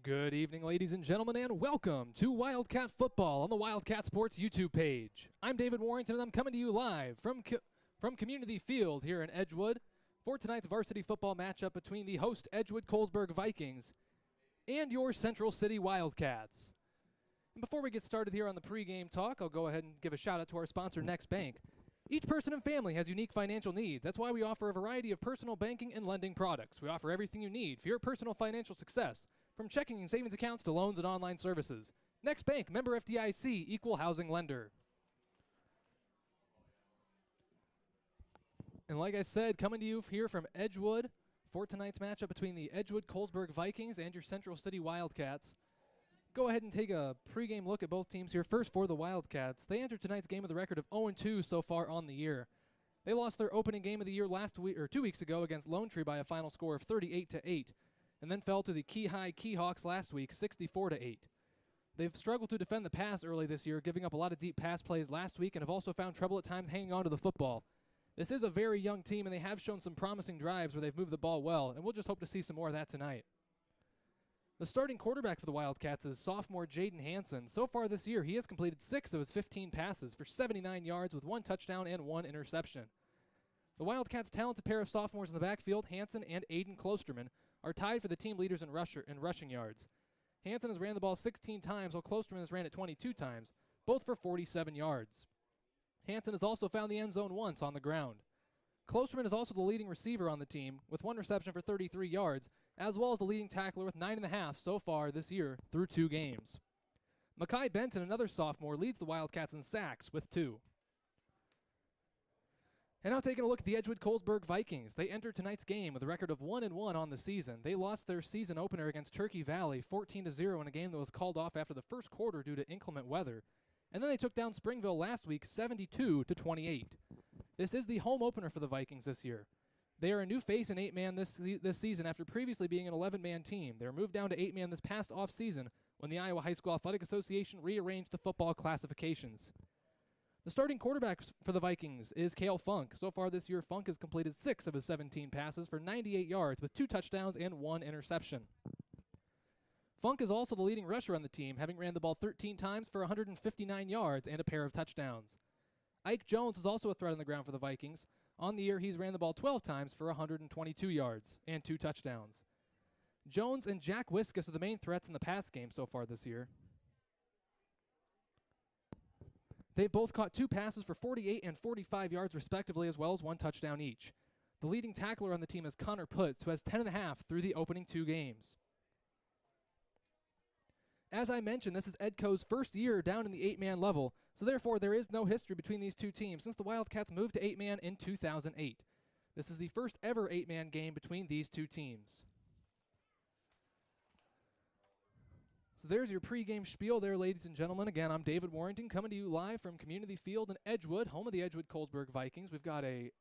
Good evening, ladies and gentlemen, and welcome to Wildcat Football on the Wildcat Sports YouTube page. I'm David Warrington, and I'm coming to you live from Community Field here in Edgewood for tonight's varsity football matchup between the host Edgewood-Colesburg Vikings and your Central City Wildcats. And before we get started here on the pregame talk, I'll go ahead and give a shout out to our sponsor, Next Bank. Each person and family has unique financial needs. That's why we offer a variety of personal banking and lending products. We offer everything you need for your personal financial success, from checking and savings accounts to loans and online services. Next Bank, member FDIC, equal housing lender. And like I said, coming to you here from Edgewood for tonight's matchup between the Edgewood-Colesburg Vikings and your Central City Wildcats. Go ahead and take a pregame look at both teams here. First, for the Wildcats, they entered tonight's game with a record of 0-2 so far on the year. They lost their opening game of the year last week, or 2 weeks ago, against Lone Tree by a final score of 38-8, and then fell to the Key-High Keyhawks last week, 64-8. They've struggled to defend the pass early this year, giving up a lot of deep pass plays last week, and have also found trouble at times hanging on to the football. This is a very young team, and they have shown some promising drives where they've moved the ball well, and we'll just hope to see some more of that tonight. The starting quarterback for the Wildcats is sophomore Jaden Hansen. So far this year, he has completed 6 of his 15 passes for 79 yards with 1 touchdown and 1 interception. The Wildcats' talented pair of sophomores in the backfield, Hansen and Aiden Klosterman, are tied for the team leaders in rushing yards. Hansen has ran the ball 16 times, while Klosterman has ran it 22 times, both for 47 yards. Hansen has also found the end zone once on the ground. Klosterman is also the leading receiver on the team, with 1 reception for 33 yards, as well as the leading tackler with 9.5 so far this year through 2 games. Makai Benton, another sophomore, leads the Wildcats in sacks with 2. And now taking a look at the Edgewood-Colesburg Vikings. They entered tonight's game with a record of 1-1 on the season. They lost their season opener against Turkey Valley 14-0 in a game that was called off after the first quarter due to inclement weather. And then they took down Springville last week 72-28. This is the home opener for the Vikings this year. They are a new face in 8-man this season after previously being an 11-man team. They were moved down to 8-man this past offseason when the Iowa High School Athletic Association rearranged the football classifications. The starting quarterback for the Vikings is Cale Funk. So far this year, Funk has completed 6 of his 17 passes for 98 yards with 2 touchdowns and 1 interception. Funk is also the leading rusher on the team, having ran the ball 13 times for 159 yards and a pair of touchdowns. Ike Jones is also a threat on the ground for the Vikings. On the year, he's ran the ball 12 times for 122 yards and 2 touchdowns. Jones and Jack Wiskus are the main threats in the pass game so far this year. They've both caught 2 passes for 48 and 45 yards respectively, as well as 1 touchdown each. The leading tackler on the team is Connor Putz, who has 10.5 through the opening 2 games. As I mentioned, this is Edco's first year down in the 8-man level, so therefore there is no history between these two teams since the Wildcats moved to 8-man in 2008. This is the first ever 8-man game between these two teams. So there's your pregame spiel there, ladies and gentlemen. Again, I'm David Warrington coming to you live from Community Field in Edgewood, home of the Edgewood-Colesburg Vikings. We've got a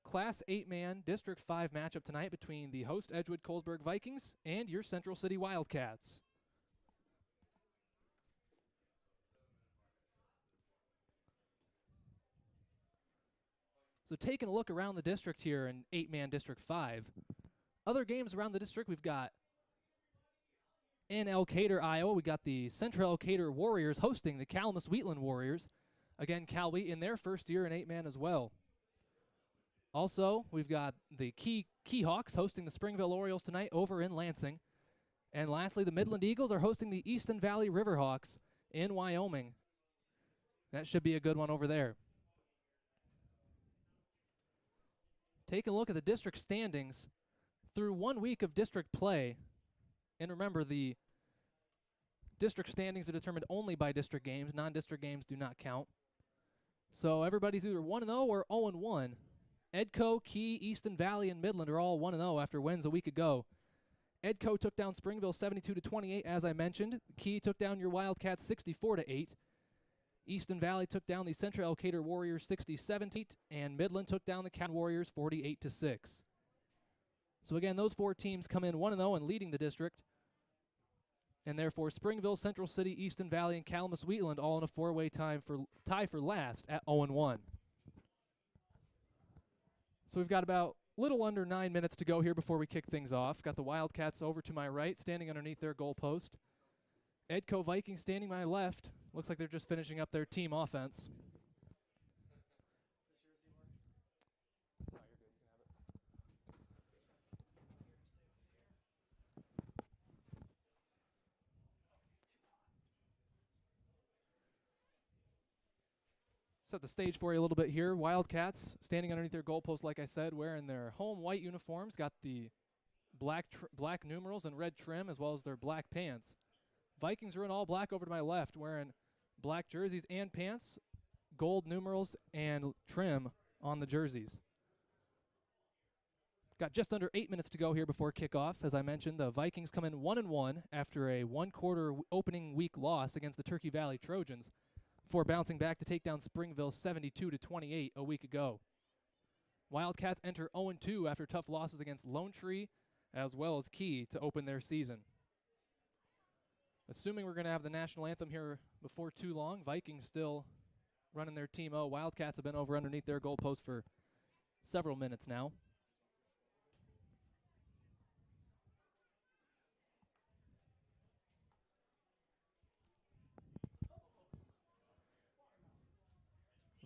Class 8-man District 5 matchup tonight between the host Edgewood-Colesburg Vikings and your Central City Wildcats. So taking a look around the district here in 8-man District 5. Other games around the district, we've got in Elkader, Iowa, we got the Central Elkader Warriors hosting the Calamus-Wheatland Warriors. Again, Cal Wheat in their first year in 8-man as well. Also, we've got the Keyhawks hosting the Springville Orioles tonight over in Lansing. And lastly, the Midland Eagles are hosting the Easton Valley Riverhawks in Wyoming. That should be a good one over there. Take a look at the district standings through 1 week of district play. And remember, the district standings are determined only by district games. Non-district games do not count. So everybody's either 1-0 or 0-1. Edco, Key, Easton Valley, and Midland are all 1-0 after wins a week ago. Edco took down Springville 72-28, as I mentioned. Key took down your Wildcats 64-8. Easton Valley took down the Central Elkader Warriors 67-8, and Midland took down the Cal Warriors 48-6. So again, those 4 teams come in 1-0 and leading the district. And therefore, Springville, Central City, Easton Valley, and Calamus-Wheatland all in a 4-way tie for last at 0-1. So we've got about little under 9 minutes to go here before we kick things off. Got the Wildcats over to my right, standing underneath their goal post. Edco Vikings standing my left. Looks like they're just finishing up their team offense. Set the stage for you a little bit here. Wildcats standing underneath their goalpost, like I said, wearing their home white uniforms. Got the black numerals and red trim, as well as their black pants. Vikings are in all black over to my left, wearing black jerseys and pants, gold numerals and trim on the jerseys. Got just under 8 minutes to go here before kickoff. As I mentioned, the Vikings come in 1-1 after a one-quarter opening week loss against the Turkey Valley Trojans, before bouncing back to take down Springville 72-28 a week ago. Wildcats enter 0-2 after tough losses against Lone Tree as well as Key to open their season. Assuming we're going to have the national anthem here before too long, Vikings still running their team. Wildcats have been over underneath their goalpost for several minutes now.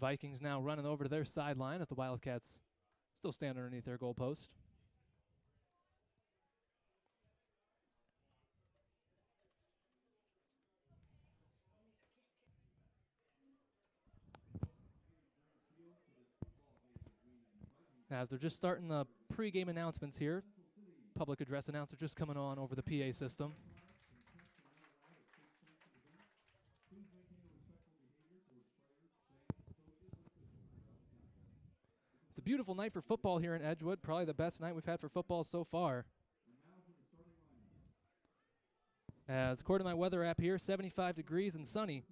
Vikings now running over to their sideline as the Wildcats still stand underneath their goalpost. As they're just starting the pregame announcements here, public address announcer just coming on over the PA system. It's a beautiful night for football here in Edgewood, probably the best night we've had for football so far. As according to my weather app here, 75 degrees and sunny.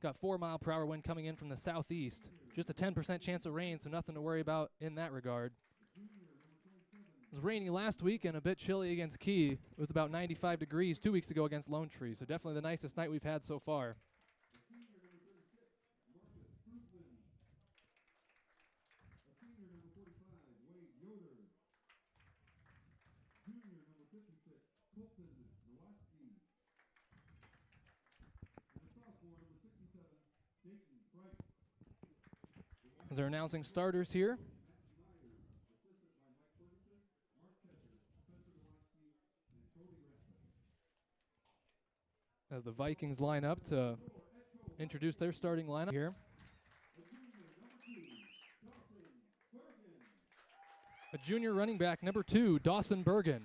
Got 4-mile-per-hour wind coming in from the southeast. Just a 10% chance of rain, so nothing to worry about in that regard. It was rainy last week and a bit chilly against Key. It was about 95 degrees 2 weeks ago against Lone Tree, so definitely the nicest night we've had so far. As they're announcing starters here. As the Vikings line up to introduce their starting lineup here. A junior running back, number 2, Dawson Bergen.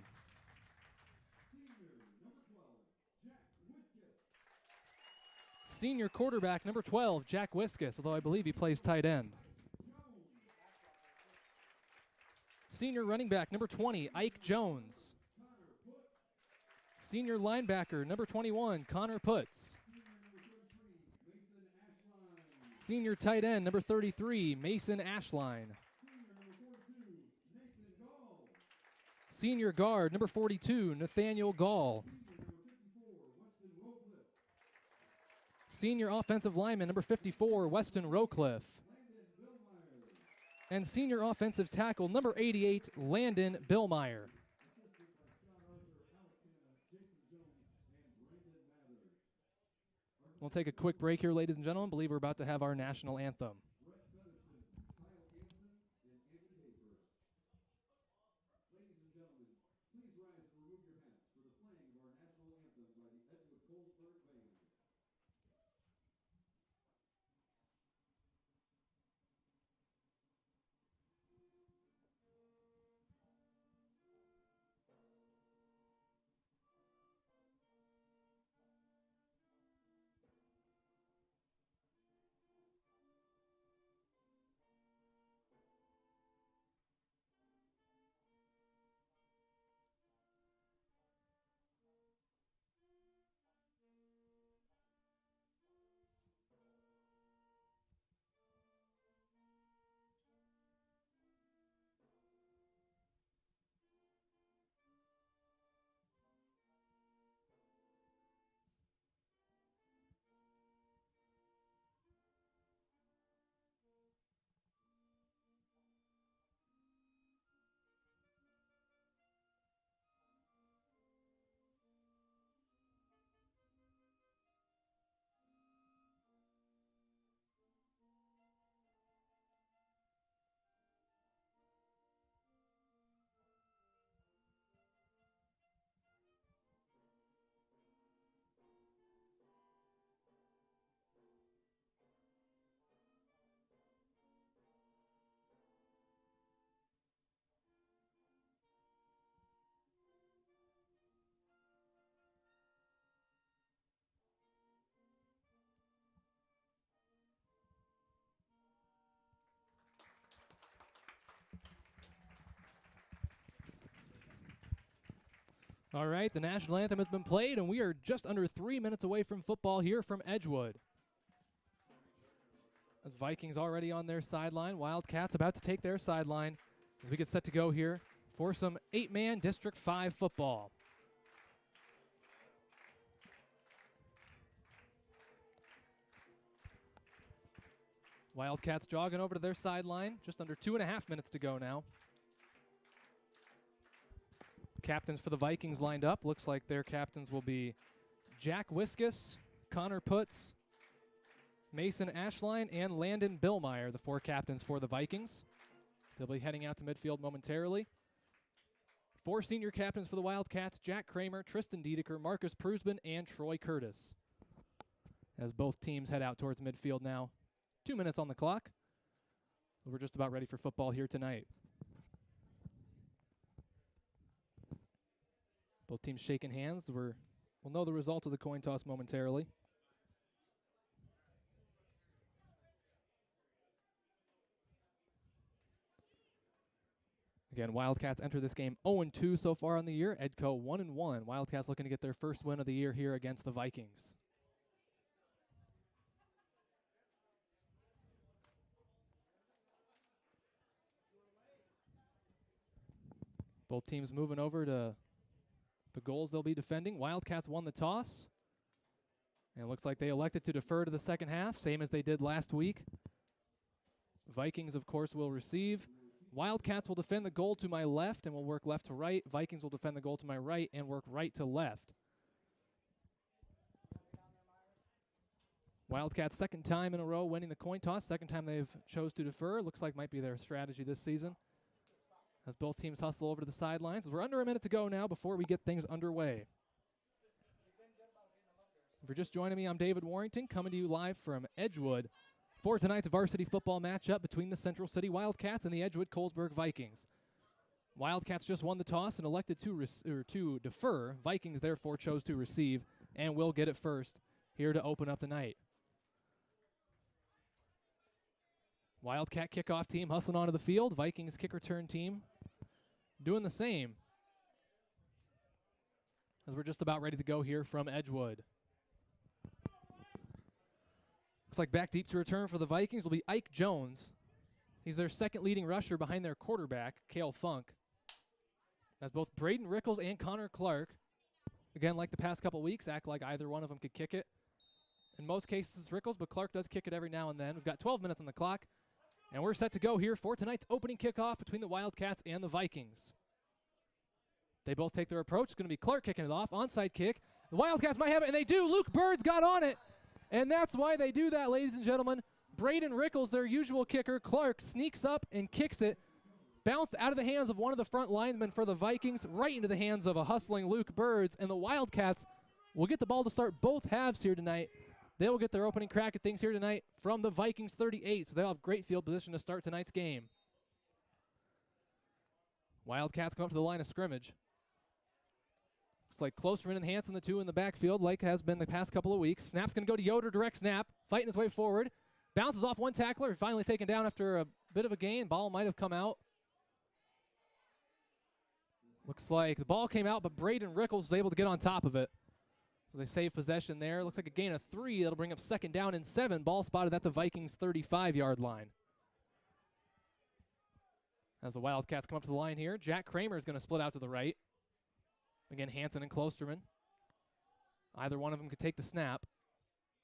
Senior quarterback, number 12, Jack Wiskus, although I believe he plays tight end. Senior running back, number 20, Ike Jones. Senior linebacker, number 21, Connor Putz. Senior tight end, number 33, Mason Ashline. Senior guard, number 42, Nathaniel Gall. Senior offensive lineman, number 54, Weston Rowcliffe. And senior offensive tackle, number 88, Landon Billmeyer. We'll take a quick break here, ladies and gentlemen. I believe we're about to have our national anthem. Ladies and gentlemen, please rise and remove your hats for the playing of our national anthem by the Edgewood-Colesburg Band. All right, the national anthem has been played, and we are just under 3 minutes away from football here from Edgewood. As Vikings already on their sideline, Wildcats about to take their sideline as we get set to go here for some 8-man District 5 football. Wildcats jogging over to their sideline, just under 2.5 minutes to go now. Captains for the Vikings lined up. Looks like their captains will be Jack Wiskus, Connor Putz, Mason Ashline, and Landon Billmeyer, the 4 captains for the Vikings. They'll be heading out to midfield momentarily. 4 senior captains for the Wildcats, Jack Kramer, Tristan Diedeker, Marcus Prusman, and Troy Curtis. As both teams head out towards midfield now. 2 minutes on the clock. We're just about ready for football here tonight. Both teams shaking hands. We'll know the result of the coin toss momentarily. Again, Wildcats enter this game 0-2 so far on the year. Edco 1-1. Wildcats looking to get their first win of the year here against the Vikings. Both teams moving over to the goals they'll be defending. Wildcats won the toss. And it looks like they elected to defer to the second half, same as they did last week. Vikings, of course, will receive. Wildcats will defend the goal to my left and will work left to right. Vikings will defend the goal to my right and work right to left. Wildcats second time in a row winning the coin toss. Second time they've chose to defer. Looks like might be their strategy this season. As both teams hustle over to the sidelines. We're under a minute to go now before we get things underway. If you're just joining me, I'm David Warrington, coming to you live from Edgewood for tonight's varsity football matchup between the Central City Wildcats and the Edgewood-Colesburg Vikings. Wildcats just won the toss and elected to defer. Vikings therefore chose to receive and will get it first here to open up the night. Wildcat kickoff team hustling onto the field. Vikings kick return team doing the same. As we're just about ready to go here from Edgewood. Looks like back deep to return for the Vikings will be Ike Jones. He's their second leading rusher behind their quarterback, Cale Funk. As both Braden Rickles and Connor Clark, again, like the past couple weeks, act like either one of them could kick it. In most cases, it's Rickles, but Clark does kick it every now and then. We've got 12 minutes on the clock, and we're set to go here for tonight's opening kickoff between the Wildcats and the Vikings. They both take their approach. It's going to be Clark kicking it off. Onside kick. The Wildcats might have it, and they do. Luke Bird's got on it. And that's why they do that, ladies and gentlemen. Braden Rickles, their usual kicker. Clark sneaks up and kicks it. Bounced out of the hands of one of the front linemen for the Vikings, right into the hands of a hustling Luke Birds. And the Wildcats will get the ball to start both halves here tonight. They will get their opening crack at things here tonight from the Vikings 38. So they'll have great field position to start tonight's game. Wildcats come up to the line of scrimmage. Looks like Closterman and Hanson, the two in the backfield, like has been the past couple of weeks. Snap's going to go to Yoder, direct snap, fighting his way forward. Bounces off one tackler, finally taken down after a bit of a gain. Ball might have come out. Looks like the ball came out, but Braden Rickles was able to get on top of it. So they save possession there. Looks like a gain of 3. That'll bring up second down and 7. Ball spotted at the Vikings' 35-yard line. As the Wildcats come up to the line here, Jack Kramer is going to split out to the right. Again, Hanson and Closterman. Either one of them could take the snap.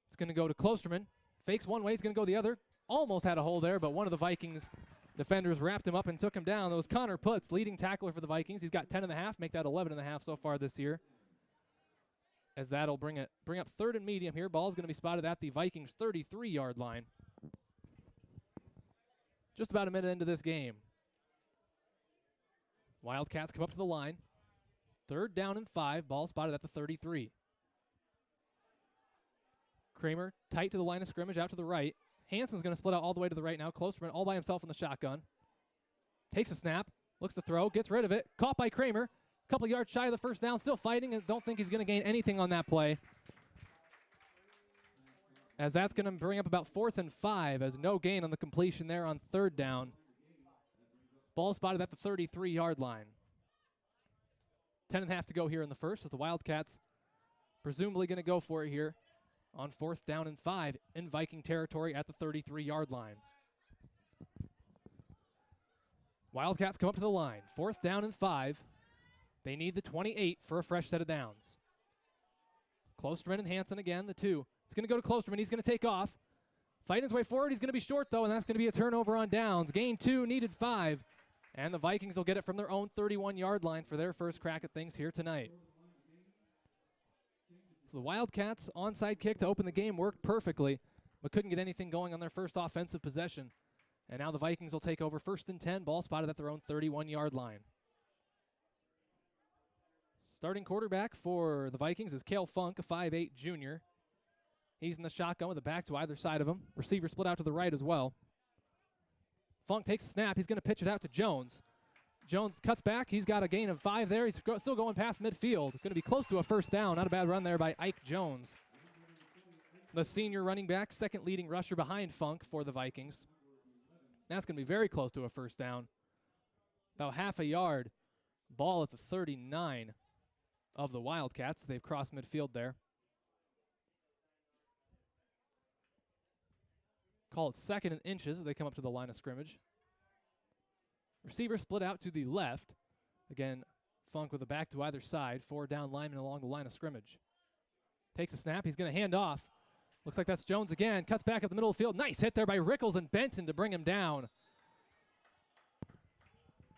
It's going to go to Closterman. Fakes one way, he's going to go the other. Almost had a hole there, but one of the Vikings defenders wrapped him up and took him down. That was Connor Putz, leading tackler for the Vikings. He's got 10.5, make that 11.5 so far this year. As that'll bring up third and medium here. Ball's going to be spotted at the Vikings' 33-yard line. Just about a minute into this game. Wildcats come up to the line. Third down and 5. Ball spotted at the 33. Kramer tight to the line of scrimmage out to the right. Hanson's going to split out all the way to the right now. Closterman all by himself in the shotgun. Takes a snap. Looks to throw. Gets rid of it. Caught by Kramer. A couple yards shy of the first down. Still fighting and don't think he's going to gain anything on that play. As that's going to bring up about 4th and 5 as no gain on the completion there on third down. Ball spotted at the 33-yard line. 10.5 to go here in the first, as the Wildcats presumably going to go for it here on 4th down and 5 in Viking territory at the 33-yard line. Wildcats come up to the line. 4th down and 5. They need the 28 for a fresh set of downs. Klosterman and Hansen again, the 2. It's going to go to Klosterman. He's going to take off. Fighting his way forward. He's going to be short, though, and that's going to be a turnover on downs. Gain 2, needed 5. And the Vikings will get it from their own 31-yard line for their first crack at things here tonight. So the Wildcats' onside kick to open the game worked perfectly, but couldn't get anything going on their first offensive possession. And now the Vikings will take over 1st and 10, ball spotted at their own 31-yard line. Starting quarterback for the Vikings is Cale Funk, a 5'8 junior. He's in the shotgun with a back to either side of him. Receiver split out to the right as well. Funk takes a snap. He's going to pitch it out to Jones. Jones cuts back. He's got a gain of 5 there. He's still going past midfield. Going to be close to a first down. Not a bad run there by Ike Jones, the senior running back, second leading rusher behind Funk for the Vikings. That's going to be very close to a first down. About half a yard. Ball at the 39 of the Wildcats. They've crossed midfield there. Call it 2nd and inches as they come up to the line of scrimmage. Receiver split out to the left. Again, Funk with a back to either side. 4 down linemen along the line of scrimmage. Takes a snap. He's going to hand off. Looks like that's Jones again. Cuts back up the middle of the field. Nice hit there by Rickles and Benton to bring him down.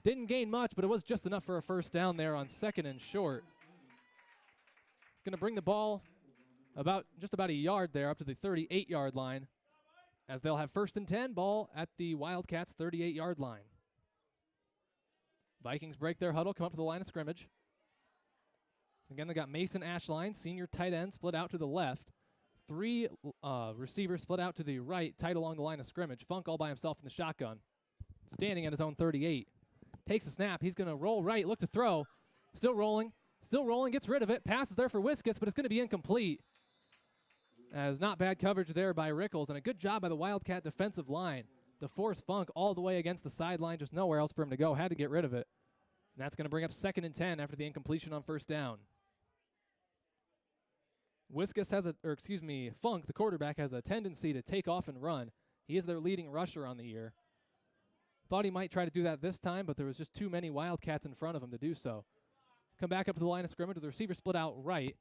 Didn't gain much, but it was just enough for a first down there on 2nd and short. Going to bring the ball just about a yard there up to the 38-yard line, as they'll have 1st and 10, ball at the Wildcats' 38-yard line. Vikings break their huddle, come up to the line of scrimmage. Again, they got Mason Ashline, senior tight end, split out to the left. 3 receivers split out to the right, tight along the line of scrimmage. Funk all by himself in the shotgun, standing at his own 38. Takes a snap. He's going to roll right, look to throw. Still rolling, gets rid of it. Passes there for Wiskets, but it's going to be incomplete. As not bad coverage there by Rickles, and a good job by the Wildcat defensive line to force Funk all the way against the sideline, just nowhere else for him to go. Had to get rid of it. And that's going to bring up 2nd and 10 after the incompletion on 1st down. Funk, the quarterback, has a tendency to take off and run. He is their leading rusher on the year. Thought he might try to do that this time, but there was just too many Wildcats in front of him to do so. Come back up to the line of scrimmage with the receiver split out right.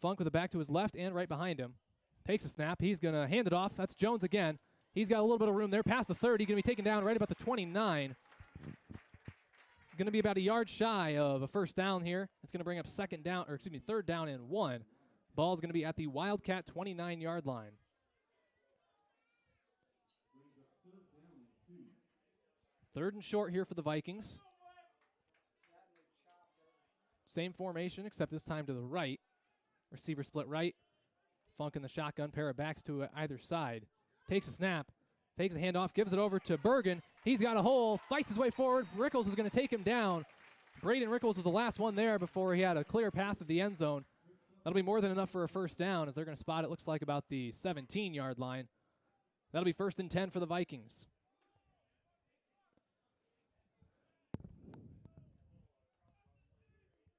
Funk with a back to his left and right behind him. Takes a snap. He's going to hand it off. That's Jones again. He's got a little bit of room there past the 30. Going to be taken down right about the 29. Going to be about a yard shy of a first down here. It's going to bring up 3rd down and 1. Ball's going to be at the Wildcat 29-yard line. Third and short here for the Vikings. Same formation, except this time to the right. Receiver split right. Funk in the shotgun, pair of backs to either side. Takes a snap, takes a handoff, gives it over to Bergen. He's got a hole, fights his way forward. Rickles is going to take him down. Braden Rickles was the last one there before he had a clear path to the end zone. That'll be more than enough for a first down, as they're going to spot it, looks like, about the 17-yard line. That'll be 1st and 10 for the Vikings.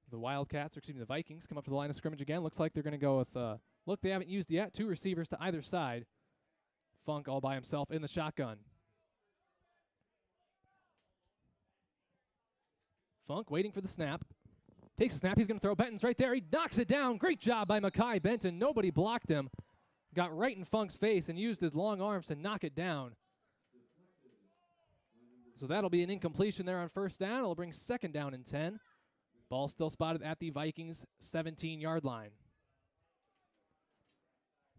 The Vikings come up to the line of scrimmage again. Looks like they're going to go with, look, they haven't used yet. 2 receivers to either side. Funk all by himself in the shotgun. Funk waiting for the snap. Takes a snap. He's going to throw. Benton's right there. He knocks it down. Great job by Mackay Benton. Nobody blocked him. Got right in Funk's face and used his long arms to knock it down. So that'll be an incompletion there on 1st down. It'll bring 2nd down and 10. Ball still spotted at the Vikings' 17-yard line.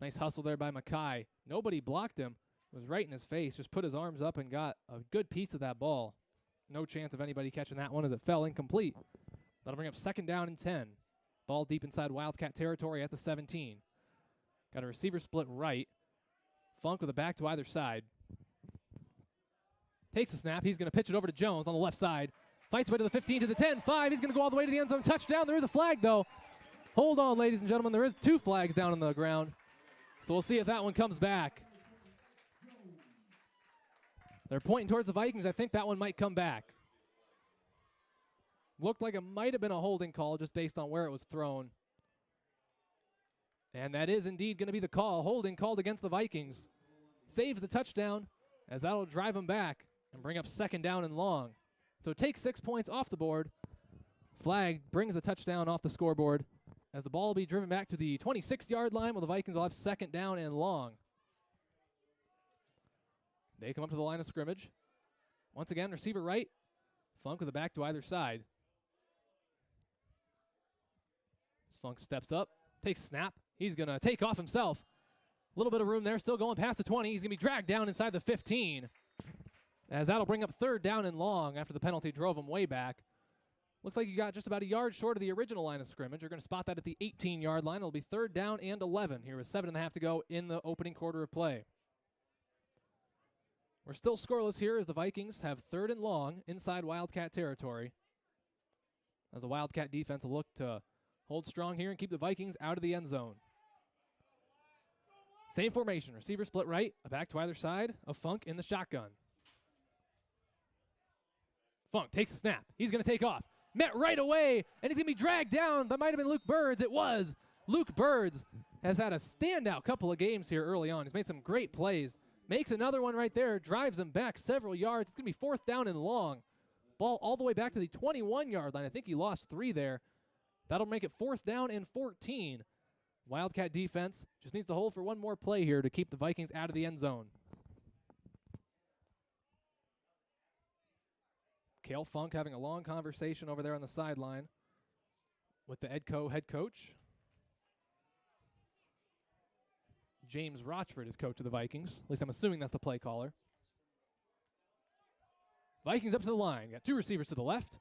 Nice hustle there by Mackay. Nobody blocked him. It was right in his face. Just put his arms up and got a good piece of that ball. No chance of anybody catching that one as it fell incomplete. That'll bring up 2nd down and 10. Ball deep inside Wildcat territory at the 17. Got a receiver split right. Funk with a back to either side. Takes a snap. He's going to pitch it over to Jones on the left side. Fights way to the 15, to the 10, 5. He's going to go all the way to the end zone. Touchdown. There is a flag, though. Hold on, ladies and gentlemen. There is 2 flags down on the ground. So we'll see if that one comes back. They're pointing towards the Vikings. I think that one might come back. Looked like it might have been a holding call just based on where it was thrown. And that is indeed going to be the call. Holding called against the Vikings. Saves the touchdown, as that'll drive them back and bring up 2nd down and long. So take 6 points off the board. Flag brings the touchdown off the scoreboard, as the ball will be driven back to the 26-yard line, while the Vikings will have 2nd down and long. They come up to the line of scrimmage. Once again, receiver right. Funk with a back to either side. As Funk steps up, takes a snap. He's going to take off himself. A little bit of room there, still going past the 20. He's going to be dragged down inside the 15, as that'll bring up 3rd down and long after the penalty drove him way back. Looks like you got just about a yard short of the original line of scrimmage. You're going to spot that at the 18-yard line. It'll be 3rd down and 11 here with 7.5 to go in the opening quarter of play. We're still scoreless here as the Vikings have 3rd and long inside Wildcat territory, as the Wildcat defense will look to hold strong here and keep the Vikings out of the end zone. Same formation. Receiver split right, a back to either side of Funk in the shotgun. Funk takes a snap. He's going to take off. Met right away, and he's going to be dragged down. That might have been Luke Birds. It was. Luke Birds has had a standout couple of games here early on. He's made some great plays. Makes another one right there, drives him back several yards. It's going to be 4th down and long. Ball all the way back to the 21-yard line. I think he lost 3 there. That'll make it 4th down and 14. Wildcat defense just needs to hold for one more play here to keep the Vikings out of the end zone. Cale Funk having a long conversation over there on the sideline with the Edco head coach. James Rochford is coach of the Vikings. At least I'm assuming that's the play caller. Vikings up to the line. Got 2 receivers to the left.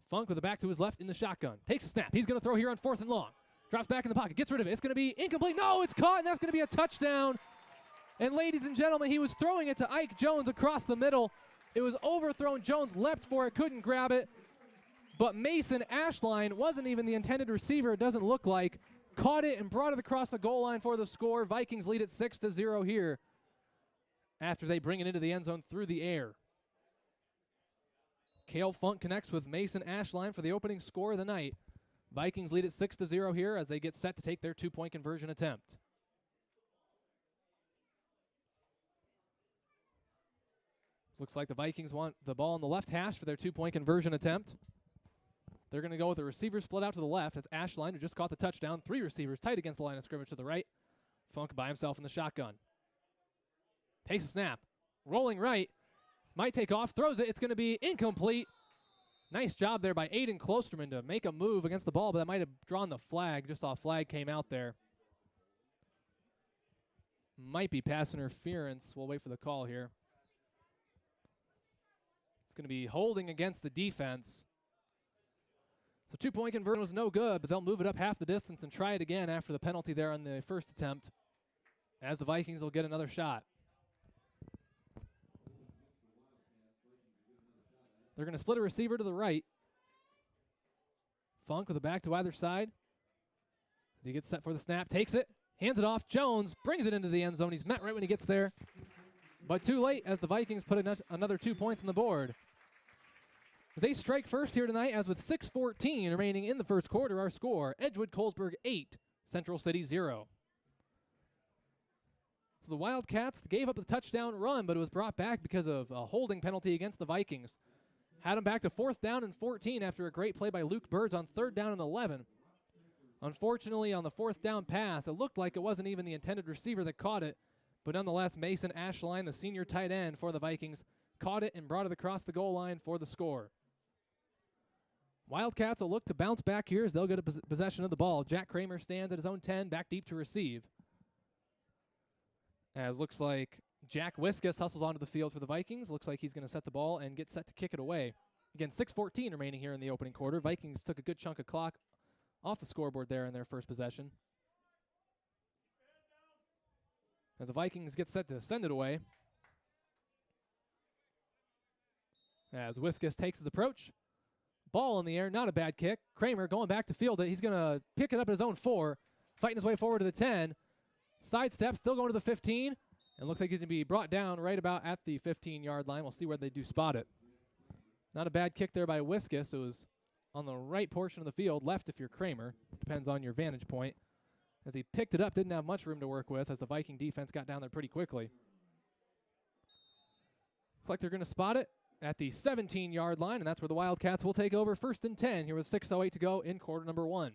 Funk with the back to his left in the shotgun. Takes a snap. He's going to throw here on 4th and long. Drops back in the pocket. Gets rid of it. It's going to be incomplete. No, it's caught, and that's going to be a touchdown. And ladies and gentlemen, he was throwing it to Ike Jones across the middle. It was overthrown. Jones leapt for it, couldn't grab it. But Mason Ashline wasn't even the intended receiver, it doesn't look like. Caught it and brought it across the goal line for the score. Vikings lead it 6-0 here after they bring it into the end zone through the air. Cale Funk connects with Mason Ashline for the opening score of the night. Vikings lead it 6-0 here as they get set to take their 2-point conversion attempt. Looks like the Vikings want the ball on the left hash for their 2-point conversion attempt. They're going to go with a receiver split out to the left. That's Ashline, who just caught the touchdown. 3 receivers tight against the line of scrimmage to the right. Funk by himself in the shotgun. Takes a snap. Rolling right. Might take off. Throws it. It's going to be incomplete. Nice job there by Aiden Klosterman to make a move against the ball, but that might have drawn the flag. Just saw a flag came out there. Might be pass interference. We'll wait for the call here. It's going to be holding against the defense. So 2-point conversion was no good, but they'll move it up half the distance and try it again after the penalty there on the first attempt, as the Vikings will get another shot. They're going to split a receiver to the right. Funk with a back to either side. As he gets set for the snap, takes it, hands it off. Jones brings it into the end zone. He's met right when he gets there, but too late as the Vikings put another 2 points on the board. They strike first here tonight, as with 6:14 remaining in the first quarter, our score, Edgewood-Colesburg 8, Central City 0. So the Wildcats gave up the touchdown run, but it was brought back because of a holding penalty against the Vikings. Had them back to 4th down and 14 after a great play by Luke Birds on 3rd down and 11. Unfortunately, on the 4th down pass, it looked like it wasn't even the intended receiver that caught it, but nonetheless, Mason Ashline, the senior tight end for the Vikings, caught it and brought it across the goal line for the score. Wildcats will look to bounce back here as they'll get a possession of the ball. Jack Kramer stands at his own 10, back deep to receive. As looks like Jack Wiskus hustles onto the field for the Vikings. Looks like he's going to set the ball and get set to kick it away. Again, 6:14 remaining here in the opening quarter. Vikings took a good chunk of clock off the scoreboard there in their first possession. As the Vikings get set to send it away. As Wiskus takes his approach. Ball in the air, not a bad kick. Kramer going back to field it. He's going to pick it up at his own 4, fighting his way forward to the 10. Sidestep, still going to the 15. And looks like he's going to be brought down right about at the 15-yard line. We'll see where they do spot it. Not a bad kick there by Wiskus. It was on the right portion of the field, left if you're Kramer. Depends on your vantage point. As he picked it up, didn't have much room to work with as the Viking defense got down there pretty quickly. Looks like they're going to spot it at the 17-yard line, and that's where the Wildcats will take over 1st and 10 here with 6:08 to go in quarter number 1.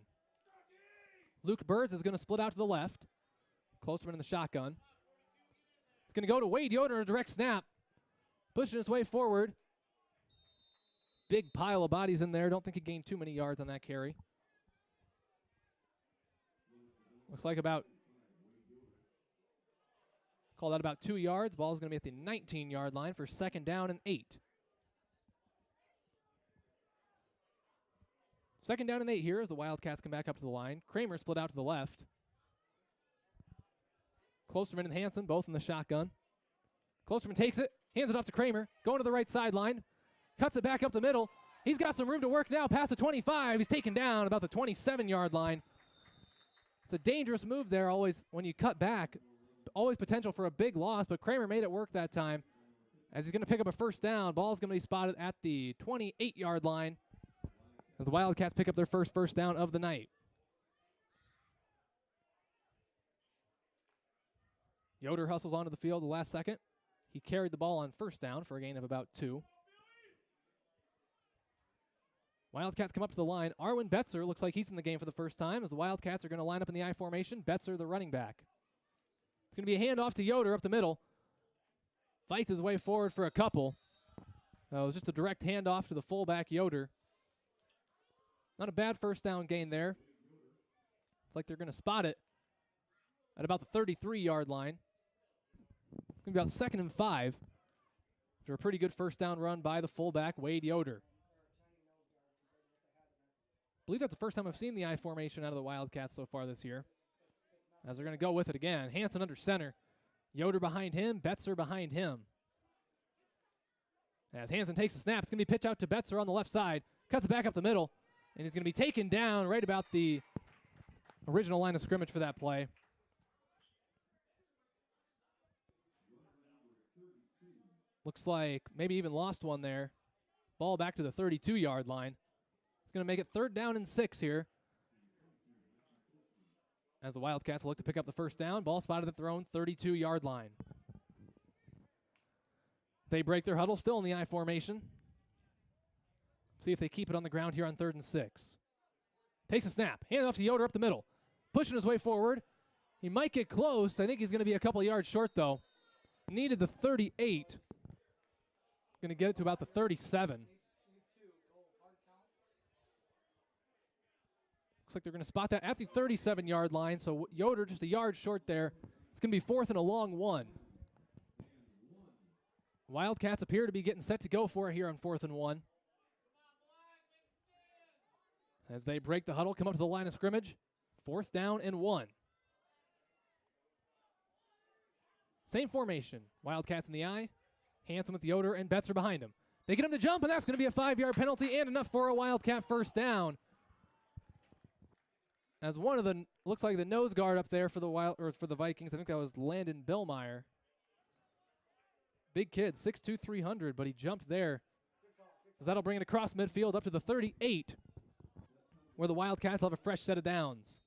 Luke Birds is going to split out to the left. Klosterman in the shotgun. It's going to go to Wade Yoder, a direct snap. Pushing his way forward. Big pile of bodies in there. Don't think he gained too many yards on that carry. Looks like call that about 2 yards. Ball's going to be at the 19-yard line for 2nd down and 8. 2nd down and 8 here as the Wildcats come back up to the line. Kramer split out to the left. Klosterman and Hansen both in the shotgun. Klosterman takes it, hands it off to Kramer, going to the right sideline, cuts it back up the middle. He's got some room to work now past the 25. He's taken down about the 27-yard line. It's a dangerous move there always when you cut back. Always potential for a big loss, but Kramer made it work that time. As he's going to pick up a 1st down, ball's going to be spotted at the 28-yard line as the Wildcats pick up their first down of the night. Yoder hustles onto the field the last second. He carried the ball on 1st down for a gain of about 2. Wildcats come up to the line. Arwen Betzer looks like he's in the game for the first time as the Wildcats are going to line up in the I formation. Betzer, the running back. It's going to be a handoff to Yoder up the middle. Fights his way forward for a couple. It was just a direct handoff to the fullback, Yoder. Not a bad 1st down gain there. It's like they're going to spot it at about the 33-yard line. It's going to be about 2nd and 5 after a pretty good 1st down run by the fullback, Wade Yoder. I believe that's the first time I've seen the I formation out of the Wildcats so far this year. As they're going to go with it again. Hansen under center. Yoder behind him. Betzer behind him. As Hansen takes the snap, it's going to be pitched out to Betzer on the left side. Cuts it back up the middle. And he's going to be taken down right about the original line of scrimmage for that play. Looks like maybe even lost one there. Ball back to the 32-yard line. It's going to make it 3rd down and 6 here. As the Wildcats look to pick up the 1st down, ball spotted at their own 32-yard line. They break their huddle, still in the I formation. See if they keep it on the ground here on 3rd and 6. Takes a snap, hand off to Yoder up the middle. Pushing his way forward. He might get close. I think he's going to be a couple yards short, though. Needed the 38. Going to get it to about the 37. Looks like they're going to spot that at the 37-yard line, so Yoder just a yard short there. It's going to be 4th and a long 1. Wildcats appear to be getting set to go for it here on 4th and 1. As they break the huddle, come up to the line of scrimmage. 4th down and 1. Same formation. Wildcats in the I. Hansen with Yoder and Betzer behind him. They get him to jump, and that's going to be a 5-yard penalty and enough for a Wildcat 1st down. As one of the, looks like the nose guard up there for the Vikings, I think that was Landon Billmeyer. Big kid, 6'2", 300, but he jumped there. As that'll bring it across midfield up to the 38, where the Wildcats will have a fresh set of downs.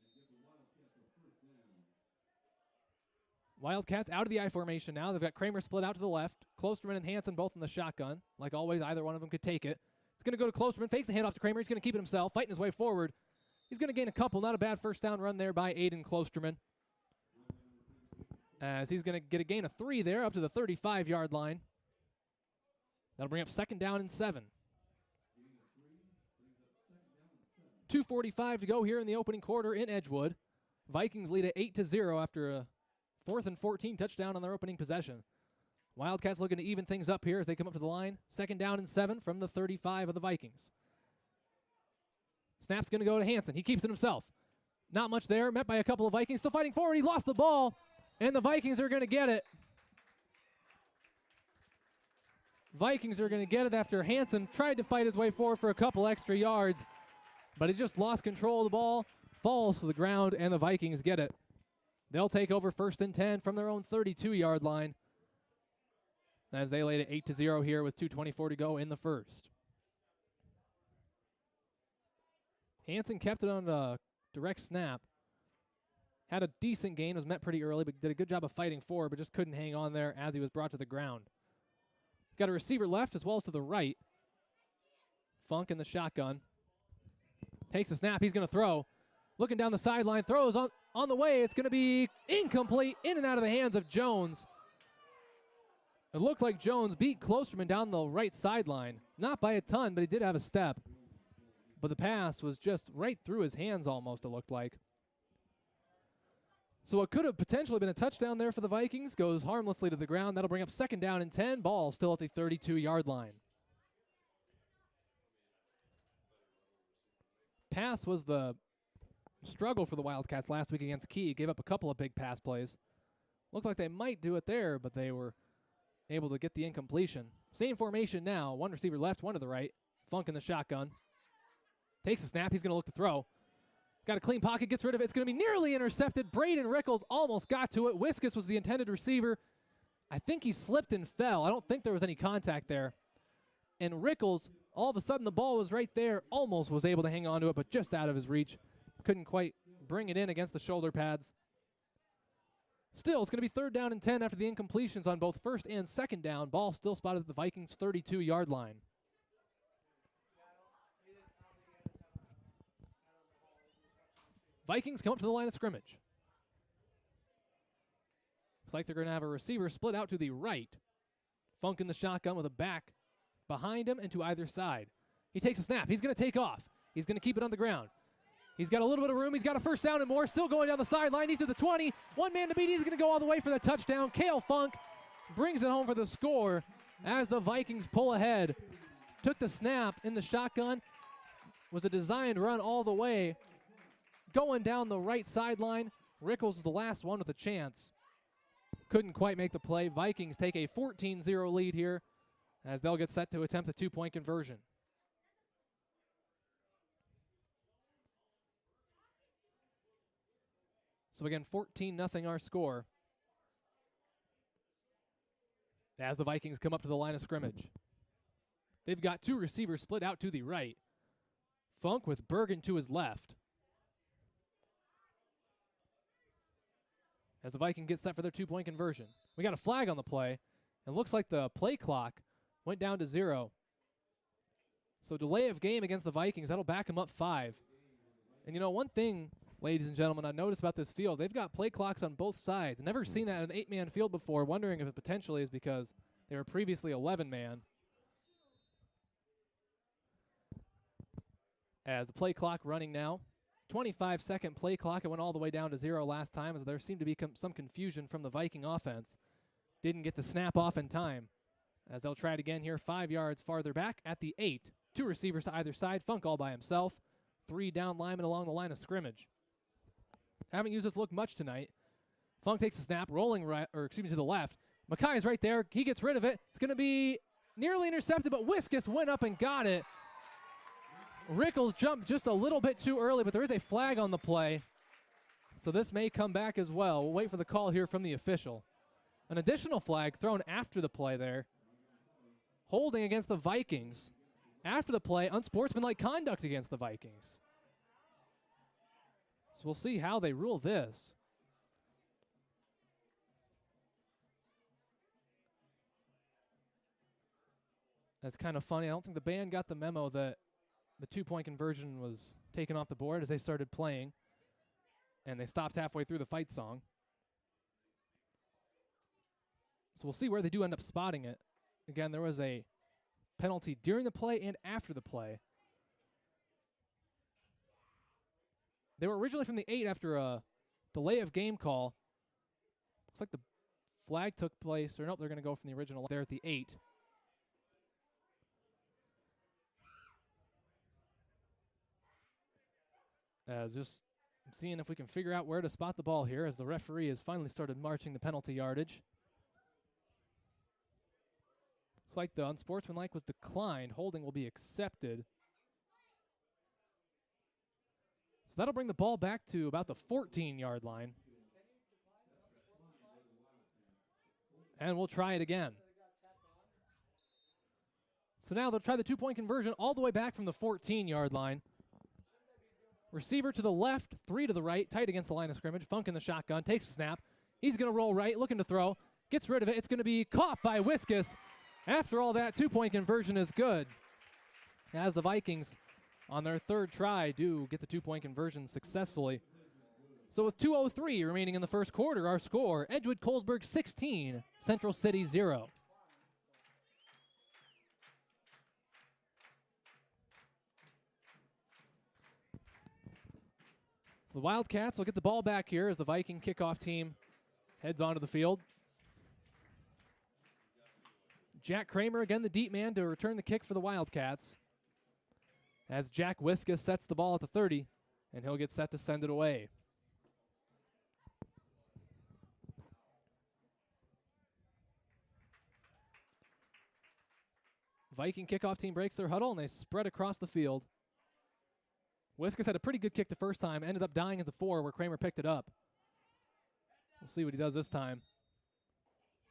Wildcats out of the I formation now. They've got Kramer split out to the left. Klosterman and Hansen both in the shotgun. Like always, either one of them could take it. It's going to go to Klosterman, fakes the handoff to Kramer. He's going to keep it himself, fighting his way forward. He's going to gain a couple. Not a bad 1st down run there by Aiden Klosterman. As he's going to get a gain of 3 there up to the 35-yard line. That'll bring up 2nd down and 7. 2:45 to go here in the opening quarter in Edgewood. Vikings lead at 8-0 after a 4th and 14 touchdown on their opening possession. Wildcats looking to even things up here as they come up to the line. 2nd down and 7 from the 35 of the Vikings. Snap's going to go to Hansen. He keeps it himself. Not much there. Met by a couple of Vikings. Still fighting forward. He lost the ball, and the Vikings are going to get it. Vikings are going to get it after Hansen tried to fight his way forward for a couple extra yards, but he just lost control of the ball, falls to the ground, and the Vikings get it. They'll take over 1st and 10 from their own 32-yard line as they laid it 8-0 here with 2:24 to go in the 1st. Hansen kept it on a direct snap. Had a decent gain, was met pretty early, but did a good job of fighting forward, but just couldn't hang on there as he was brought to the ground. Got a receiver left as well as to the right. Funk in the shotgun. Takes a snap, he's going to throw. Looking down the sideline, throws on the way. It's going to be incomplete, in and out of the hands of Jones. It looked like Jones beat Klosterman down the right sideline. Not by a ton, but he did have a step. But the pass was just right through his hands almost, it looked like. So what could have potentially been a touchdown there for the Vikings goes harmlessly to the ground. That'll bring up 2nd down and 10. Ball still at the 32-yard line. Pass was the struggle for the Wildcats last week against Key. Gave up a couple of big pass plays. Looked like they might do it there, but they were able to get the incompletion. Same formation now. One receiver left, one to the right. Funk in the shotgun. Takes a snap. He's going to look to throw. Got a clean pocket, gets rid of it. It's going to be nearly intercepted. Braden Rickles almost got to it. Wiskus was the intended receiver. I think he slipped and fell. I don't think there was any contact there. And Rickles, all of a sudden the ball was right there. Almost was able to hang on to it, but just out of his reach. Couldn't quite bring it in against the shoulder pads. Still, it's going to be 3rd down and 10 after the incompletions on both 1st and 2nd down. Ball still spotted at the Vikings' 32-yard line. Vikings come up to the line of scrimmage. Looks like they're going to have a receiver split out to the right. Funk in the shotgun with a back behind him and to either side. He takes a snap. He's going to take off. He's going to keep it on the ground. He's got a little bit of room. He's got a 1st down and more. Still going down the sideline. He's at the 20. One man to beat. He's going to go all the way for the touchdown. Cale Funk brings it home for the score as the Vikings pull ahead. Took the snap in the shotgun. Was a designed run all the way. Going down the right sideline. Rickles was the last one with a chance. Couldn't quite make the play. Vikings take a 14-0 lead here as they'll get set to attempt a 2-point conversion. So again, 14-0 our score as the Vikings come up to the line of scrimmage. They've got 2 receivers split out to the right. Funk with Bergen to his left. As the Vikings get set for their 2-point conversion. We got a flag on the play, and looks like the play clock went down to 0. So delay of game against the Vikings, that'll back them up 5. And you know, one thing, ladies and gentlemen, I noticed about this field, they've got play clocks on both sides. Never seen that in an 8-man field before, wondering if it potentially is because they were previously 11-man. As the play clock running now. 25-second play clock. It went all the way down to 0 last time as there seemed to be some confusion from the Viking offense. Didn't get the snap off in time as they'll try it again here 5 yards farther back at the 8. 2 receivers to either side. Funk all by himself. 3 down linemen along the line of scrimmage. Haven't used this look much tonight. Funk takes a snap, rolling right, to the left. Mackay is right there. He gets rid of it. It's going to be nearly intercepted, but Wiskus went up and got it. Rickles jumped just a little bit too early, but there is a flag on the play. So this may come back as well. We'll wait for the call here from the official. An additional flag thrown after the play there. Holding against the Vikings. After the play, unsportsmanlike conduct against the Vikings. So we'll see how they rule this. That's kind of funny. I don't think the band got the memo that the 2-point conversion was taken off the board as they started playing, and they stopped halfway through the fight song. So we'll see where they do end up spotting it. Again, there was a penalty during the play and after the play. They were originally from the 8 after a delay of game call. Looks like the flag took place, or nope, they're going to go from the original there at the 8. Just seeing if we can figure out where to spot the ball here as the referee has finally started marching the penalty yardage. Looks like the unsportsmanlike was declined. Holding will be accepted. So that'll bring the ball back to about the 14-yard line. And we'll try it again. So now they'll try the 2-point conversion all the way back from the 14-yard line. Receiver to the left, 3 to the right, tight against the line of scrimmage. Funk in the shotgun, takes the snap. He's going to roll right, looking to throw. Gets rid of it. It's going to be caught by Wiskus. After all that, 2-point conversion is good. As the Vikings, on their third try, do get the 2-point conversion successfully. So with 2:03 remaining in the first quarter, our score, Edgewood-Colesburg 16, Central City 0. So the Wildcats will get the ball back here as the Viking kickoff team heads onto the field. Jack Kramer, again the deep man, to return the kick for the Wildcats. As Jack Wiskus sets the ball at the 30, and he'll get set to send it away. Viking kickoff team breaks their huddle, and they spread across the field. Wiskus had a pretty good kick the first time, ended up dying at the 4 where Kramer picked it up. We'll see what he does this time.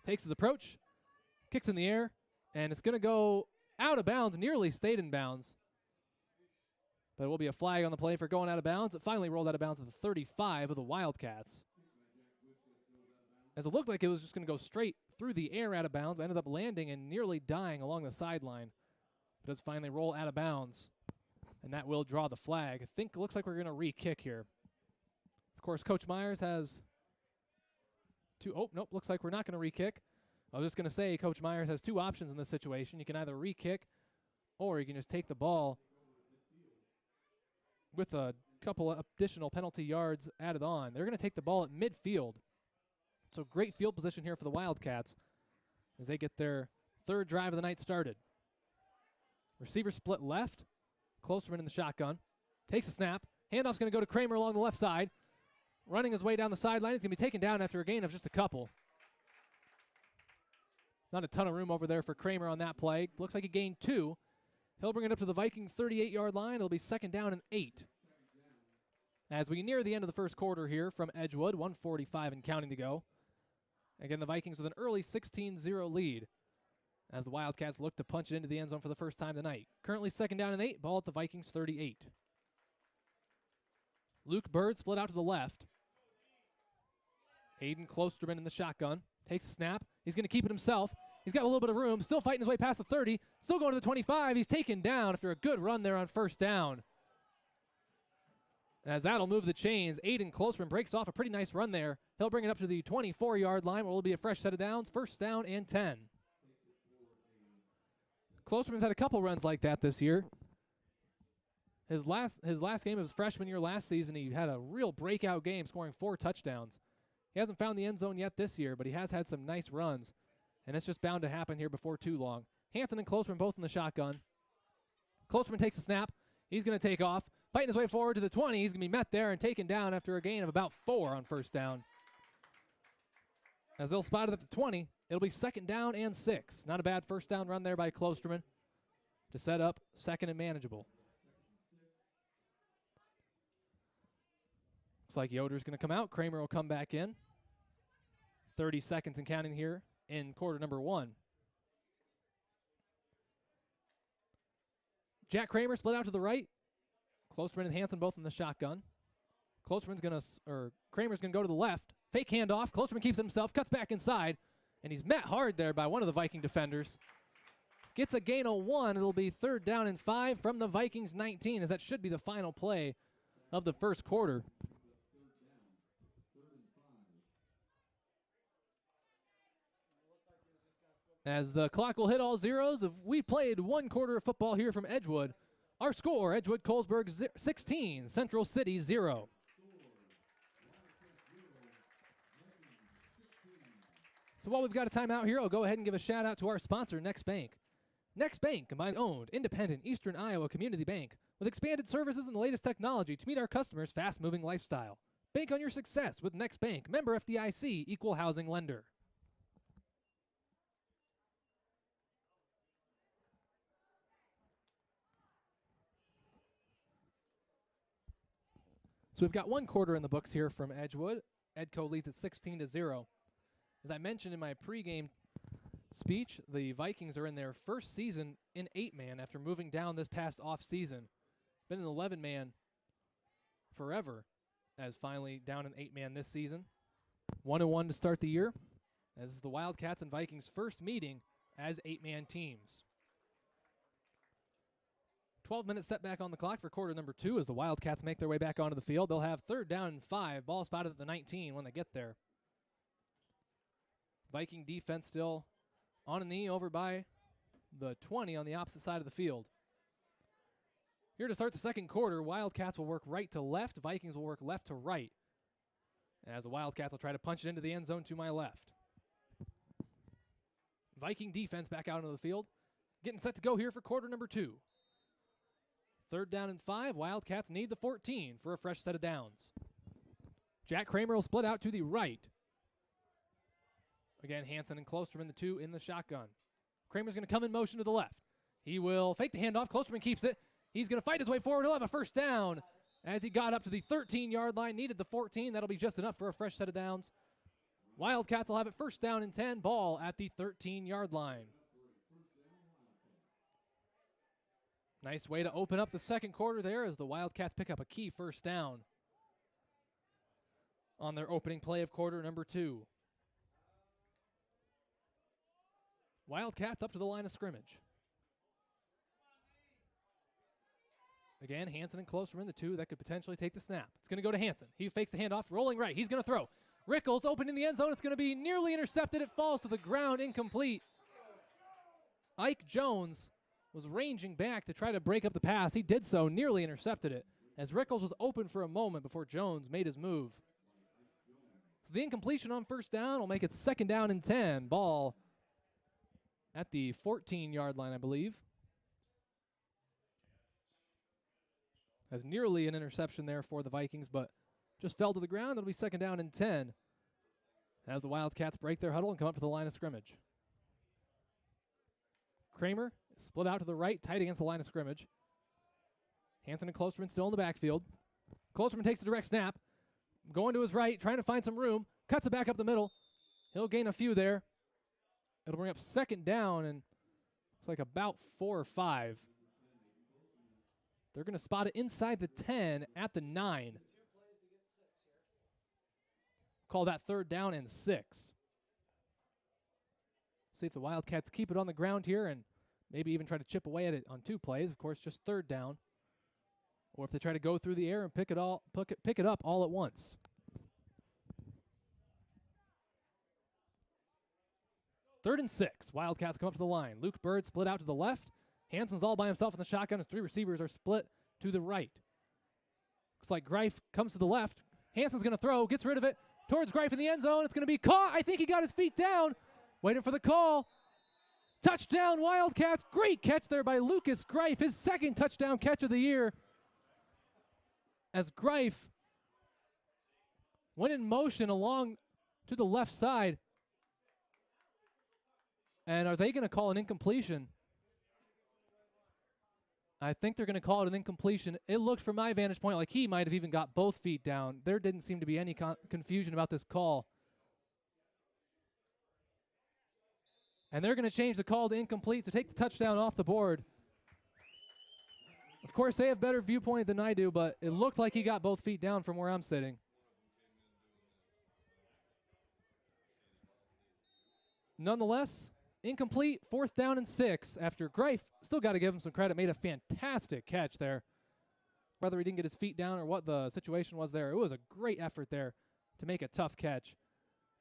Takes his approach, kicks in the air, and it's going to go out of bounds, nearly stayed in bounds. But it will be a flag on the play for going out of bounds. It finally rolled out of bounds at the 35 of the Wildcats. As it looked like it was just going to go straight through the air out of bounds, but ended up landing and nearly dying along the sideline. But does finally roll out of bounds, and that will draw the flag. I think it looks like we're going to re-kick here. Of course, Coach Myers has two. Oh, nope, looks like we're not going to re-kick. I was just going to say Coach Myers has 2 options in this situation. You can either re-kick or you can just take the ball with a couple of additional penalty yards added on. They're going to take the ball at midfield. So great field position here for the Wildcats as they get their third drive of the night started. Receiver split left. Klosterman in the shotgun. Takes a snap. Handoff's going to go to Kramer along the left side. Running his way down the sideline. He's going to be taken down after a gain of just a couple. Not a ton of room over there for Kramer on that play. Looks like he gained 2. He'll bring it up to the Viking 38-yard line. It'll be 2nd down and 8. As we near the end of the first quarter here from Edgewood, 1:45 and counting to go. Again, the Vikings with an early 16-0 lead as the Wildcats look to punch it into the end zone for the first time tonight. Currently 2nd down and 8, ball at the Vikings 38. Luke Bird split out to the left. Aiden Klosterman in the shotgun. Takes a snap. He's going to keep it himself. He's got a little bit of room. Still fighting his way past the 30. Still going to the 25. He's taken down after a good run there on 1st down. As that'll move the chains, Aiden Klosterman breaks off a pretty nice run there. He'll bring it up to the 24-yard line where it'll be a fresh set of downs. 1st down and 10. Klosterman's had a couple runs like that this year. His last game of his freshman year last season, he had a real breakout game, scoring 4 touchdowns. He hasn't found the end zone yet this year, but he has had some nice runs, and it's just bound to happen here before too long. Hanson and Klosterman both in the shotgun. Klosterman takes a snap. He's going to take off. Fighting his way forward to the 20. He's going to be met there and taken down after a gain of about 4 on 1st down. As they'll spot it at the 20, it'll be 2nd down and 6. Not a bad 1st down run there by Klosterman to set up 2nd and manageable. Looks like Yoder's going to come out. Kramer will come back in. 30 seconds and counting here in quarter number 1. Jack Kramer split out to the right. Klosterman and Hanson both in the shotgun. Kramer's gonna go to the left. Fake handoff. Klosterman keeps it himself, cuts back inside, and he's met hard there by one of the Viking defenders. Gets a gain of 1. It'll be 3rd down and 5 from the Vikings 19, as that should be the final play of the first quarter. As the clock will hit all zeros, if we played 1 quarter of football here from Edgewood, our score, Edgewood-Colesburg 16, Central City 0. So while we've got a timeout here, I'll go ahead and give a shout out to our sponsor, Next Bank. Next Bank, combined-owned, independent, Eastern Iowa community bank with expanded services and the latest technology to meet our customers' fast-moving lifestyle. Bank on your success with Next Bank, member FDIC, equal housing lender. So we've got 1 quarter in the books here from Edgewood. Edco leads at 16-0. As I mentioned in my pregame speech, the Vikings are in their first season in 8-man after moving down this past off-season. Been an 11-man forever as finally down an 8-man this season. 1-1 to start the year, as the Wildcats and Vikings' first meeting as 8-man teams. 12-minute step back on the clock for quarter number 2 as the Wildcats make their way back onto the field. They'll have 3rd down and 5, ball spotted at the 19 when they get there. Viking defense still on a knee over by the 20 on the opposite side of the field. Here to start the second quarter, Wildcats will work right to left, Vikings will work left to right, as the Wildcats will try to punch it into the end zone to my left. Viking defense back out onto the field, getting set to go here for quarter number 2. 3rd down and 5, Wildcats need the 14 for a fresh set of downs. Jack Kramer will split out to the right. Again, Hansen and Klosterman, the 2 in the shotgun. Kramer's going to come in motion to the left. He will fake the handoff. Klosterman keeps it. He's going to fight his way forward. He'll have a first down as he got up to the 13-yard line. Needed the 14. That'll be just enough for a fresh set of downs. Wildcats will have it 1st down and 10. Ball at the 13-yard line. Nice way to open up the second quarter there as the Wildcats pick up a key 1st down on their opening play of quarter number 2. Wildcats up to the line of scrimmage. Again, Hansen and Klosterman, the 2 that could potentially take the snap. It's going to go to Hansen. He fakes the handoff, rolling right. He's going to throw. Rickles open in the end zone. It's going to be nearly intercepted. It falls to the ground, incomplete. Ike Jones was ranging back to try to break up the pass. He did so, nearly intercepted it, as Rickles was open for a moment before Jones made his move. So the incompletion on 1st down will make it 2nd down and 10. Ball at the 14-yard line, I believe. As nearly an interception there for the Vikings, but just fell to the ground. It'll be 2nd down and 10 as the Wildcats break their huddle and come up to the line of scrimmage. Kramer split out to the right, tight against the line of scrimmage. Hansen and Klosterman still in the backfield. Klosterman takes the direct snap, going to his right, trying to find some room, cuts it back up the middle. He'll gain a few there. It'll bring up 2nd down and looks like about 4 or 5. They're going to spot it inside the 10 at the 9. Call that 3rd down and 6. See if the Wildcats keep it on the ground here and maybe even try to chip away at it on 2 plays. Of course, just 3rd down. Or if they try to go through the air and pick it up all at once. Third and 6. Wildcats come up to the line. Luke Bird split out to the left. Hansen's all by himself in the shotgun. His 3 receivers are split to the right. Looks like Greif comes to the left. Hansen's going to throw, gets rid of it towards Greif in the end zone. It's going to be caught. I think he got his feet down. Waiting for the call. Touchdown, Wildcats. Great catch there by Lucas Greif. His 2nd touchdown catch of the year. As Greif went in motion along to the left side. And are they going to call an incompletion? I think they're going to call it an incompletion. It looked from my vantage point like he might have even got both feet down. There didn't seem to be any confusion about this call. And they're going to change the call to incomplete to take the touchdown off the board. Of course, they have better viewpoint than I do, but it looked like he got both feet down from where I'm sitting. Nonetheless, incomplete, 4th down and 6 after Greif, still got to give him some credit, made a fantastic catch there. Whether he didn't get his feet down or what the situation was there, it was a great effort there to make a tough catch.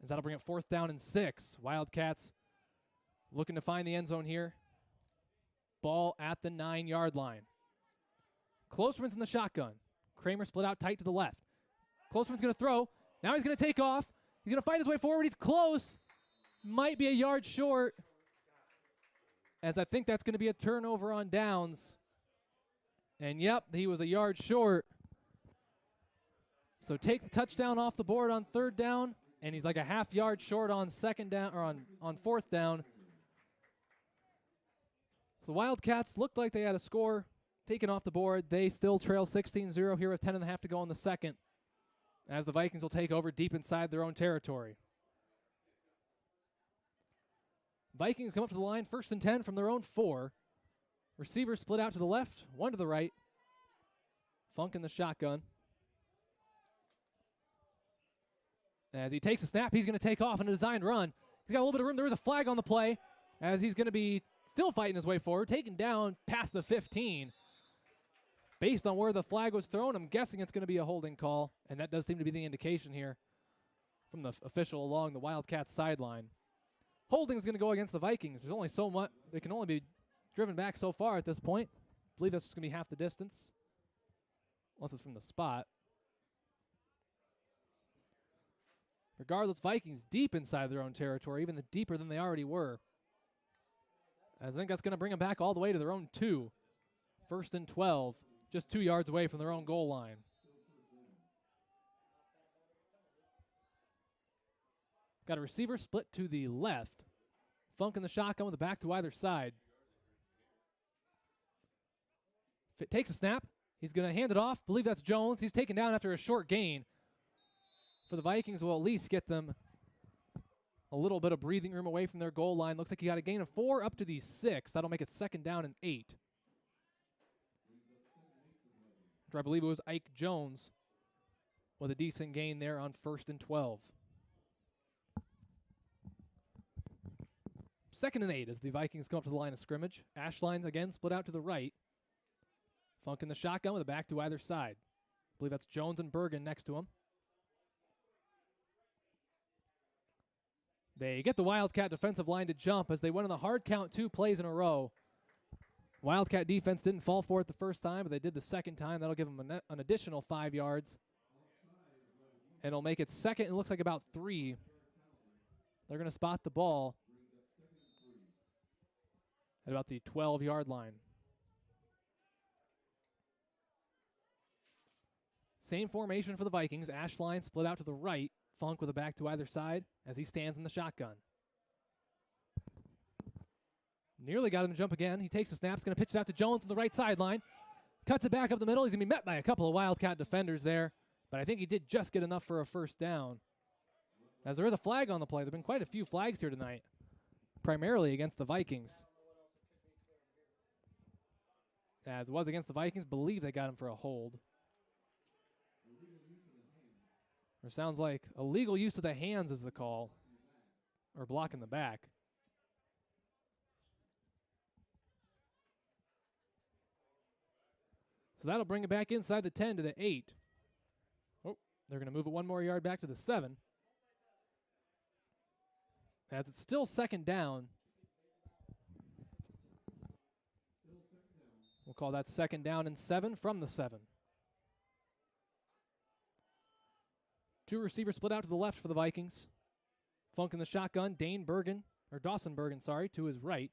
As that'll bring it 4th down and 6. Wildcats looking to find the end zone here. Ball at the 9-yard line. Klosterman's in the shotgun. Kramer split out tight to the left. Klosterman's going to throw. Now he's going to take off. He's going to fight his way forward. He's close. Might be a yard short, as I think that's going to be a turnover on downs. And yep, he was a yard short. So take the touchdown off the board on 3rd down, and he's like a half yard short on 2nd down or on 4th down. So the Wildcats looked like they had a score taken off the board. They still trail 16-0 here with 10.5 to go in the second, as the Vikings will take over deep inside their own territory. Vikings come up to the line, 1st and 10 from their own 4. Receivers split out to the left, 1 to the right. Funk in the shotgun. As he takes a snap, he's going to take off on a designed run. He's got a little bit of room. There is a flag on the play as he's going to be still fighting his way forward, taken down past the 15. Based on where the flag was thrown, I'm guessing it's going to be a holding call, and that does seem to be the indication here from the official along the Wildcats sideline. Holding is going to go against the Vikings. There's only so much. They can only be driven back so far at this point. I believe that's just going to be half the distance, unless it's from the spot. Regardless, Vikings deep inside their own territory, even deeper than they already were. As I think that's going to bring them back all the way to their own 2. 1st and 12, just 2 yards away from their own goal line. Got a receiver split to the left. Funk in the shotgun with the back to either side. If it takes a snap, he's going to hand it off. Believe that's Jones. He's taken down after a short gain. For the Vikings, will at least get them a little bit of breathing room away from their goal line. Looks like he got a gain of 4 up to the 6. That'll make it 2nd down and 8. I believe it was Ike Jones with a decent gain there on 1st and 12. 2nd and 8 as the Vikings come up to the line of scrimmage. Ashlines again split out to the right. Funk in the shotgun with a back to either side. I believe that's Jones and Bergen next to him. They get the Wildcat defensive line to jump as they went on the hard count 2 plays in a row. Wildcat defense didn't fall for it the first time, but they did the second time. That'll give them an additional 5 yards. And it'll make it 2nd, and it looks like about 3. They're going to spot the ball at about the 12-yard line. Same formation for the Vikings. Ashline split out to the right. Funk with a back to either side as he stands in the shotgun. Nearly got him to jump again. He takes the snap. He's going to pitch it out to Jones on the right sideline. Cuts it back up the middle. He's going to be met by a couple of Wildcat defenders there. But I think he did just get enough for a 1st down. As there is a flag on the play. There have been quite a few flags here tonight, primarily against the Vikings. As it was against the Vikings, believe they got him for a hold. Or sounds like illegal use of the hands is the call. Or blocking the back. So that'll bring it back inside the 10 to the 8. Oh, they're going to move it 1 more yard back to the 7. As it's still 2nd down. We'll call that 2nd down and 7 from the 7. 2 receivers split out to the left for the Vikings. Funk in the shotgun. Dawson Bergen, to his right.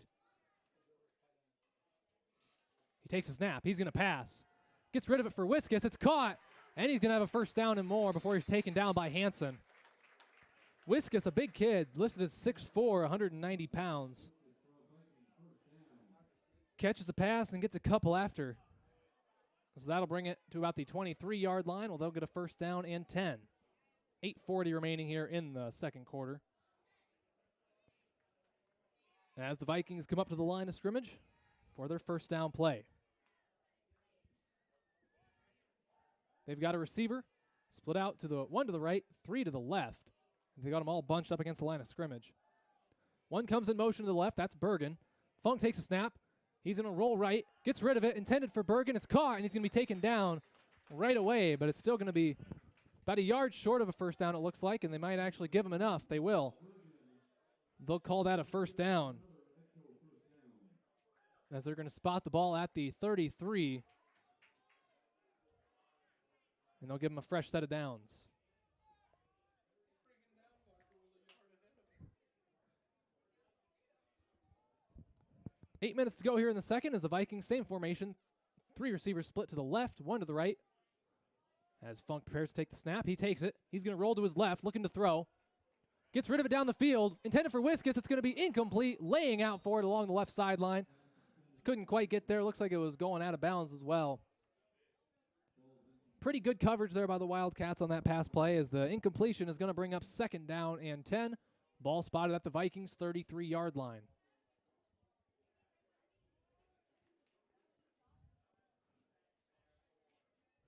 He takes a snap. He's going to pass. Gets rid of it for Wiskus. It's caught. And he's going to have a 1st down and more before he's taken down by Hansen. Wiskus, a big kid, listed as 6'4", 190 pounds. Catches the pass and gets a couple after. So that'll bring it to about the 23-yard line. Well, they'll get a 1st down and 10. 8:40 remaining here in the 2nd quarter. As the Vikings come up to the line of scrimmage for their 1st down play. They've got a receiver split out to the 1 to the right, 3 to the left. They got them all bunched up against the line of scrimmage. One comes in motion to the left. That's Bergen. Funk takes a snap. He's going to roll right. Gets rid of it. Intended for Bergen. It's caught, and he's going to be taken down right away, but it's still going to be about a yard short of a 1st down, it looks like, and they might actually give him enough. They will. They'll call that a 1st down, as they're going to spot the ball at the 33, and they'll give him a fresh set of downs. Eight minutes to go here in the 2nd as the Vikings, same formation. 3 receivers split to the left, 1 to the right. As Funk prepares to take the snap, he takes it. He's going to roll to his left, looking to throw. Gets rid of it down the field. Intended for Wiskus. It's going to be incomplete. Laying out for it along the left sideline. Couldn't quite get there. Looks like it was going out of bounds as well. Pretty good coverage there by the Wildcats on that pass play, as the incompletion is going to bring up 2nd down and 10. Ball spotted at the Vikings' 33-yard line.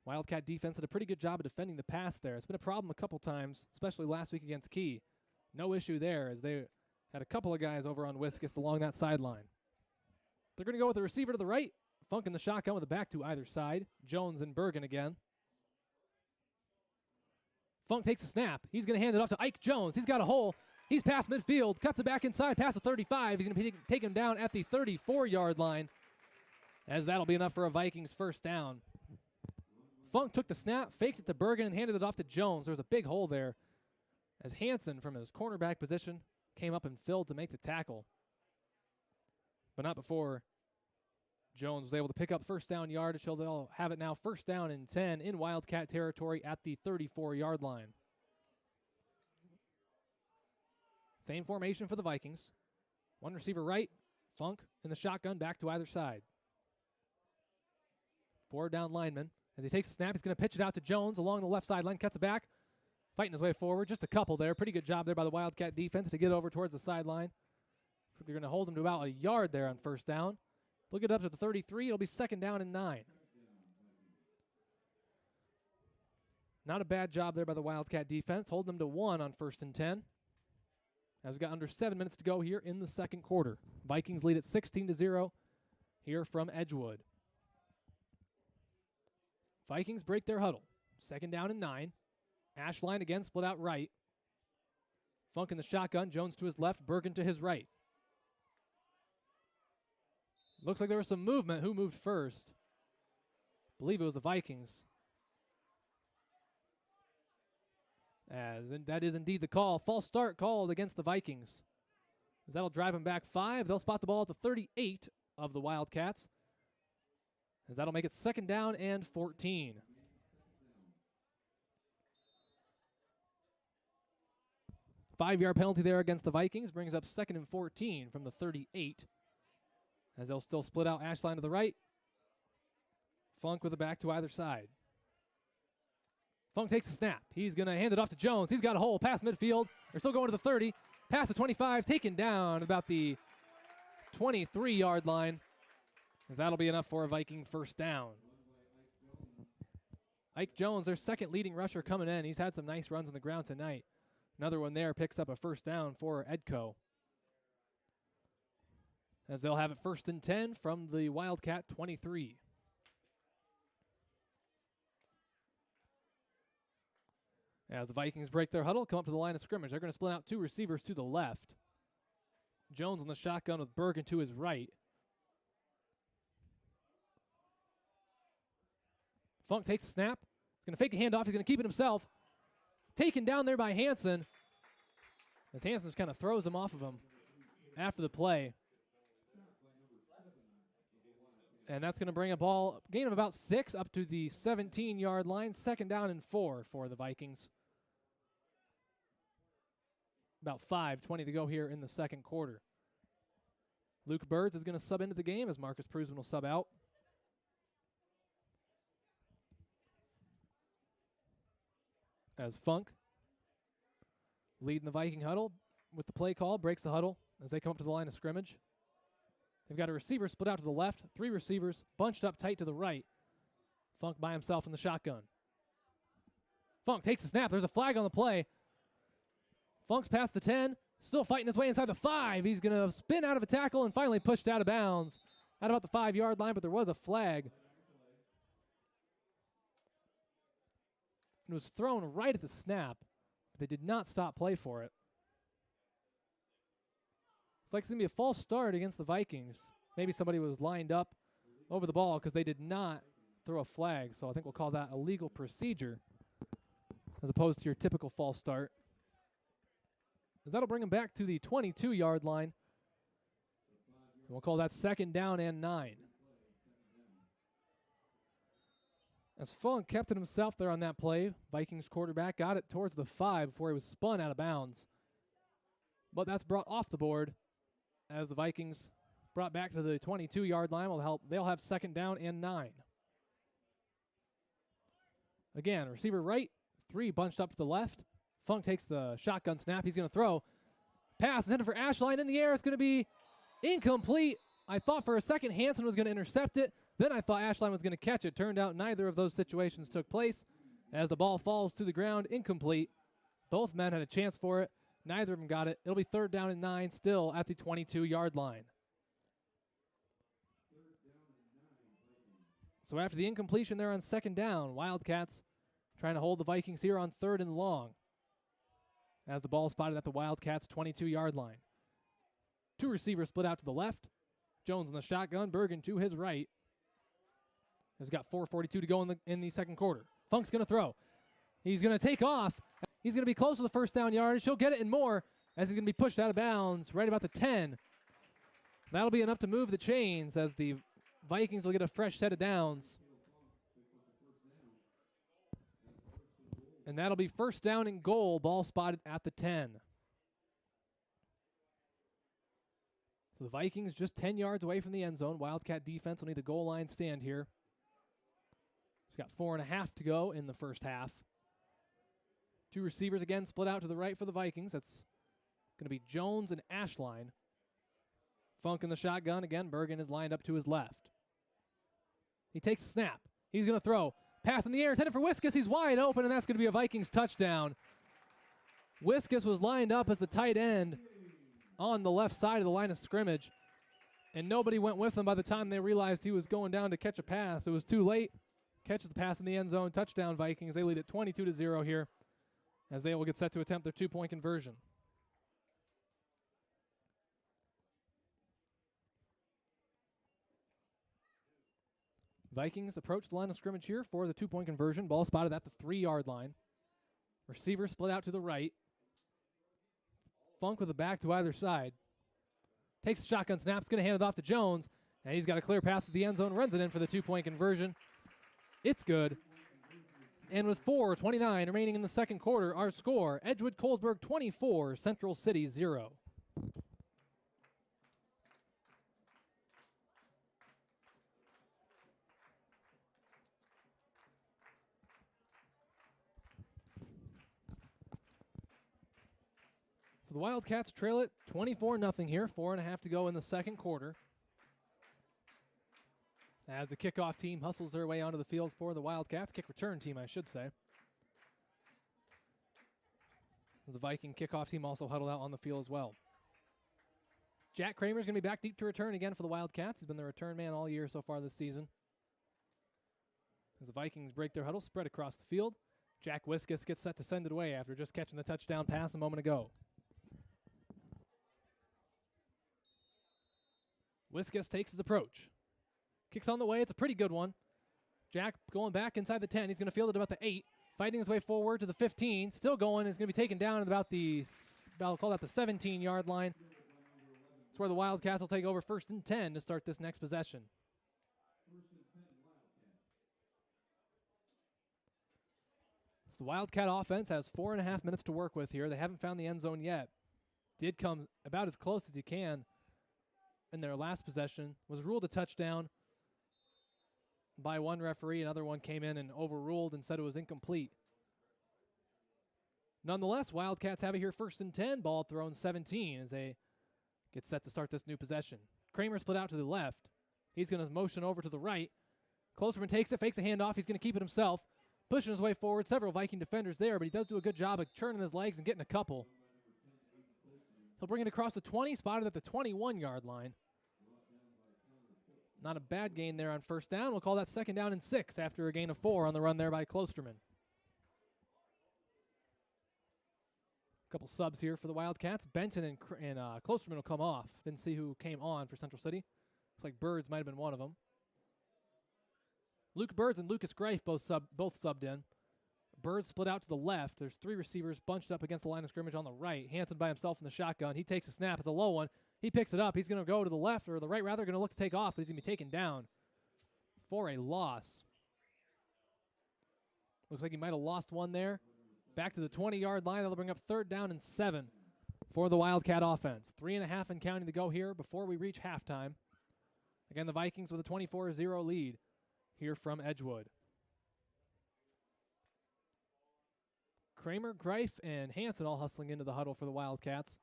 Wildcat defense did a pretty good job of defending the pass there. It's been a problem a couple times, especially last week against Key. No issue there as they had a couple of guys over on Wiscus along that sideline. They're going to go with the receiver to the right. Funk in the shotgun with the back to either side. Jones and Bergen again. Funk takes a snap. He's going to hand it off to Ike Jones. He's got a hole. He's past midfield. Cuts it back inside, past the 35. He's going to take him down at the 34-yard line, as that'll be enough for a Vikings first down. Funk took the snap, faked it to Bergen, and handed it off to Jones. There was a big hole there as Hansen from his cornerback position came up and filled to make the tackle. But not before Jones was able to pick up first down yardage. They'll have it now first down and 10 in Wildcat territory at the 34-yard line. Same formation for the Vikings. One receiver right, Funk in the shotgun, back to either side. 4 down lineman. As he takes the snap, he's going to pitch it out to Jones along the left sideline, cuts it back, fighting his way forward. Just a couple there. Pretty good job there by the Wildcat defense to get over towards the sideline. Looks like they're going to hold him to about a yard there on first down. They'll get up to the 33. It'll be second down and 9. Not a bad job there by the Wildcat defense. Hold them to 1 on first and 10. As we've got under 7 minutes to go here in the second quarter. Vikings lead at 16-0 here from Edgewood. Vikings break their huddle. Second down and 9. Ashline again split out right. Funk in the shotgun. Jones to his left. Bergen to his right. Looks like there was some movement. Who moved first? I believe it was the Vikings. That is indeed the call. False start called against the Vikings. As that'll drive them back 5. They'll spot the ball at the 38 of the Wildcats. As that'll make it second down and 14. Five-yard penalty there against the Vikings brings up second and 14 from the 38. As they'll still split out Ashline to the right. Funk with the back to either side. Funk takes the snap. He's going to hand it off to Jones. He's got a hole past midfield. They're still going to the 30. Past the 25. Taken down about the 23-yard line. As that'll be enough for a Viking first down. Ike Jones, their second leading rusher coming in. He's had some nice runs on the ground tonight. Another one there picks up a first down for Edco. As they'll have it first and 10 from the Wildcat 23. As the Vikings break their huddle, come up to the line of scrimmage. They're going to split out 2 receivers to the left. Jones on the shotgun with Bergen to his right. Funk takes the snap. He's going to fake the handoff. He's going to keep it himself. Taken down there by Hansen. As Hansen just kind of throws him off of him after the play. And that's going to bring a ball, gain of about 6 up to the 17-yard line. Second down and 4 for the Vikings. About 5:20 to go here in the second quarter. Luke Birds is going to sub into the game as Marcus Prusman will sub out. As Funk, leading the Viking huddle with the play call, breaks the huddle as they come up to the line of scrimmage. They've got a receiver split out to the left, 3 receivers bunched up tight to the right. Funk by himself in the shotgun. Funk takes the snap. There's a flag on the play. Funk's past the 10, still fighting his way inside the 5. He's going to spin out of a tackle and finally pushed out of bounds at about the 5-yard line, but there was a flag. It was thrown right at the snap, but they did not stop play for it. It's like it's going to be a false start against the Vikings. Maybe somebody was lined up over the ball because they did not throw a flag, so I think we'll call that a legal procedure as opposed to your typical false start. As that'll bring them back to the 22-yard line. And we'll call that second down and 9. As Funk kept it himself there on that play, Vikings quarterback got it towards the 5 before he was spun out of bounds. But that's brought off the board as the Vikings brought back to the 22-yard line. They'll have second down and 9. Again, receiver right, 3 bunched up to the left. Funk takes the shotgun snap. He's going to throw. Pass intended for Ashline in the air. It's going to be incomplete. I thought for a second Hansen was going to intercept it, Then I thought Ashline was going to catch it. Turned out neither of those situations took place as the ball falls to the ground, incomplete. Both men had a chance for it. Neither of them got it. It'll be 3rd down and 9, still at the 22-yard line. So after the incompletion there on 2nd down, Wildcats trying to hold the Vikings here on 3rd and long as the ball spotted at the Wildcats' 22-yard line. 2 receivers split out to the left. Jones in the shotgun, Bergen to his right. He's got 4:42 to go in the second quarter. Funk's going to throw. He's going to take off. He's going to be close to the 1st down yardage. He'll get it and more as he's going to be pushed out of bounds right about the 10. That'll be enough to move the chains as the Vikings will get a fresh set of downs. And that'll be 1st down and goal, ball spotted at the 10. So the Vikings just 10 yards away from the end zone. Wildcat defense will need a goal line stand here. He's got 4.5 to go in the first half. 2 receivers again split out to the right for the Vikings. That's going to be Jones and Ashline. Funk in the shotgun. Again, Bergen is lined up to his left. He takes a snap. He's going to throw. Pass in the air, intended for Wiskus. He's wide open, and that's going to be a Vikings touchdown. Wiskus was lined up as the tight end on the left side of the line of scrimmage, and nobody went with him by the time they realized he was going down to catch a pass. It was too late. Catches the pass in the end zone. Touchdown, Vikings. They lead at 22-0 here as they will get set to attempt their 2-point conversion. Vikings approach the line of scrimmage here for the 2-point conversion. Ball spotted at the 3-yard line. Receiver split out to the right. Funk with the back to either side. Takes the shotgun snap. It's going to hand it off to Jones. And he's got a clear path to the end zone. Runs it in for the 2-point conversion. It's good. And with 4:29 remaining in the second quarter, our score, Edgewood-Colesburg 24, Central City 0. So the Wildcats trail it 24-0 here, 4.5 to go in the second quarter. As the kickoff team hustles their way onto the field for the Wildcats, kick return team, I should say. The Viking kickoff team also huddled out on the field as well. Jack Kramer's going to be back deep to return again for the Wildcats. He's been the return man all year so far this season. As the Vikings break their huddle, spread across the field, Jack Wiskus gets set to send it away after just catching the touchdown pass a moment ago. Wiskus takes his approach. Kicks on the way. It's a pretty good one. Jack going back inside the 10. He's going to field it about the 8. Fighting his way forward to the 15. Still going. Is going to be taken down at about the, I'll call that the 17-yard line. That's where the Wildcats will take over 1st and 10 to start this next possession. So the Wildcat offense has 4.5 minutes to work with here. They haven't found the end zone yet. Did come about as close as you can in their last possession. Was ruled a touchdown by one referee. Another one came in and overruled and said it was incomplete. Nonetheless, Wildcats have it here 1st and 10. Ball thrown 17 as they get set to start this new possession. Kramer split out to the left. He's going to motion over to the right. Klosterman takes it, fakes a handoff. He's going to keep it himself. Pushing his way forward. Several Viking defenders there, but he does do a good job of churning his legs and getting a couple. He'll bring it across the 20, spotted at the 21-yard line. Not a bad gain there on 1st down. We'll call that 2nd down and 6 after a gain of 4 on the run there by Klosterman. Couple subs here for the Wildcats. Benton and Klosterman will come off. Didn't see who came on for Central City. Looks like Birds might have been one of them. Luke Birds and Lucas Greif both subbed in. Birds split out to the left. There's 3 receivers bunched up against the line of scrimmage on the right. Hanson by himself in the shotgun. He takes a snap. It's a low one. He picks it up. He's going to go to the left, or the right rather, going to look to take off, but he's going to be taken down for a loss. Looks like he might have lost one there. Back to the 20-yard line. That'll bring up 3rd down and 7 for the Wildcat offense. 3.5 and counting to go here before we reach halftime. Again, the Vikings with a 24-0 lead here from Edgewood. Kramer, Greif, and Hanson all hustling into the huddle for the Wildcats.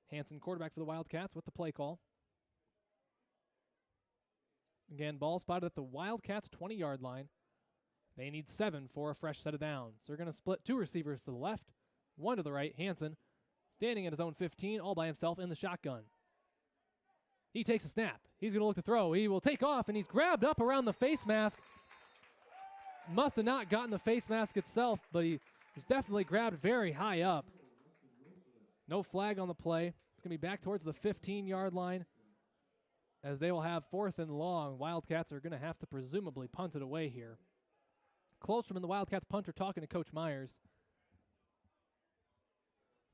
Hanson, quarterback for the Wildcats, with the play call. Again, ball spotted at the Wildcats' 20-yard line. They need 7 for a fresh set of downs. They're going to split 2 receivers to the left, 1 to the right. Hansen standing at his own 15 all by himself in the shotgun. He takes a snap. He's going to look to throw. He will take off, and he's grabbed up around the face mask. Must have not gotten the face mask itself, but he was definitely grabbed very high up. No flag on the play. It's going to be back towards the 15-yard line as they will have 4th and long. Wildcats are going to have to presumably punt it away here. Colesburg, the Wildcats punter, talking to Coach Myers.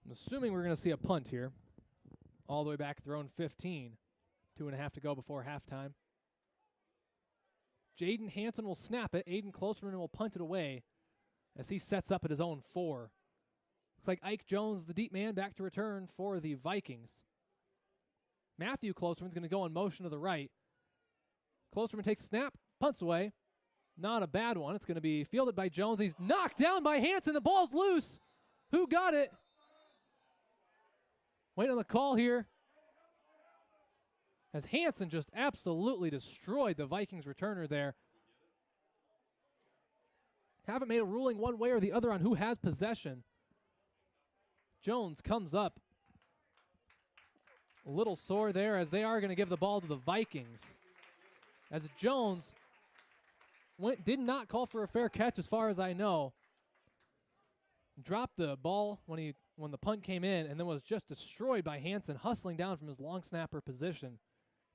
I'm assuming we're going to see a punt here. All the way back at their own 15. 2.5 to go before halftime. Jaden Hansen will snap it. Aiden Colesburg will punt it away as he sets up at his own 4. Looks like Ike Jones, the deep man, back to return for the Vikings. Matthew Colesburg's going to go in motion to the right. Colesburg takes a snap, punts away. Not a bad one. It's going to be fielded by Jones. He's knocked down by Hansen. The ball's loose. Who got it? Wait on the call here. As Hansen just absolutely destroyed the Vikings returner there. Haven't made a ruling one way or the other on who has possession. Jones comes up a little sore there as they are going to give the ball to the Vikings. As Jones did not call for a fair catch as far as I know. Dropped the ball when the punt came in and then was just destroyed by Hansen, hustling down from his long snapper position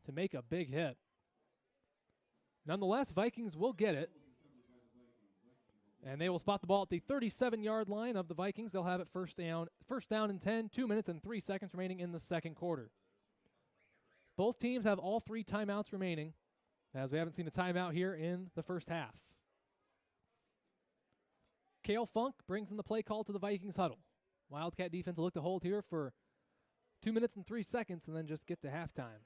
to make a big hit. Nonetheless, Vikings will get it. And they will spot the ball at the 37-yard line of the Vikings. They'll have it first down and 10, 2 minutes and 3 seconds remaining in the second quarter. Both teams have all 3 timeouts remaining, as we haven't seen a timeout here in the first half. Cale Funk brings in the play call to the Vikings huddle. Wildcat defense will look to hold here for 2 minutes and 3 seconds and then just get to halftime.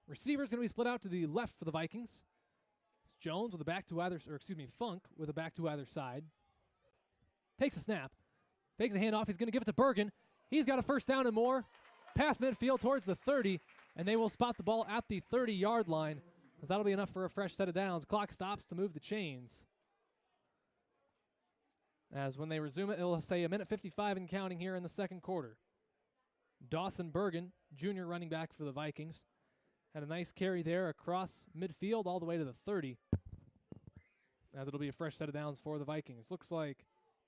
Receivers going to be split out to the left for the Vikings. It's Jones with a back to either, Funk with a back to either side. Takes a snap. Fakes a handoff. He's going to give it to Bergen. He's got a first down and more. Past midfield towards the 30, and they will spot the ball at the 30-yard line, as that'll be enough for a fresh set of downs. Clock stops to move the chains. As when they resume it, it'll say 1:55 and counting here in the second quarter. Dawson Bergen, junior running back for the Vikings, had a nice carry there across midfield all the way to the 30, as it'll be a fresh set of downs for the Vikings. Looks like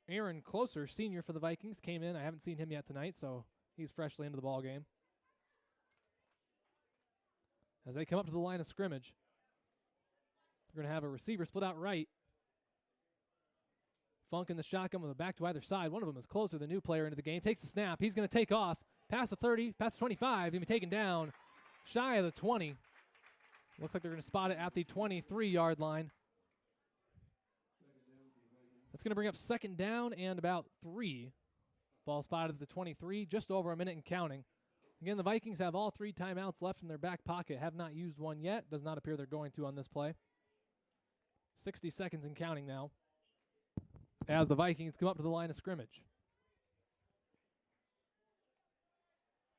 Aaron Closer, senior for the Vikings, came in. I haven't seen him yet tonight, so he's freshly into the ball game. As they come up to the line of scrimmage, they're going to have a receiver split out right. Funk in the shotgun with a back to either side. One of them is Closer, the new player into the game. Takes the snap. He's going to take off. Past the 30, past the 25. He'll be taken down shy of the 20. Looks like they're going to spot it at the 23-yard line. That's going to bring up second down and about 3. Ball spotted at the 23, just over a minute and counting. Again, the Vikings have all 3 timeouts left in their back pocket. Have not used one yet. Does not appear they're going to on this play. 60 seconds and counting now, as the Vikings come up to the line of scrimmage.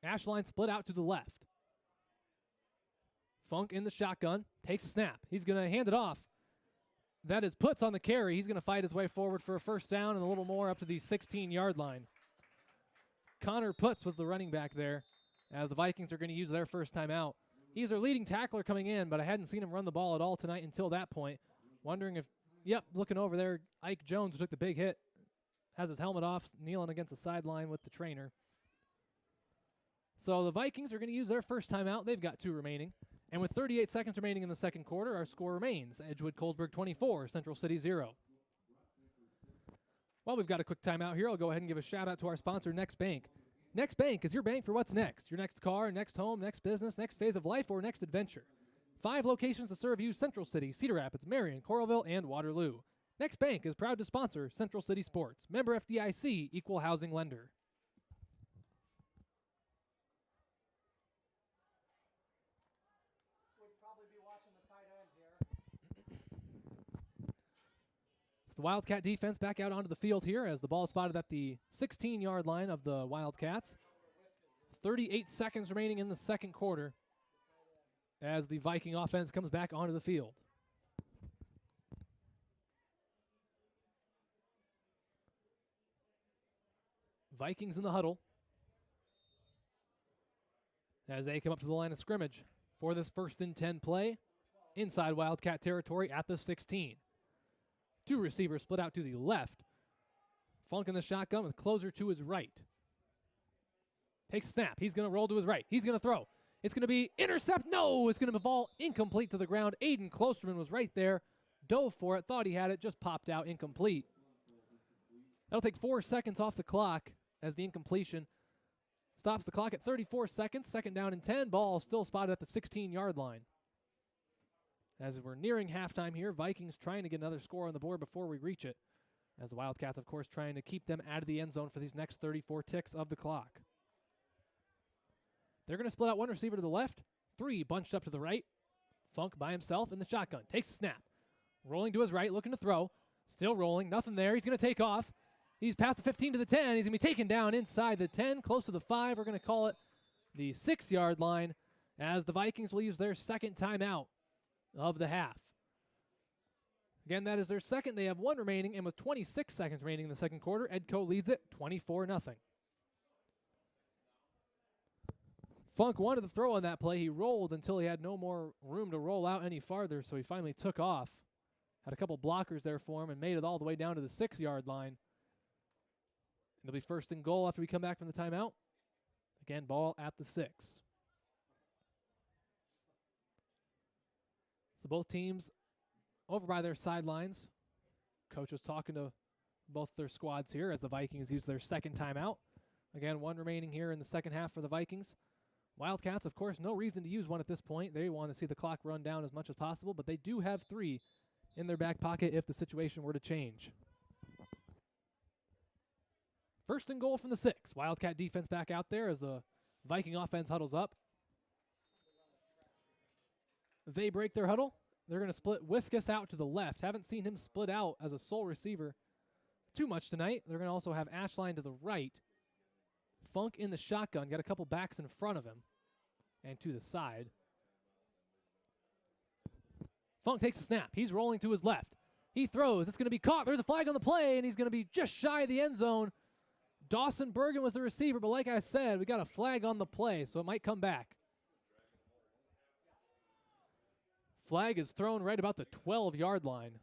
Ashline split out to the left. Funk in the shotgun, takes a snap. He's going to hand it off. That is Putz on the carry. He's going to fight his way forward for a first down and a little more up to the 16-yard line. Connor Putz was the running back there, as the Vikings are going to use their first time out. He's their leading tackler coming in, but I hadn't seen him run the ball at all tonight until that point. Wondering if, looking over there, Ike Jones, who took the big hit, has his helmet off, kneeling against the sideline with the trainer. So the Vikings are going to use their first timeout. They've got 2 remaining. And with 38 seconds remaining in the second quarter, our score remains Edgewood-Colesburg 24, Central City 0. Well, we've got a quick timeout here. I'll go ahead and give a shout-out to our sponsor, Next Bank. Next Bank is your bank for what's next. Your next car, next home, next business, next phase of life, or next adventure. 5 locations to serve you: Central City, Cedar Rapids, Marion, Coralville, and Waterloo. Next Bank is proud to sponsor Central City Sports. Member FDIC, Equal Housing Lender. The Wildcat defense back out onto the field here as the ball is spotted at the 16-yard line of the Wildcats. 38 seconds remaining in the second quarter. as the Viking offense comes back onto the field. Vikings in the huddle as they come up to the line of scrimmage for this 1st and 10 play inside Wildcat territory at the 16. 2 receivers split out to the left. Funk in the shotgun with Closer to his right. Takes a snap. He's going to roll to his right. He's going to throw. It's going to be intercept. No, it's going to fall incomplete to the ground. Aiden Klosterman was right there. Dove for it. Thought he had it. Just popped out incomplete. That'll take 4 seconds off the clock as the incompletion stops the clock at 34 seconds. 2nd down and 10. Ball still spotted at the 16-yard line. As we're nearing halftime here, Vikings trying to get another score on the board before we reach it. As the Wildcats, of course, trying to keep them out of the end zone for these next 34 ticks of the clock. They're going to split out 1 receiver to the left, 3 bunched up to the right. Funk by himself in the shotgun. Takes a snap. Rolling to his right, looking to throw. Still rolling, nothing there. He's going to take off. He's past the 15 to the 10. He's going to be taken down inside the 10, close to the 5. We're going to call it the 6-yard line as the Vikings will use their 2nd timeout of the half. Again, that is their 2nd. They have 1 remaining, and with 26 seconds remaining in the 2nd quarter, Edco leads it 24-0. Funk wanted to throw on that play. He rolled until he had no more room to roll out any farther, so he finally took off. Had a couple blockers there for him and made it all the way down to the 6-yard line. It'll be 1st and goal after we come back from the timeout. Again, ball at the 6. So both teams over by their sidelines. Coach is talking to both their squads here as the Vikings use their 2nd timeout. Again, 1 remaining here in the 2nd half for the Vikings. Wildcats, of course, no reason to use 1 at this point. They want to see the clock run down as much as possible, but they do have 3 in their back pocket if the situation were to change. 1st and goal from the 6. Wildcat defense back out there as the Viking offense huddles up. They break their huddle. They're going to split Whiskus out to the left. Haven't seen him split out as a sole receiver too much tonight. They're going to also have Ashline to the right. Funk in the shotgun. Got a couple backs in front of him and to the side. Funk takes a snap. He's rolling to his left. He throws. It's going to be caught. There's a flag on the play, and he's going to be just shy of the end zone. Dawson Bergen was the receiver, but like I said, we got a flag on the play, so it might come back. Flag is thrown right about the 12-yard line.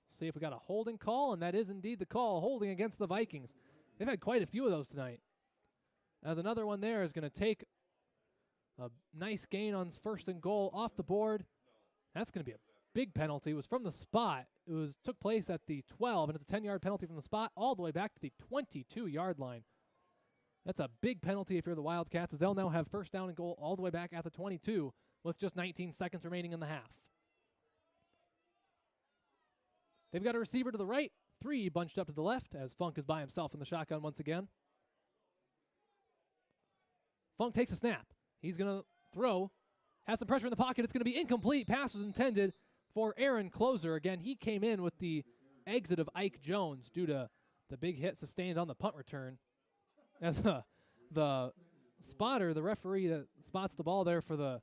See if we got a holding call, and that is indeed the call, holding against the Vikings. They've had quite a few of those tonight. As another one there is going to take a nice gain on 1st and goal off the board. That's going to be a big penalty. It was from the spot. It took place at the 12, and it's a 10-yard penalty from the spot all the way back to the 22-yard line. That's a big penalty if you're the Wildcats, as they'll now have 1st down and goal all the way back at the 22 with just 19 seconds remaining in the half. They've got a receiver to the right, 3 bunched up to the left as Funk is by himself in the shotgun once again. Funk takes a snap. He's going to throw. Has some pressure in the pocket. It's going to be incomplete. Pass was intended for Aaron Closer. Again, he came in with the exit of Ike Jones due to the big hit sustained on the punt return. As the spotter, the referee that spots the ball there for the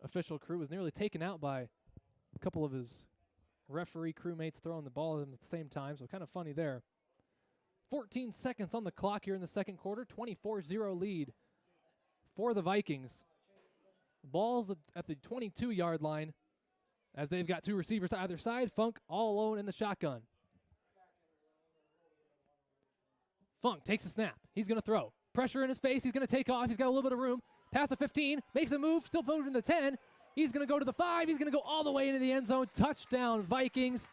official crew, was nearly taken out by a couple of his referee crewmates throwing the ball at him at the same time, so kind of funny there. 14 seconds on the clock here in the 2nd quarter, 24-0 lead for the Vikings. Ball's at the 22-yard line as they've got 2 receivers to either side. Funk all alone in the shotgun. Funk takes a snap. He's going to throw. Pressure in his face. He's going to take off. He's got a little bit of room. Past the 15. Makes a move. Still moving the 10. He's going to go to the 5. He's going to go all the way into the end zone. Touchdown, Vikings.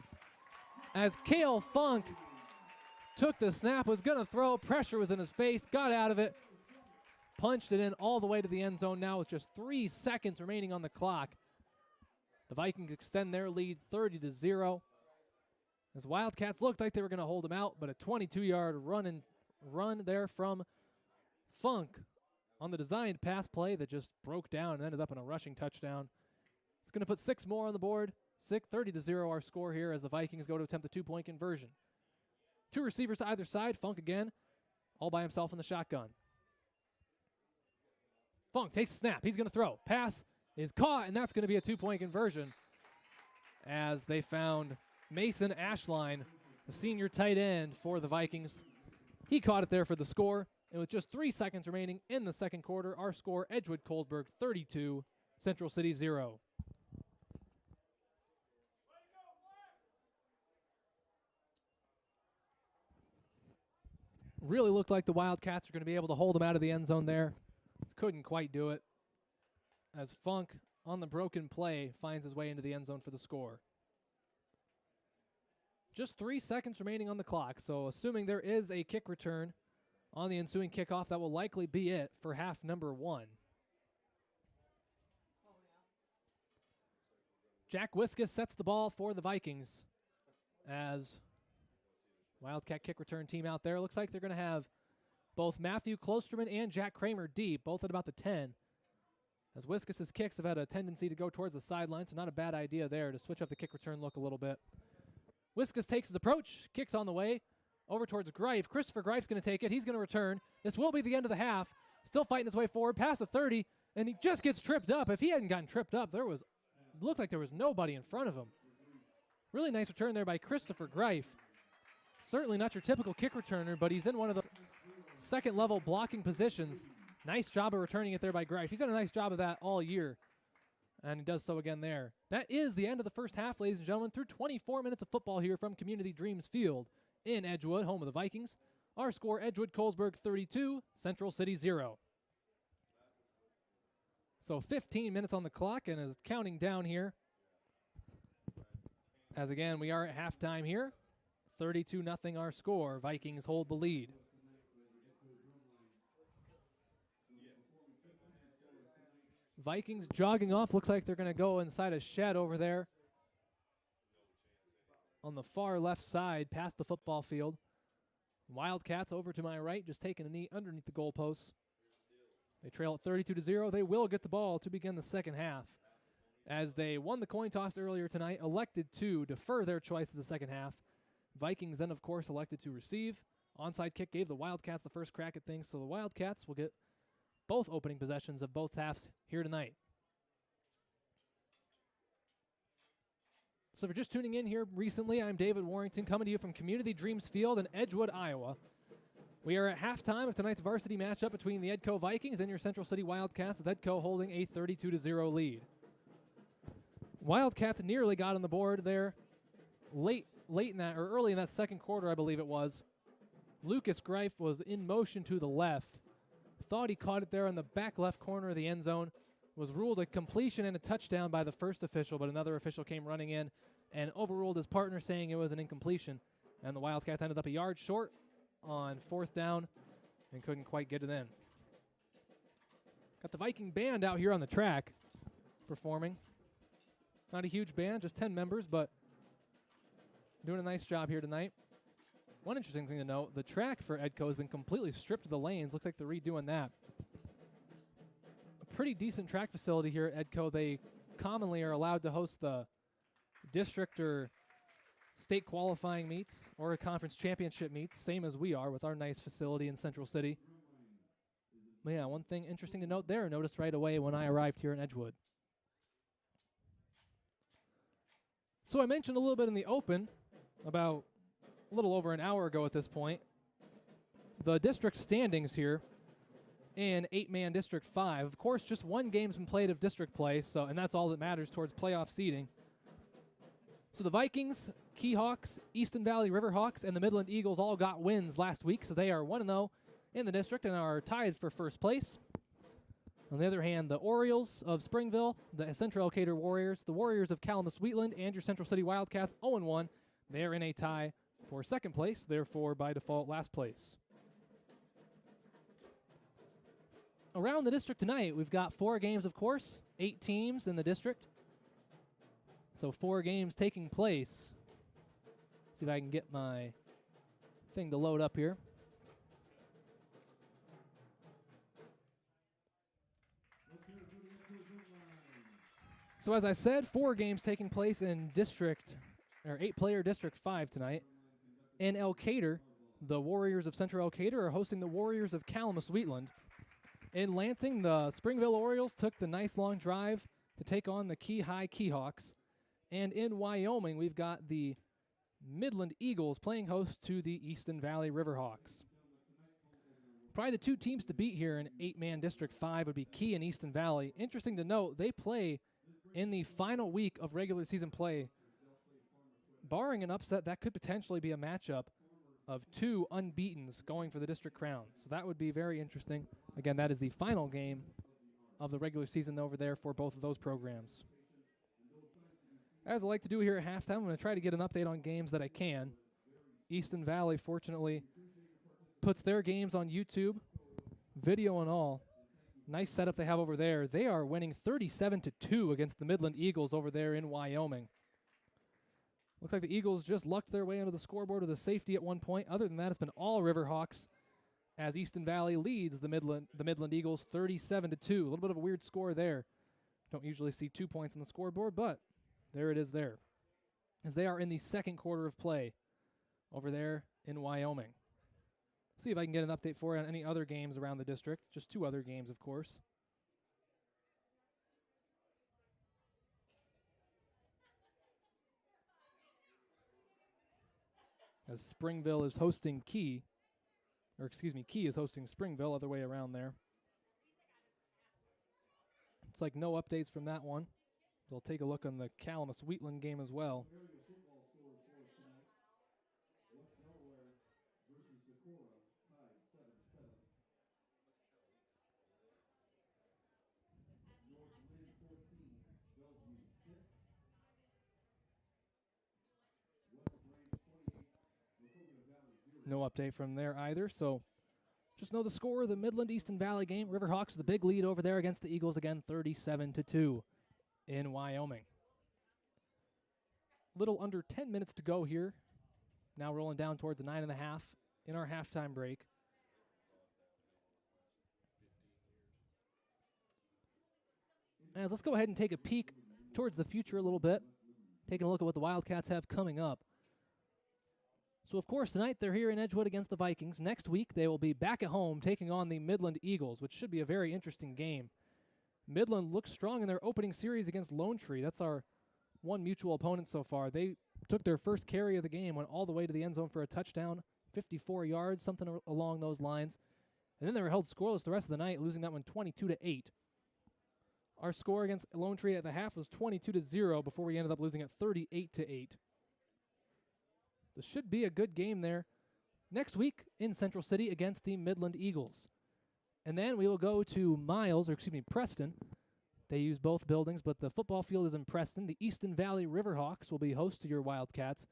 As Cale Funk took the snap, was going to throw. Pressure was in his face. Got out of it. Punched it in all the way to the end zone now with just 3 seconds remaining on the clock. The Vikings extend their lead 30-0. As Wildcats looked like they were going to hold him out, but a 22-yard run there from Funk on the designed pass play that just broke down and ended up in a rushing touchdown. It's going to put 6 more on the board. 30-0 our score here as the Vikings go to attempt the 2-point conversion. 2 receivers to either side. Funk again, all by himself in the shotgun. Funk takes the snap. He's going to throw. Pass is caught, and that's going to be a 2-point conversion as they found Mason Ashline, the senior tight end for the Vikings. He caught it there for the score. And with just 3 seconds remaining in the second quarter, our score, Edgewood-Colesburg 32, Central City 0. Really looked like the Wildcats are going to be able to hold them out of the end zone there. Couldn't quite do it, as Funk, on the broken play, finds his way into the end zone for the score. Just 3 seconds remaining on the clock, so assuming there is a kick return on the ensuing kickoff, that will likely be it for half number 1. Jack Wiskus sets the ball for the Vikings as Wildcat kick return team out there. Looks like they're going to have both Matthew Klosterman and Jack Kramer deep, both at about the 10. As Wiskus' kicks have had a tendency to go towards the sideline, so not a bad idea there to switch up the kick return look a little bit. Wiskus takes his approach, kicks on the way, over towards Greif. Christopher Greif's going to take it. He's going to return. This will be the end of the half. Still fighting his way forward past the 30, and he just gets tripped up. If he hadn't gotten tripped up, looked like there was nobody in front of him. Really nice return there by Christopher Greif. Certainly not your typical kick returner, but he's in one of those second-level blocking positions. Nice job of returning it there by Greif. He's done a nice job of that all year, and he does so again there. That is the end of the first half, ladies and gentlemen, through 24 minutes of football here from Community Dreams Field in Edgewood, home of the Vikings. Our score, Edgewood-Colesburg 32, Central City 0. So 15 minutes on the clock and is counting down here. As again, we are at halftime here. 32-0 our score. Vikings hold the lead. Vikings jogging off. Looks like they're going to go inside a shed over there on the far left side past the football field. Wildcats over to my right, just taking a knee underneath the goalposts. They trail at 32-0. They will get the ball to begin the second half. As they won the coin toss earlier tonight, elected to defer their choice to the second half. Vikings then, of course, elected to receive. Onside kick gave the Wildcats the first crack at things, so the Wildcats will get both opening possessions of both halves here tonight. So if you're just tuning in here recently, I'm David Warrington coming to you from Community Dreams Field in Edgewood, Iowa. We are at halftime of tonight's varsity matchup between the Edco Vikings and your Central City Wildcats, with Edco holding a 32-0 lead. Wildcats nearly got on the board there late in that, or early in that second quarter, I believe it was. Lucas Greif was in motion to the left. Thought he caught it there in the back left corner of the end zone. Was ruled a completion and a touchdown by the first official, but another official came running in and overruled his partner, saying it was an incompletion. And the Wildcats ended up a yard short on fourth down and couldn't quite get it in. Got the Viking band out here on the track performing. Not a huge band, just 10 members, but doing a nice job here tonight. One interesting thing to note, the track for Edco has been completely stripped of the lanes. Looks like they're redoing that. A pretty decent track facility here at Edco. They commonly are allowed to host the district or state qualifying meets or a conference championship meets, same as we are with our nice facility in Central City. But yeah, one thing interesting to note there, noticed right away when I arrived here in Edgewood. So I mentioned a little bit in the open about a little over an hour ago at this point, the district standings here in 8-man District 5. Of course, just one game's been played of district play, and that's all that matters towards playoff seeding. So the Vikings, Keyhawks, Easton Valley Riverhawks, and the Midland Eagles all got wins last week, so they are 1-0 in the district and are tied for first place. On the other hand, the Orioles of Springville, the Central Elkader Warriors, the Warriors of Calamus-Wheatland, and your Central City Wildcats 0-1. They're in a tie for second place, therefore by default last place. Around the district tonight, we've got 4 games, of course, 8 teams in the district. So 4 games taking place. See if I can get my thing to load up here. So as I said, 4 games taking place in district, or 8-player District 5 tonight. In Elkader, the Warriors of Central Elkader are hosting the Warriors of Calamus-Wheatland. In Lansing, the Springville Orioles took the nice long drive to take on the Key High Keyhawks. And in Wyoming, we've got the Midland Eagles playing host to the Easton Valley Riverhawks. Probably the two teams to beat here in 8-man District 5 would be Key and Easton Valley. Interesting to note, they play in the final week of regular season play. Barring an upset, that could potentially be a matchup of two unbeatens going for the district crown. So that would be very interesting. Again, that is the final game of the regular season over there for both of those programs. As I like to do here at halftime, I'm going to try to get an update on games that I can. Easton Valley, fortunately, puts their games on YouTube, video and all. Nice setup they have over there. They are winning 37-2 against the Midland Eagles over there in Wyoming. Looks like the Eagles just lucked their way into the scoreboard with a safety at one point. Other than that, it's been all Riverhawks as Easton Valley leads the Midland Eagles 37-2. A little bit of a weird score there. Don't usually see 2 points on the scoreboard, but there it is there. As they are in the second quarter of play over there in Wyoming. See if I can get an update for you on any other games around the district. Just 2 other games, of course. As Springville is hosting Key. Or excuse me, Key is hosting Springville, other way around there. It's like no updates from that one. They'll take a look on the Calamus-Wheatland game as well. No update from there either, so just know the score of the Midland-Easton Valley game. Riverhawks with the big lead over there against the Eagles again, 37-2 in Wyoming. Little under 10 minutes to go here. Now rolling down towards the 9.5 in our halftime break. As let's go ahead and take a peek towards the future a little bit, taking a look at what the Wildcats have coming up. So, of course, tonight they're here in Edgewood against the Vikings. Next week, they will be back at home taking on the Midland Eagles, which should be a very interesting game. Midland looks strong in their opening series against Lone Tree. That's our one mutual opponent so far. They took their first carry of the game, went all the way to the end zone for a touchdown, 54 yards, something along those lines. And then they were held scoreless the rest of the night, losing that one 22-8. Our score against Lone Tree at the half was 22-0 before we ended up losing it 38-8. This should be a good game there next week in Central City against the Midland Eagles. And then we will go to Preston. They use both buildings, but the football field is in Preston. The Easton Valley Riverhawks will be host to your Wildcats.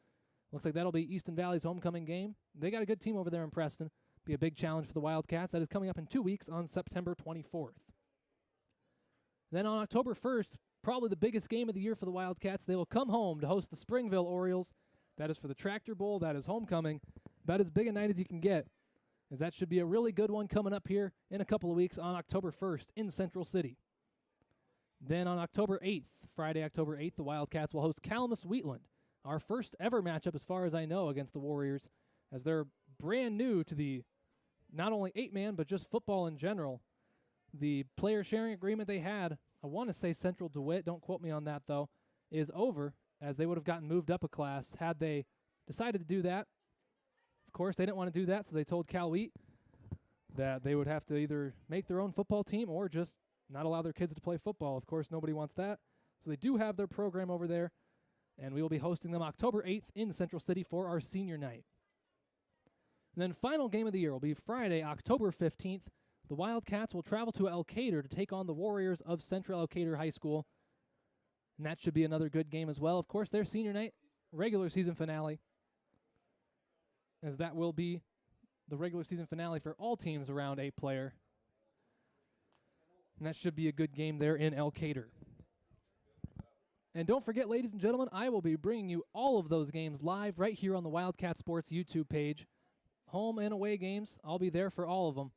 Looks like that'll be Easton Valley's homecoming game. They got a good team over there in Preston. Be a big challenge for the Wildcats. That is coming up in 2 weeks on September 24th. Then on October 1st, probably the biggest game of the year for the Wildcats, they will come home to host the Springville Orioles. That is for the Tractor Bowl. That is homecoming. About as big a night as you can get, as that should be a really good one coming up here in a couple of weeks on October 1st in Central City. Then on October 8th, Friday, October 8th, the Wildcats will host Calamus-Wheatland, our first ever matchup as far as I know against the Warriors, as they're brand new to the not only 8-man but just football in general. The player sharing agreement they had, I want to say Central DeWitt, don't quote me on that though, is over, as they would have gotten moved up a class had they decided to do that. Of course, they didn't want to do that, so they told Cal Wheat that they would have to either make their own football team or just not allow their kids to play football. Of course, nobody wants that. So they do have their program over there, and we will be hosting them October 8th in Central City for our senior night. And then final game of the year will be Friday, October 15th. The Wildcats will travel to Elkader to take on the Warriors of Central Elkader High School. And that should be another good game as well. Of course, their senior night, regular season finale, as that will be the regular season finale for all teams around 8 player. And that should be a good game there in Elkader. And don't forget, ladies and gentlemen, I will be bringing you all of those games live right here on the Wildcat Sports YouTube page. Home and away games, I'll be there for all of them.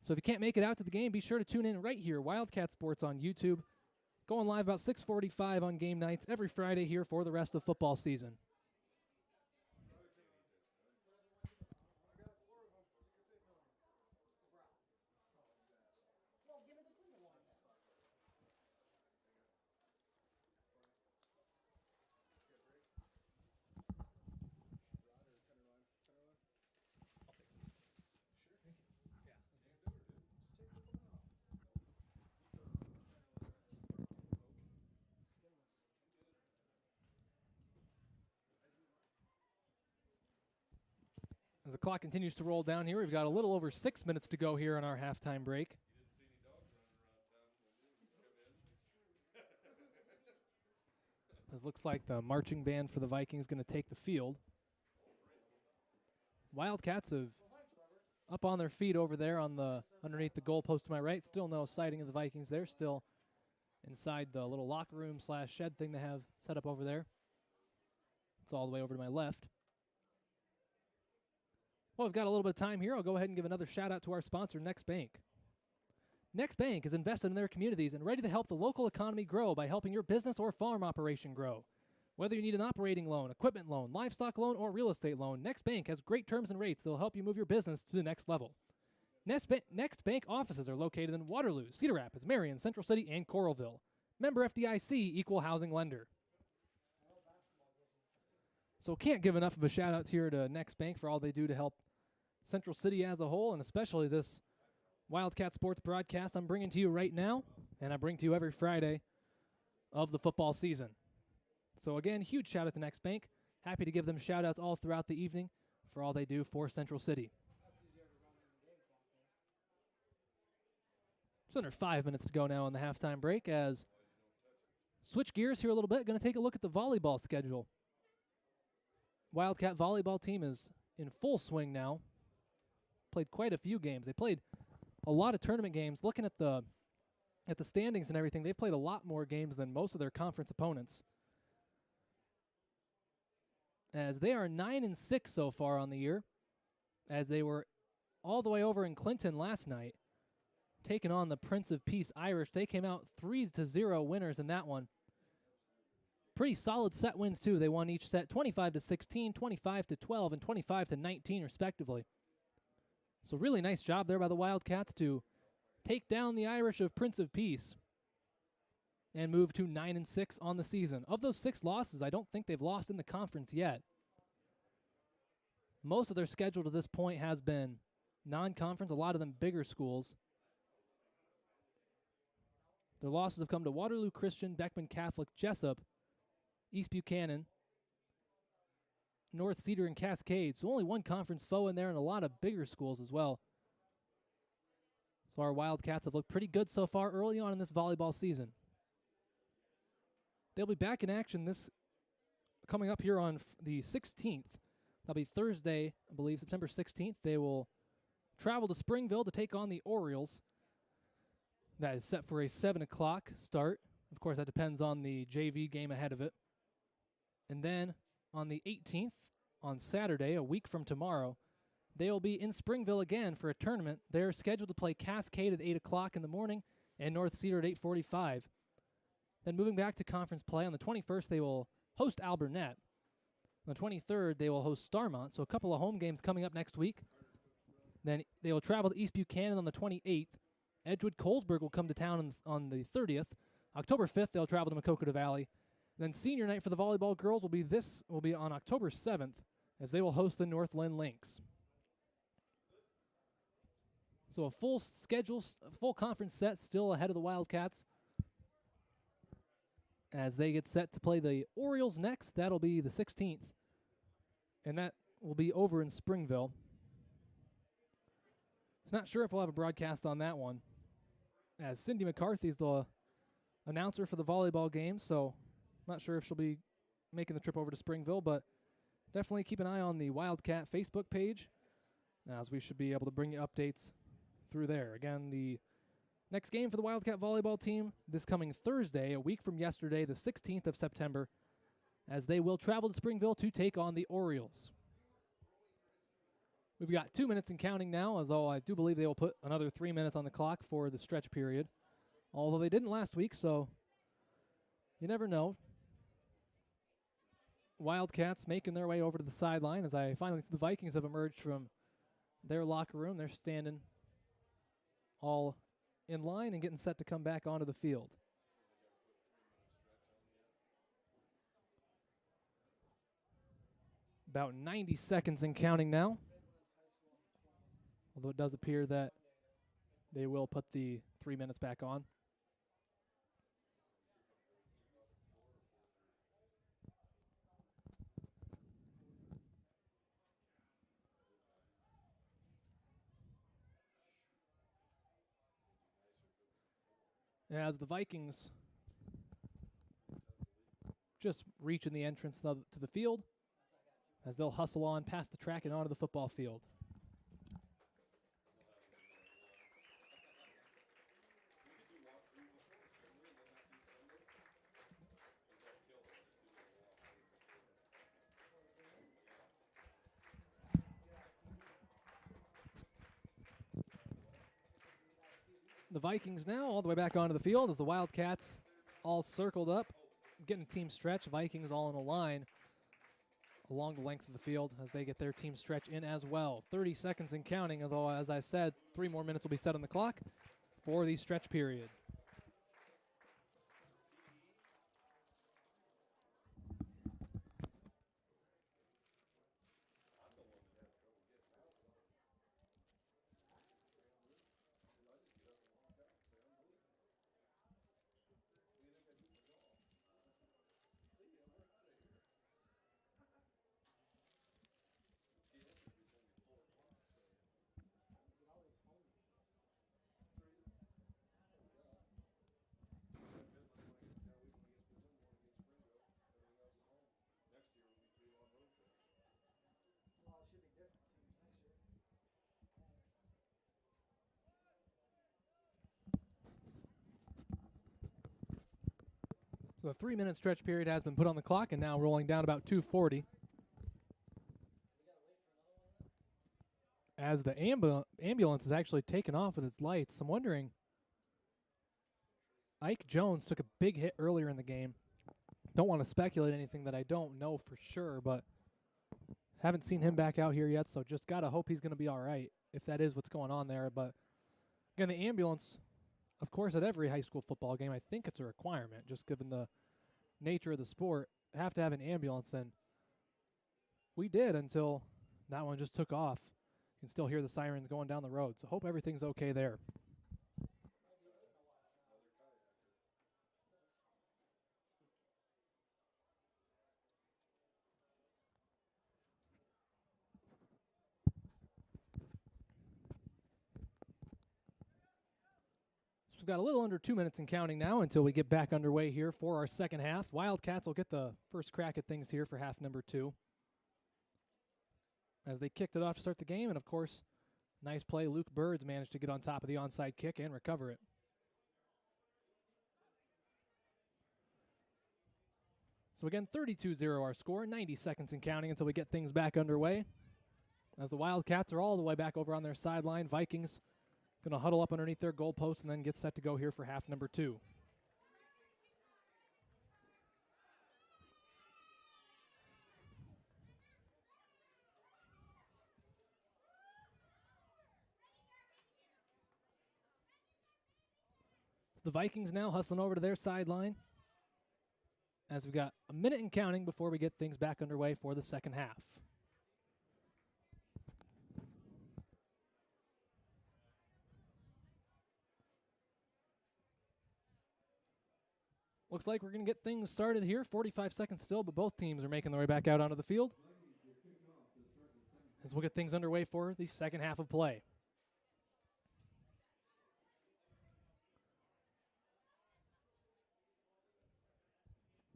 So if you can't make it out to the game, be sure to tune in right here, Wildcat Sports on YouTube. Going live about 6:45 on game nights every Friday here for the rest of football season. As the clock continues to roll down here, we've got a little over 6 minutes to go here on our halftime break. This looks like the marching band for the Vikings is going to take the field. Wildcats have up on their feet over there on the underneath the goalpost to my right. Still no sighting of the Vikings there. Still inside the little locker room / shed thing they have set up over there. It's all the way over to my left. Well, we've got a little bit of time here. I'll go ahead and give another shout out to our sponsor, Next Bank. Next Bank is invested in their communities and ready to help the local economy grow by helping your business or farm operation grow. Whether you need an operating loan, equipment loan, livestock loan, or real estate loan, Next Bank has great terms and rates that will help you move your business to the next level. Next Bank offices are located in Waterloo, Cedar Rapids, Marion, Central City, and Coralville. Member FDIC, equal housing lender. So can't give enough of a shout out here to Next Bank for all they do to help Central City as a whole, and especially this Wildcat Sports broadcast I'm bringing to you right now, and I bring to you every Friday of the football season. So again, huge shout out to Next Bank. Happy to give them shout outs all throughout the evening for all they do for Central City. Just under 5 minutes to go now on the halftime break as switch gears here a little bit. Going to take a look at the volleyball schedule. Wildcat volleyball team is in full swing now. Played quite a few games. They played a lot of tournament games. Looking at the standings and everything, they've played a lot more games than most of their conference opponents. As they are 9-6 so far on the year, as they were all the way over in Clinton last night, taking on the Prince of Peace Irish. They came out 3-0 winners in that one. Pretty solid set wins, too. They won each set 25-16, 25-12, and 25-19, respectively. So really nice job there by the Wildcats to take down the Irish of Prince of Peace and move to 9-6 on the season. Of those 6 losses, I don't think they've lost in the conference yet. Most of their schedule to this point has been non-conference, a lot of them bigger schools. Their losses have come to Waterloo Christian, Beckman Catholic, Jessup, East Buchanan, North Cedar, and Cascade. So only one conference foe in there and a lot of bigger schools as well. So our Wildcats have looked pretty good so far early on in this volleyball season. They'll be back in action this coming up here on the 16th. That'll be Thursday, I believe, September 16th. They will travel to Springville to take on the Orioles. That is set for a 7 o'clock start. Of course, that depends on the JV game ahead of it. And then on the 18th, on Saturday, a week from tomorrow, they will be in Springville again for a tournament. They're scheduled to play Cascade at 8 o'clock in the morning and North Cedar at 8:45. Then moving back to conference play, on the 21st, they will host Alburnett. On the 23rd, they will host Starmont. So a couple of home games coming up next week. Then they will travel to East Buchanan on the 28th. Edgewood-Colesburg will come to town on the 30th. October 5th, they'll travel to Maquoketa Valley. Then senior night for the volleyball girls will be on October 7th, as they will host the Northland Lynx. So a full schedule, full conference set still ahead of the Wildcats as they get set to play the Orioles next. That'll be the 16th, and that will be over in Springville. Not sure if we'll have a broadcast on that one, as Cindy McCarthy's the announcer for the volleyball game, so not sure if she'll be making the trip over to Springville, but definitely keep an eye on the Wildcat Facebook page, as we should be able to bring you updates through there. Again, the next game for the Wildcat volleyball team this coming Thursday, a week from yesterday, the 16th of September, as they will travel to Springville to take on the Orioles. We've got 2 minutes and counting now, although I do believe they will put another 3 minutes on the clock for the stretch period, although they didn't last week, so you never know. Wildcats making their way over to the sideline as I finally see the Vikings have emerged from their locker room. They're standing all in line and getting set to come back onto the field. About 90 seconds and counting now, although it does appear that they will put the 3 minutes back on. As the Vikings just reaching the entrance to the field, as they'll hustle on past the track and onto the football field. The Vikings now all the way back onto the field as the Wildcats all circled up, getting a team stretch. Vikings all in a line along the length of the field as they get their team stretch in as well. 30 seconds and counting, although, as I said, 3 more minutes will be set on the clock for the stretch period. So the 3-minute stretch period has been put on the clock and now rolling down about 2:40. As the ambulance is actually taken off with its lights, I'm wondering, Ike Jones took a big hit earlier in the game. Don't want to speculate anything that I don't know for sure, but haven't seen him back out here yet, so just got to hope he's going to be all right if that is what's going on there. But again, the ambulance, of course, at every high school football game, I think it's a requirement, just given the nature of the sport, have to have an ambulance, and we did until that one just took off. You can still hear the sirens going down the road, so hope everything's okay there. We've got a little under 2 minutes and counting now until we get back underway here for our second half. Wildcats will get the first crack at things here for half number 2. As they kicked it off to start the game, and of course, nice play. Luke Birds managed to get on top of the onside kick and recover it. So again, 32-0 our score, 90 seconds and counting until we get things back underway. As the Wildcats are all the way back over on their sideline, Vikings going to huddle up underneath their goalpost and then get set to go here for half number 2. The Vikings now hustling over to their sideline as we've got a minute and counting before we get things back underway for the second half. Looks like we're going to get things started here. 45 seconds still, but both teams are making their way back out onto the field as we'll get things underway for the second half of play.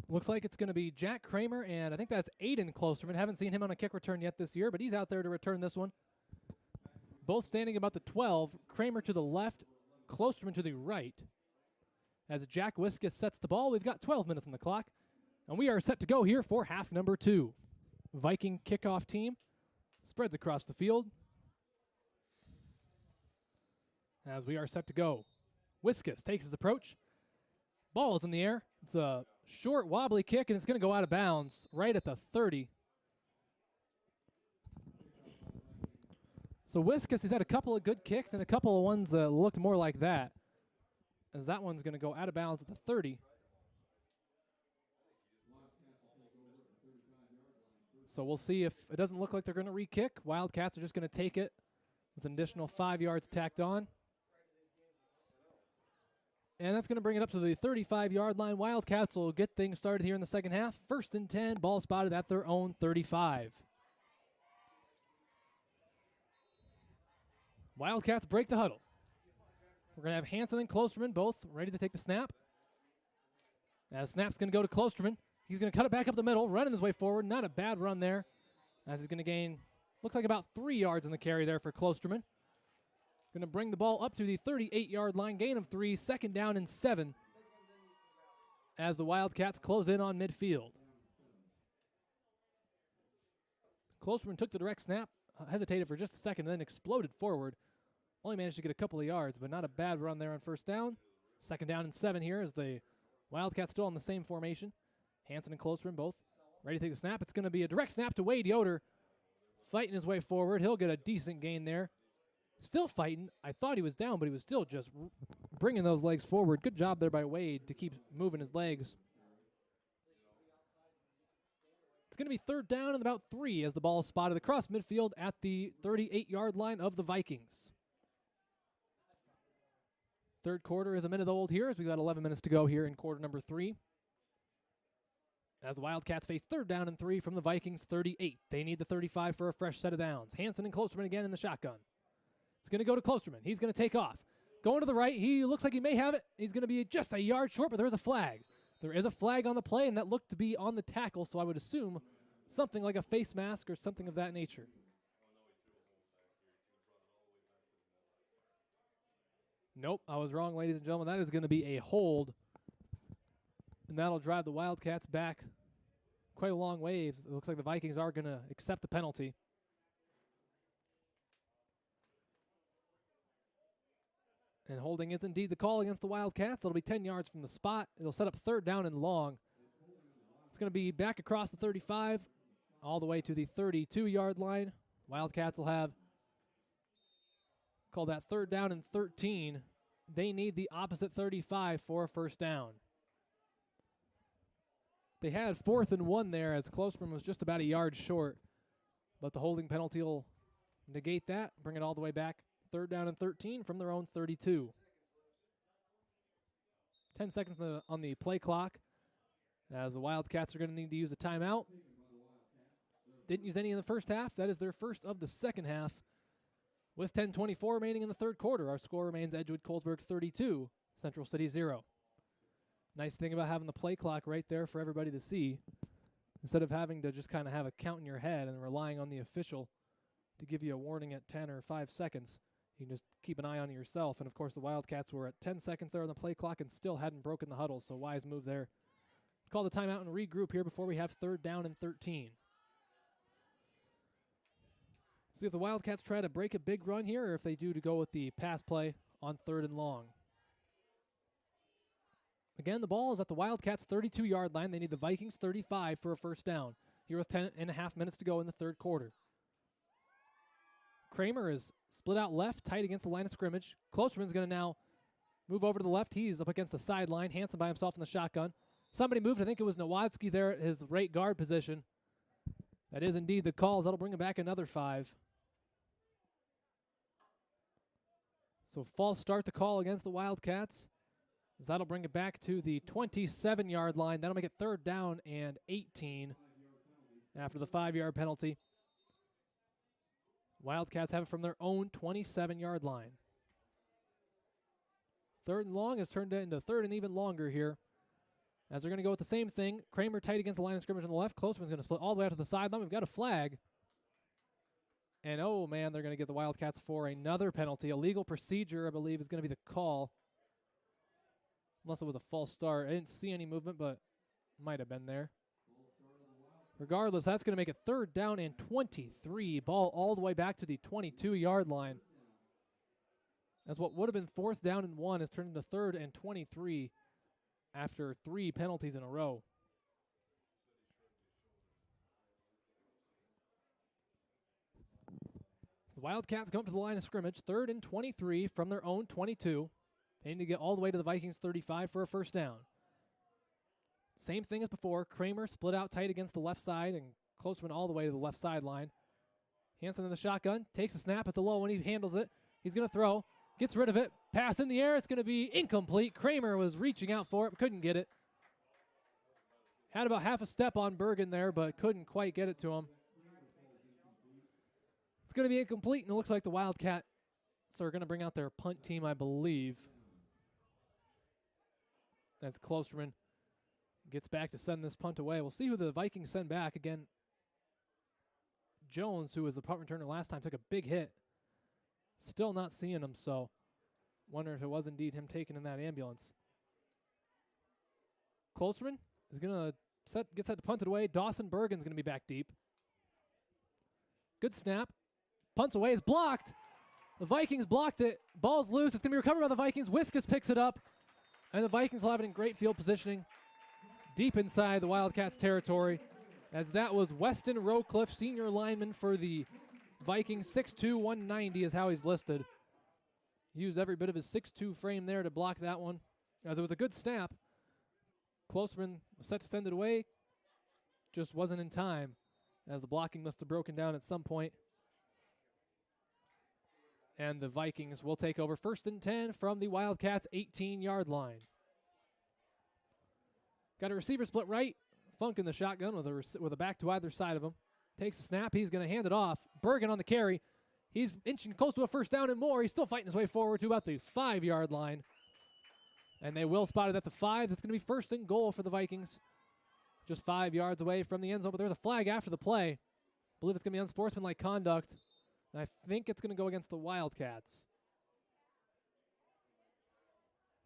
Looks like it's going to be Jack Kramer, and I think that's Aiden Klosterman. Haven't seen him on a kick return yet this year, but he's out there to return this one. Both standing about the 12. Kramer to the left, Klosterman to the right. As Jack Wiskus sets the ball, we've got 12 minutes on the clock, and we are set to go here for half number 2. Viking kickoff team spreads across the field as we are set to go. Wiskus takes his approach. Ball is in the air. It's a short, wobbly kick, and it's going to go out of bounds right at the 30. So Wiskus has had a couple of good kicks and a couple of ones that looked more like that, as that one's going to go out of bounds at the 30. So we'll see if it doesn't look like they're going to re-kick. Wildcats are just going to take it with an additional 5 yards tacked on. And that's going to bring it up to the 35-yard line. Wildcats will get things started here in the second half. 1st and 10, ball spotted at their own 35. Wildcats break the huddle. We're going to have Hansen and Klosterman both ready to take the snap. As snap's going to go to Klosterman. He's going to cut it back up the middle, running his way forward. Not a bad run there. As he's going to gain, looks like about 3 yards in the carry there for Klosterman. Going to bring the ball up to the 38-yard line, gain of 3, 2nd down and 7. As the Wildcats close in on midfield. Klosterman took the direct snap, hesitated for just a second, and then exploded forward. Only managed to get a couple of yards, but not a bad run there on 1st down. 2nd down and 7 here as the Wildcats still on the same formation. Hansen and Klosterman both ready to take the snap. It's going to be a direct snap to Wade Yoder. Fighting his way forward. He'll get a decent gain there. Still fighting. I thought he was down, but he was still just bringing those legs forward. Good job there by Wade to keep moving his legs. It's going to be 3rd down and about 3 as the ball is spotted across midfield at the 38-yard line of the Vikings. 3rd quarter is a minute old here as we've got 11 minutes to go here in quarter number 3. As the Wildcats face 3rd down and 3 from the Vikings 38. They need the 35 for a fresh set of downs. Hansen and Klosterman again in the shotgun. It's going to go to Klosterman. He's going to take off. Going to the right. He looks like he may have it. He's going to be just a yard short, but there is a flag. There is a flag on the play, and that looked to be on the tackle, so I would assume something like a face mask or something of that nature. Nope, I was wrong, ladies and gentlemen. That is going to be a hold. And that'll drive the Wildcats back quite a long ways. It looks like the Vikings are going to accept the penalty. And holding is indeed the call against the Wildcats. It'll be 10 yards from the spot. It'll set up 3rd down and long. It's going to be back across the 35 all the way to the 32-yard line. Wildcats will have, call that 3rd down and 13. They need the opposite 35 for a 1st down. They had 4th and 1 there as Klosterman was just about a yard short. But the holding penalty will negate that, bring it all the way back. 3rd down and 13 from their own 32. 10 seconds on the play clock as the Wildcats are going to need to use a timeout. Didn't use any in the first half. That is their first of the 2nd half. With 10:24 remaining in the 3rd quarter, our score remains Edgewood-Colesburg 32, Central City 0. Nice thing about having the play clock right there for everybody to see. Instead of having to just kind of have a count in your head and relying on the official to give you a warning at 10 or 5 seconds, you can just keep an eye on it yourself. And, of course, the Wildcats were at 10 seconds there on the play clock and still hadn't broken the huddle, so wise move there. Call the timeout and regroup here before we have 3rd down and 13. See if the Wildcats try to break a big run here or if they do to go with the pass play on 3rd and long. Again, the ball is at the Wildcats' 32-yard line. They need the Vikings' 35 for a 1st down. Here with 10.5 minutes to go in the 3rd quarter. Kramer is split out left, tight against the line of scrimmage. Klosterman's going to now move over to the left. He's up against the sideline. Hansen by himself in the shotgun. Somebody moved. I think it was Nowatzki there at his right guard position. That is indeed the call. That'll bring him back another 5. So false start to call against the Wildcats. As that'll bring it back to the 27-yard line. That'll make it 3rd down and 18 after the 5-yard penalty. Wildcats have it from their own 27-yard line. 3rd and long has turned into 3rd and even longer here. As they're going to go with the same thing. Kramer tight against the line of scrimmage on the left. Klosterman's going to split all the way out to the sideline. We've got a flag. And, oh, man, they're going to get the Wildcats for another penalty. Illegal procedure, I believe, is going to be the call. Unless it was a false start. I didn't see any movement, but might have been there. Regardless, that's going to make it 3rd down and 23. Ball all the way back to the 22-yard line. As what would have been 4th down and 1 has turned into 3rd and 23 after 3 penalties in a row. The Wildcats come up to the line of scrimmage, 3rd and 23 from their own 22. They need to get all the way to the Vikings' 35 for a 1st down. Same thing as before. Kramer split out tight against the left side and Klosterman all the way to the left sideline. Hansen in the shotgun, takes a snap at the low and he handles it. He's going to throw, gets rid of it, pass in the air. It's going to be incomplete. Kramer was reaching out for it, but couldn't get it. Had about half a step on Bergen there, but couldn't quite get it to him. It's going to be incomplete, and it looks like the Wildcat So we're going to bring out their punt team, I believe. As Klosterman gets back to send this punt away. We'll see who the Vikings send back. Again, Jones, who was the punt returner last time, took a big hit. Still not seeing him, so wonder if it was indeed him taken in that ambulance. Klosterman is going to get set to punt it away. Dawson Bergen's going to be back deep. Good snap. Punts away. Is blocked. The Vikings blocked it. Ball's loose. It's going to be recovered by the Vikings. Wiskus picks it up. And the Vikings will have it in great field positioning deep inside the Wildcats territory, as that was Weston Rowcliffe, senior lineman for the Vikings. 6'2", 190 is how he's listed. He used every bit of his 6'2" frame there to block that one, as it was a good snap. Klosterman was set to send it away, just wasn't in time, as the blocking must have broken down at some point. And the Vikings will take over 1st and 10 from the Wildcats' 18-yard line. Got a receiver split right. Funk in the shotgun with a back to either side of him. Takes a snap. He's going to hand it off. Bergen on the carry. He's inching close to a 1st down and more. He's still fighting his way forward to about the 5-yard line. And they will spot it at the 5. It's going to be 1st and goal for the Vikings. Just 5 yards away from the end zone, but there's a flag after the play. I believe it's going to be unsportsmanlike conduct. And I think it's going to go against the Wildcats.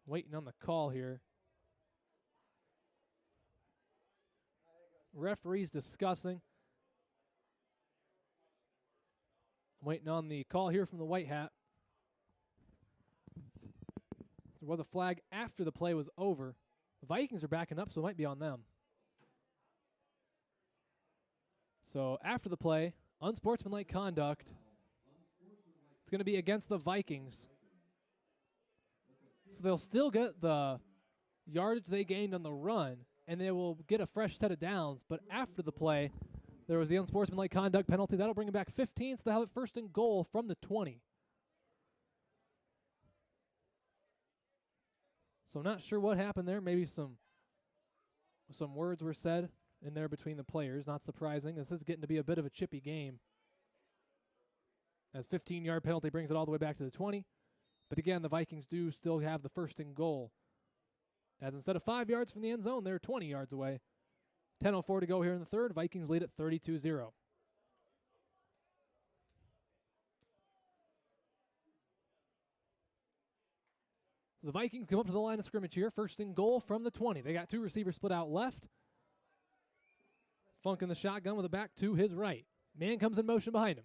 Waiting on the call here. Referee's discussing. Waiting on the call here from the White Hat. There was a flag after the play was over. The Vikings are backing up, so it might be on them. So after the play, unsportsmanlike conduct. It's going to be against the Vikings. So they'll still get the yardage they gained on the run, and they will get a fresh set of downs. But after the play, there was the unsportsmanlike conduct penalty. That'll bring them back 15, so they'll have it 1st and goal from the 20. So I'm not sure what happened there. Maybe some words were said in there between the players. Not surprising. This is getting to be a bit of a chippy game, as 15-yard penalty brings it all the way back to the 20. But again, the Vikings do still have the 1st and goal, as instead of 5 yards from the end zone, they're 20 yards away. 10:04 to go here in the 3rd. Vikings lead at 32-0. The Vikings come up to the line of scrimmage here. 1st and goal from the 20. They got 2 receivers split out left. Funk in the shotgun with a back to his right. Man comes in motion behind him.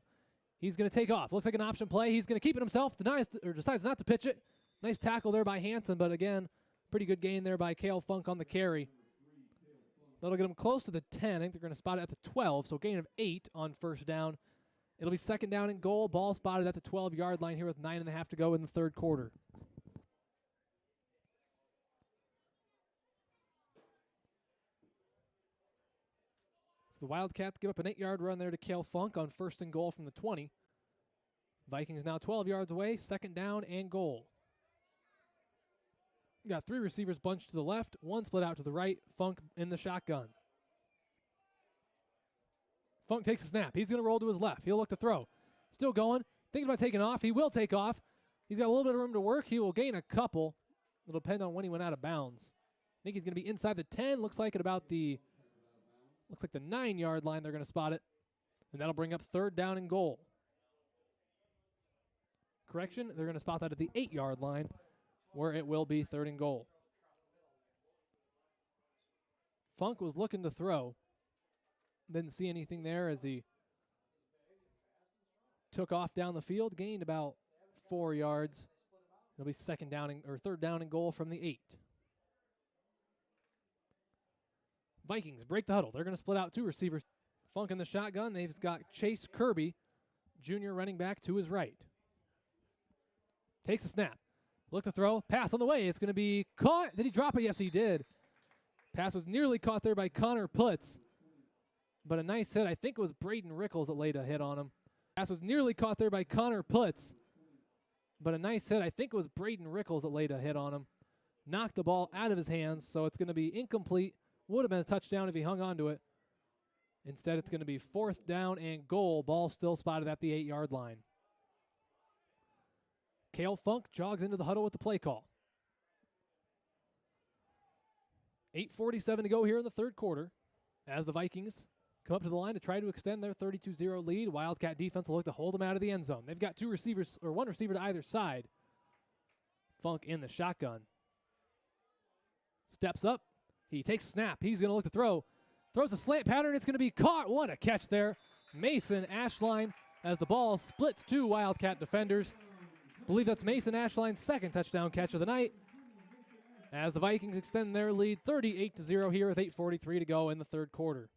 He's going to take off. Looks like an option play. He's going to keep it himself. Decides not to pitch it. Nice tackle there by Hanson, but again, pretty good gain there by Cale Funk on the carry. That'll get him close to the 10. I think they're going to spot it at the 12, so gain of 8 on 1st down. It'll be 2nd down and goal. Ball spotted at the 12-yard line here with 9.5 to go in the 3rd quarter. So the Wildcats give up an 8-yard run there to Cale Funk on 1st and goal from the 20. Vikings now 12 yards away, 2nd down and goal. Got 3 receivers bunched to the left, 1 split out to the right. Funk in the shotgun. Funk takes a snap. He's going to roll to his left. He'll look to throw. Still going. Thinking about taking off. He will take off. He's got a little bit of room to work. He will gain a couple. It'll depend on when he went out of bounds. I think he's going to be inside the 10. Looks like 9-yard line they're going to spot it. And that'll bring up 3rd down and goal. Correction, they're going to spot that at the 8-yard line, where it will be 3rd and goal. Funk was looking to throw. Didn't see anything there as he took off down the field, gained about 4 yards. It'll be 3rd down and goal from the 8. Vikings break the huddle. They're going to split out 2 receivers. Funk in the shotgun. They've got Chase Kirby, junior running back, to his right. Takes a snap. Look to throw. Pass on the way. It's going to be caught. Did he drop it? Yes, he did. Pass was nearly caught there by Connor Putz. But a nice hit. I think it was Braden Rickles that laid a hit on him. Pass was nearly caught there by Connor Putz. But a nice hit. I think it was Braden Rickles that laid a hit on him. Knocked the ball out of his hands, so it's going to be incomplete. Would have been a touchdown if he hung on to it. Instead, it's going to be 4th down and goal. Ball still spotted at the 8-yard line. Cale Funk jogs into the huddle with the play call. 8:47 to go here in the third quarter as the Vikings come up to the line to try to extend their 32-0 lead. Wildcat defense will look to hold them out of the end zone. They've got two receivers, or one receiver to either side. Funk in the shotgun. Steps up. He takes a snap. He's going to look to throw. Throws a slant pattern. It's going to be caught. What a catch there. Mason Ashline as the ball splits two Wildcat defenders. I believe that's Mason Ashline's second touchdown catch of the night, as the Vikings extend their lead 38-0 here with 8:43 to go in the third quarter.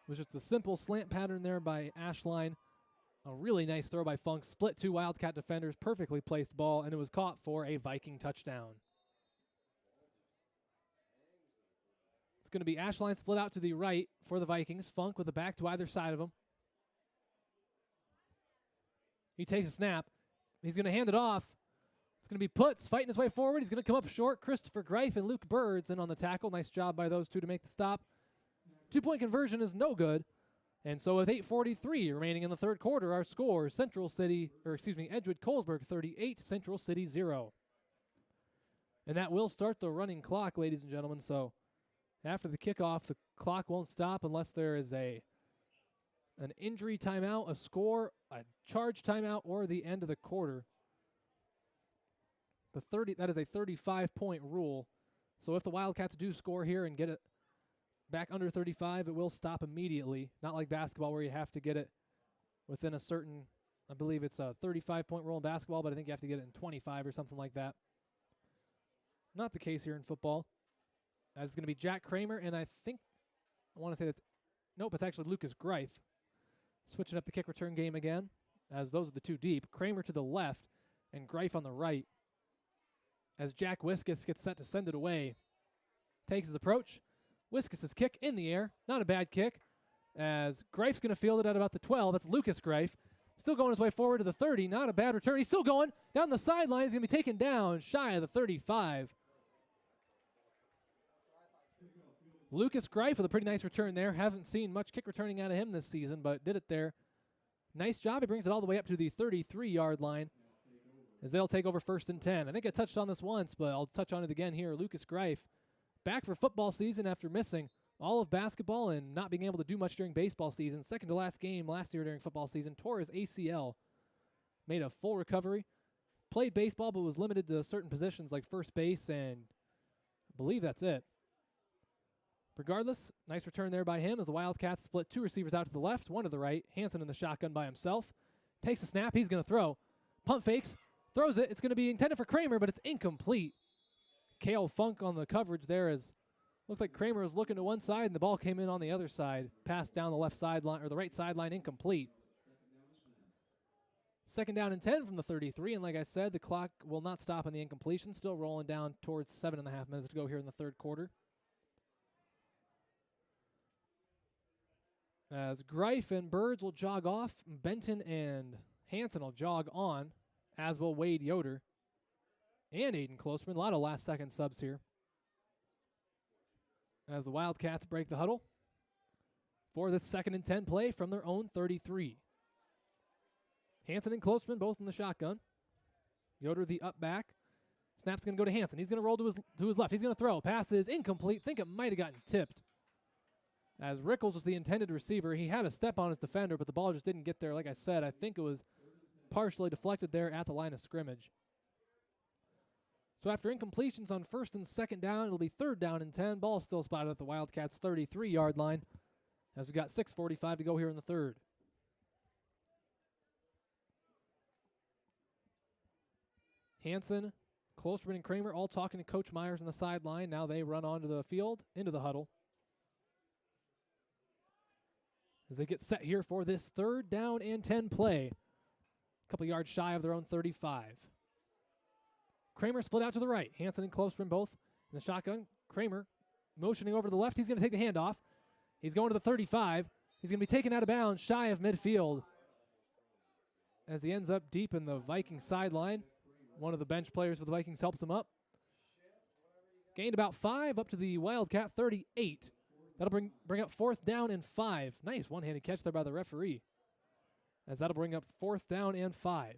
It was just a simple slant pattern there by Ashline. A really nice throw by Funk. Split two Wildcat defenders, perfectly placed ball, and it was caught for a Viking touchdown. It's going to be Ashline split out to the right for the Vikings. Funk with the back to either side of him. He takes a snap. He's going to hand it off. It's going to be Putz fighting his way forward. He's going to come up short. Christopher Greif and Luke Birds in on the tackle. Nice job by those two to make the stop. 2-point conversion is no good. And so with 8:43 remaining in the third quarter, our score, Edgewood-Colesburg 38, Central City 0. And that will start the running clock, ladies and gentlemen. So after the kickoff, the clock won't stop unless there is an injury timeout, a score, a charge timeout, or the end of the quarter. That is a 35-point rule. So if the Wildcats do score here and get it back under 35, it will stop immediately. Not like basketball where you have to get it within a certain, I believe it's a 35-point rule in basketball, but I think you have to get it in 25 or something like that. Not the case here in football. As it's going to be Jack Kramer, and I want to say it's actually Lucas Greif. Switching up the kick return game again, as those are the two deep. Kramer to the left and Greif on the right. As Jack Wiskus gets set to send it away. Takes his approach. Wiskus' kick in the air. Not a bad kick. As Greif's going to field it at about the 12. That's Lucas Greif. Still going his way forward to the 30. Not a bad return. He's still going down the sideline. He's going to be taken down shy of the 35. Lucas Greif with a pretty nice return there. Haven't seen much kick returning out of him this season, but did it there. Nice job. He brings it all the way up to the 33-yard line as they'll take over 1st and 10. I think I touched on this once, but I'll touch on it again here. Lucas Greif back for football season after missing all of basketball and not being able to do much during baseball season. Second to last game last year during football season. Tore his ACL. Made a full recovery. Played baseball, but was limited to certain positions like first base, and I believe that's it. Regardless, nice return there by him as the Wildcats split two receivers out to the left, one to the right. Hansen in the shotgun by himself. Takes a snap. He's going to throw. Pump fakes. Throws it. It's going to be intended for Kramer, but it's incomplete. Cale Funk on the coverage there as looked like Kramer was looking to one side and the ball came in on the other side. Passed down the left sideline or the right sideline, incomplete. 2nd down and 10 from the 33, and like I said, the clock will not stop on the incompletion. Still rolling down towards 7.5 minutes to go here in the third quarter. As Greif and Birds will jog off, Benton and Hansen will jog on, as will Wade Yoder and Aiden Closeman. A lot of last-second subs here. As the Wildcats break the huddle for this 2nd and 10 play from their own 33. Hansen and Closeman both in the shotgun. Yoder the up back. Snap's going to go to Hansen. He's going to roll to his left. He's going to throw. Pass is incomplete. Think it might have gotten tipped. As Rickles was the intended receiver, he had a step on his defender, but the ball just didn't get there. Like I said, I think it was partially deflected there at the line of scrimmage. So after incompletions on 1st and 2nd down, it'll be 3rd down and 10. Ball still spotted at the Wildcats' 33-yard line as we got 6:45 to go here in the third. Hansen, Closeman, and Kramer all talking to Coach Myers on the sideline. Now they run onto the field, into the huddle, as they get set here for this 3rd down and 10 play. A couple yards shy of their own 35. Kramer split out to the right. Hansen and Closeman both in the shotgun. Kramer motioning over to the left. He's going to take the handoff. He's going to the 35. He's going to be taken out of bounds shy of midfield as he ends up deep in the Viking sideline. One of the bench players for the Vikings helps him up. Gained about 5 up to the Wildcat 38. That'll bring up 4th down and 5. Nice one-handed catch there by the referee. as that'll bring up 4th down and 5.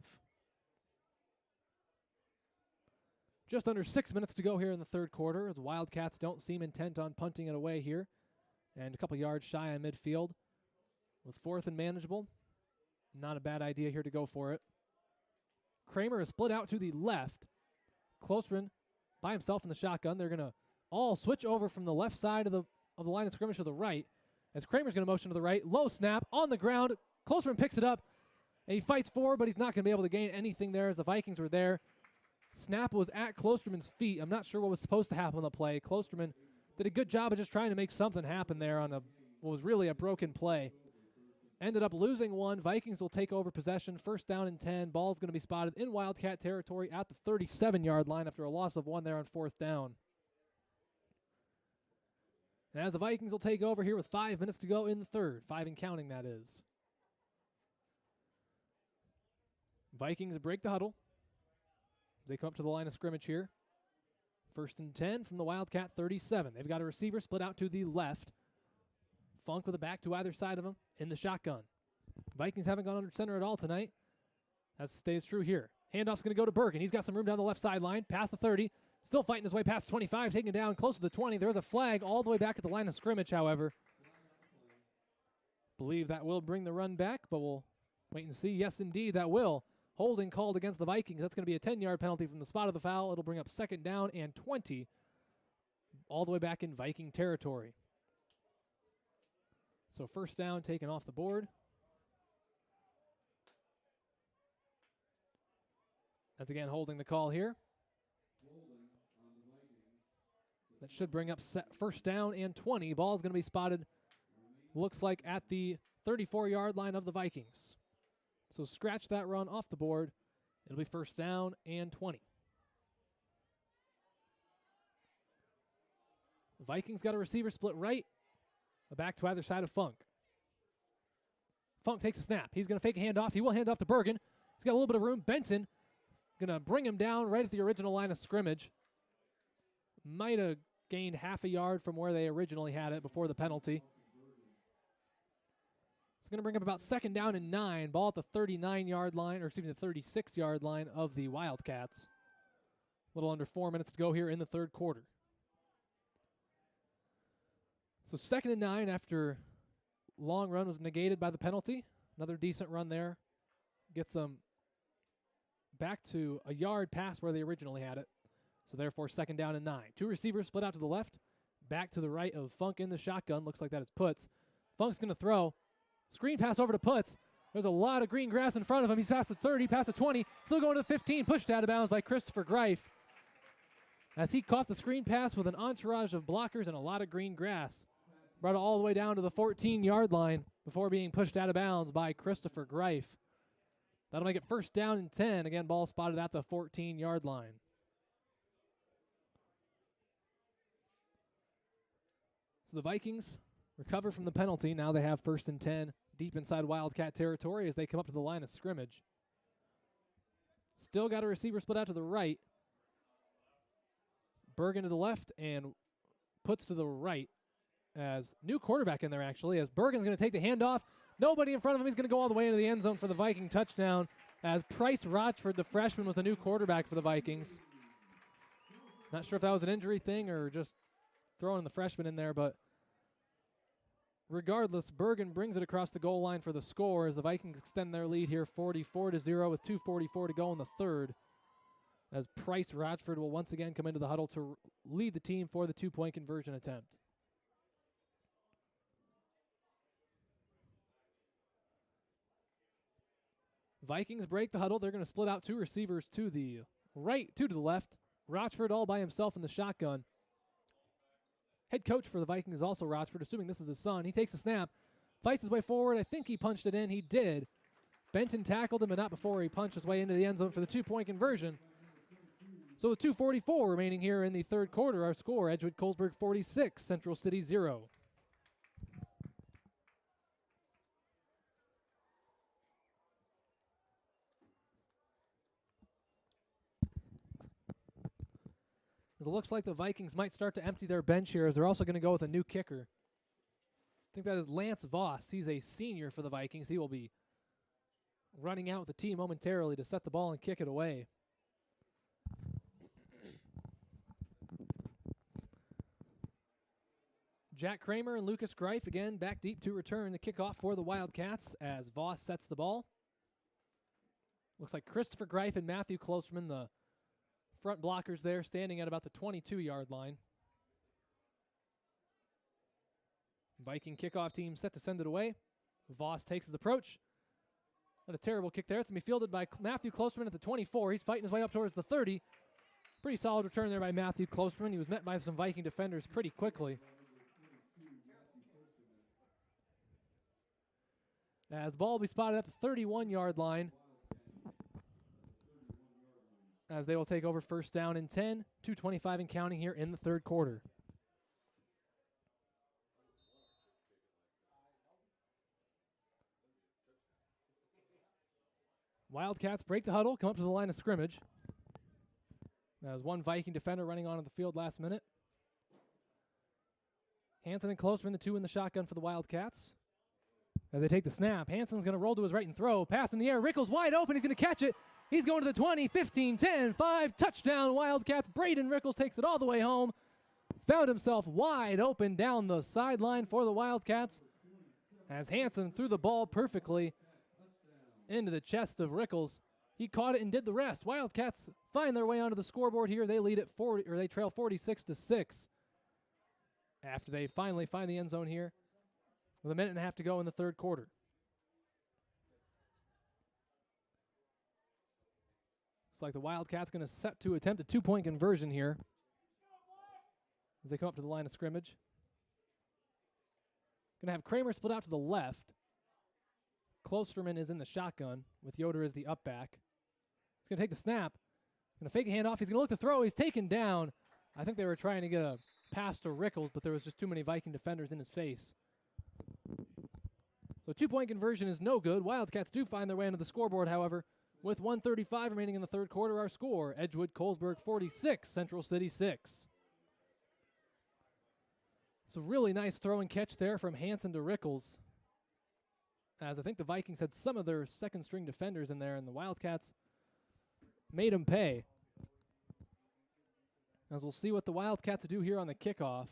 Just under 6 minutes to go here in the third quarter. The Wildcats don't seem intent on punting it away here. And a couple yards shy on midfield. With 4th and manageable, not a bad idea here to go for it. Kramer is split out to the left. Klosman by himself in the shotgun. They're going to all switch over from the left side of the line of scrimmage to the right. As Kramer's going to motion to the right. Low snap on the ground. Klosman picks it up. And he fights forward, but he's not going to be able to gain anything there as the Vikings were there. Snap was at Klosterman's feet. I'm not sure what was supposed to happen on the play. Klosterman did a good job of just trying to make something happen there on what was really a broken play. Ended up losing one. Vikings will take over possession. 1st down and 10. Ball's going to be spotted in Wildcat territory at the 37-yard line after a loss of 1 there on 4th down. And as the Vikings will take over here with 5 minutes to go in the third. 5 and counting, that is. Vikings break the huddle. They come up to the line of scrimmage here. 1st and 10 from the Wildcat 37. They've got a receiver split out to the left. Funk with a back to either side of him in the shotgun. Vikings haven't gone under center at all tonight. That stays true here. Handoff's going to go to Bergen. He's got some room down the left sideline, past the 30. Still fighting his way past 25, taking it down close to the 20. There's a flag all the way back at the line of scrimmage, however. Believe that will bring the run back, but we'll wait and see. Yes, indeed, that will. Holding called against the Vikings. That's going to be a 10-yard penalty from the spot of the foul. It'll bring up 2nd down and 20, all the way back in Viking territory. So 1st down taken off the board. That's again holding the call here. That should bring up 1st down and 20. Ball's going to be spotted, looks like, at the 34-yard line of the Vikings. So scratch that run off the board. It'll be 1st down and 20. The Vikings got a receiver split right. A back to either side of Funk. Funk takes a snap. He's going to fake a handoff. He will hand off to Bergen. He's got a little bit of room. Benton going to bring him down right at the original line of scrimmage. Might have gained half a yard from where they originally had it before the penalty. It's going to bring up about 2nd down and 9. Ball at the 39-yard line, or excuse me, the 36-yard line of the Wildcats. A little under 4 minutes to go here in the third quarter. So 2nd and 9 after long run was negated by the penalty. Another decent run there. Gets them back to a yard past where they originally had it. So therefore 2nd down and 9. 2 receivers split out to the left. Back to the right of Funk in the shotgun. Looks like that is Putz. Funk's going to throw. Screen pass over to Putz. There's a lot of green grass in front of him. He's past the 30, past the 20. Still going to the 15. Pushed out of bounds by Christopher Greif. As he caught the screen pass with an entourage of blockers and a lot of green grass. Brought it all the way down to the 14-yard line before being pushed out of bounds by Christopher Greif. That'll make it 1st down and 10. Again, ball spotted at the 14-yard line. So the Vikings recover from the penalty. Now they have 1st and 10 deep inside Wildcat territory as they come up to the line of scrimmage. Still got a receiver split out to the right. Bergen to the left and Putz to the right. As new quarterback in there, actually, as Bergen's going to take the handoff. Nobody in front of him. He's going to go all the way into the end zone for the Viking touchdown. As Price Rochford, the freshman, was the new quarterback for the Vikings. Not sure if that was an injury thing or just throwing the freshman in there, but regardless, Bergen brings it across the goal line for the score as the Vikings extend their lead here 44-0 with 2:44 to go in the third. As Price Rochford will once again come into the huddle to lead the team for the 2-point conversion attempt. Vikings break the huddle. They're going to split out 2 receivers to the right, 2 to the left. Rochford all by himself in the shotgun. Head coach for the Vikings is also Rochford, assuming this is his son. He takes the snap, fights his way forward. I think he punched it in. He did. Benton tackled him, but not before he punched his way into the end zone for the 2-point conversion. So with 2:44 remaining here in the third quarter, our score, Edgewood-Colesburg 46, Central City 0. It looks like the Vikings might start to empty their bench here as they're also going to go with a new kicker. I think that is Lance Voss. He's a senior for the Vikings. He will be running out with the tee momentarily to set the ball and kick it away. Jack Kramer and Lucas Greif again back deep to return the kickoff for the Wildcats as Voss sets the ball. Looks like Christopher Greif and Matthew Klosterman, the front blockers there, standing at about the 22-yard line. Viking kickoff team set to send it away. Voss takes his approach. Not a terrible kick there. It's going to be fielded by Matthew Klosterman at the 24. He's fighting his way up towards the 30. Pretty solid return there by Matthew Klosterman. He was met by some Viking defenders pretty quickly. As the ball will be spotted at the 31-yard line, as they will take over first down and 10, 2:25 and counting here in the third quarter. Wildcats break the huddle, come up to the line of scrimmage. There's one Viking defender running onto the field last minute. Hansen and Klosterman, the two in the shotgun for the Wildcats. As they take the snap, Hansen's going to roll to his right and throw. Pass in the air. Rickles wide open. He's going to catch it. He's going to the 20, 15, 10, 5. Touchdown, Wildcats. Braden Rickles takes it all the way home. Found himself wide open down the sideline for the Wildcats as Hansen threw the ball perfectly into the chest of Rickles. He caught it and did the rest. Wildcats find their way onto the scoreboard here. They lead at 40, or they trail 46-6 after they finally find the end zone here with a minute and a half to go in the third quarter. Looks like the Wildcats going to set to attempt a two-point conversion here as they come up to the line of scrimmage. Going to have Kramer split out to the left. Klosterman is in the shotgun with Yoder as the up back. He's going to take the snap. Going to fake a handoff. He's going to look to throw. He's taken down. I think they were trying to get a pass to Rickles, but there was just too many Viking defenders in his face. So two-point conversion is no good. Wildcats do find their way into the scoreboard, however, with 1:35 remaining in the third quarter. Our score, Edgewood-Colesburg 46, Central City 6. So really nice throw and catch there from Hansen to Rickles, as I think the Vikings had some of their second-string defenders in there, and the Wildcats made them pay. As we'll see what the Wildcats do here on the kickoff.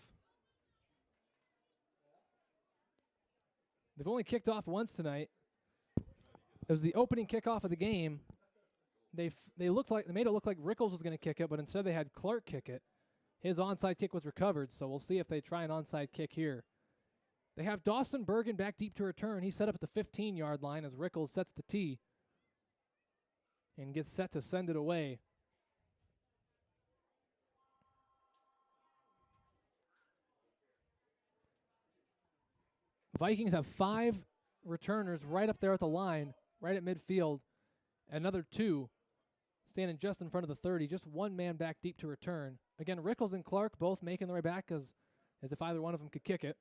They've only kicked off once tonight. It was the opening kickoff of the game. They made it look like Rickles was going to kick it, but instead they had Clark kick it. His onside kick was recovered, so we'll see if they try an onside kick here. They have Dawson Bergen back deep to return. He's set up at the 15-yard line as Rickles sets the tee and gets set to send it away. Vikings have 5 returners right up there at the line, right at midfield. Another 2 standing just in front of the 30. Just one man back deep to return. Again, Rickles and Clark both making their way back as if either one of them could kick it.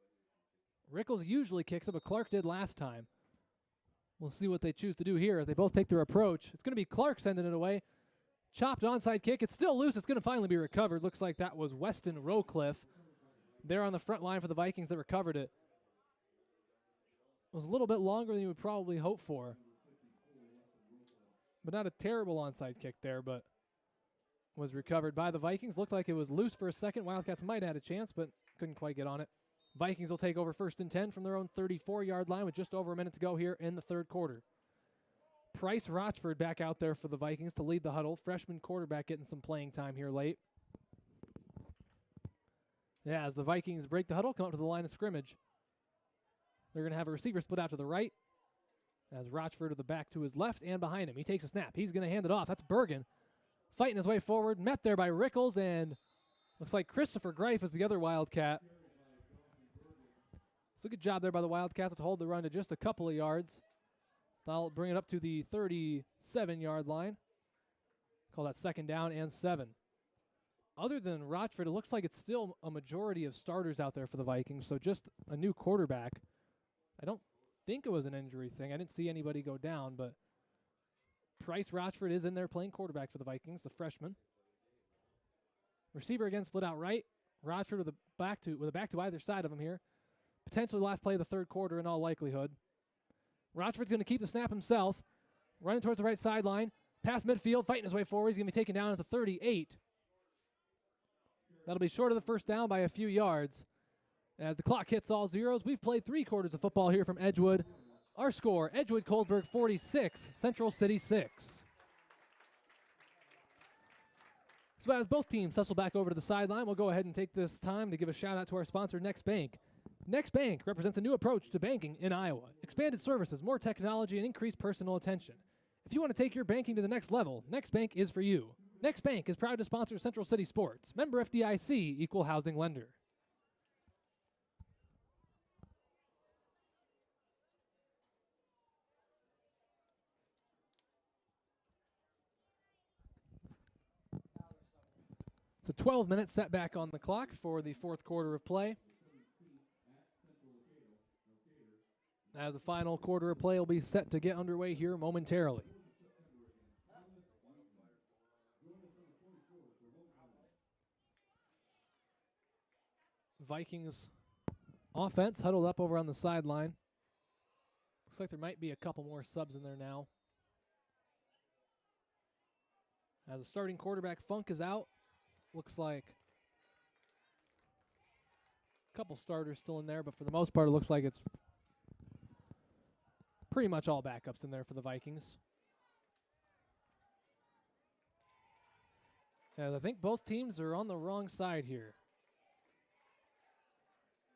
Rickles usually kicks it, but Clark did last time. We'll see what they choose to do here as they both take their approach. It's going to be Clark sending it away. Chopped onside kick. It's still loose. It's going to finally be recovered. Looks like that was Weston Rowcliffe there on the front line for the Vikings that recovered it. It was a little bit longer than you would probably hope for. But not a terrible onside kick there, but was recovered by the Vikings. Looked like it was loose for a second. Wildcats might have had a chance, but couldn't quite get on it. Vikings will take over first and 10 from their own 34-yard line with just over a minute to go here in the third quarter. Price Rochford back out there for the Vikings to lead the huddle. Freshman quarterback getting some playing time here late. Yeah, as the Vikings break the huddle, come up to the line of scrimmage. They're going to have a receiver split out to the right as Rochford to the back to his left and behind him. He takes a snap. He's going to hand it off. That's Bergen fighting his way forward. Met there by Rickles, and looks like Christopher Greif is the other Wildcat. So good job there by the Wildcats to hold the run to just a couple of yards. They'll bring it up to the 37-yard line. Call that second down and 7. Other than Rochford, it looks like it's still a majority of starters out there for the Vikings, so just a new quarterback. I don't think it was an injury thing. I didn't see anybody go down, but Price Rochford is in there playing quarterback for the Vikings, the freshman. Receiver again split out right. Rochford with a back to either side of him here. Potentially last play of the third quarter in all likelihood. Rochford's going to keep the snap himself. running towards the right sideline. Past midfield, fighting his way forward. He's going to be taken down at the 38. That'll be short of the first down by a few yards. As the clock hits all zeros, we've played 3 quarters of football here from Edgewood. Our score, Edgewood-Colesburg 46, Central City 6. So as both teams hustle back over to the sideline, we'll go ahead and take this time to give a shout out to our sponsor, Next Bank. Next Bank represents a new approach to banking in Iowa. Expanded services, more technology, and increased personal attention. If you want to take your banking to the next level, Next Bank is for you. Next Bank is proud to sponsor Central City Sports. Member FDIC, equal housing lender. So 12 minutes set back on the clock for the 4th quarter of play. As the final quarter of play will be set to get underway here momentarily. Vikings offense huddled up over on the sideline. Looks like there might be a couple more subs in there now. As the starting quarterback Funk is out, looks like a couple starters still in there, but for the most part it looks like it's pretty much all backups in there for the Vikings. As I think both teams are on the wrong side here.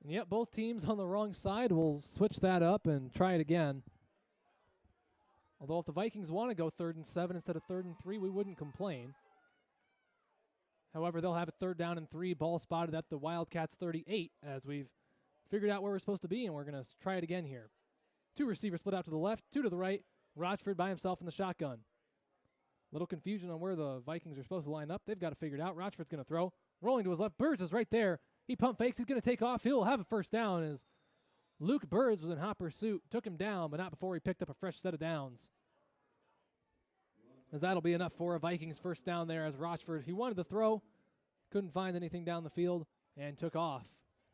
And yep, both teams on the wrong side. We'll switch that up and try it again. Although if the Vikings want to go 3rd and 7 instead of 3rd and 3, we wouldn't complain. However, they'll have a 3rd down and 3, ball spotted at the Wildcats 38 as we've figured out where we're supposed to be, and we're going to try it again here. 2 receivers split out to the left, 2 to the right. Rochford by himself in the shotgun. Little confusion on where the Vikings are supposed to line up. They've got it figured out. Rochford's going to throw. Rolling to his left. Birds is right there. He pump fakes. He's going to take off. He'll have a first down as Luke Birds was in hot pursuit. Took him down, but not before he picked up a fresh set of downs. As that'll be enough for a Vikings first down there as Rochford, he wanted to throw, couldn't find anything down the field, and took off.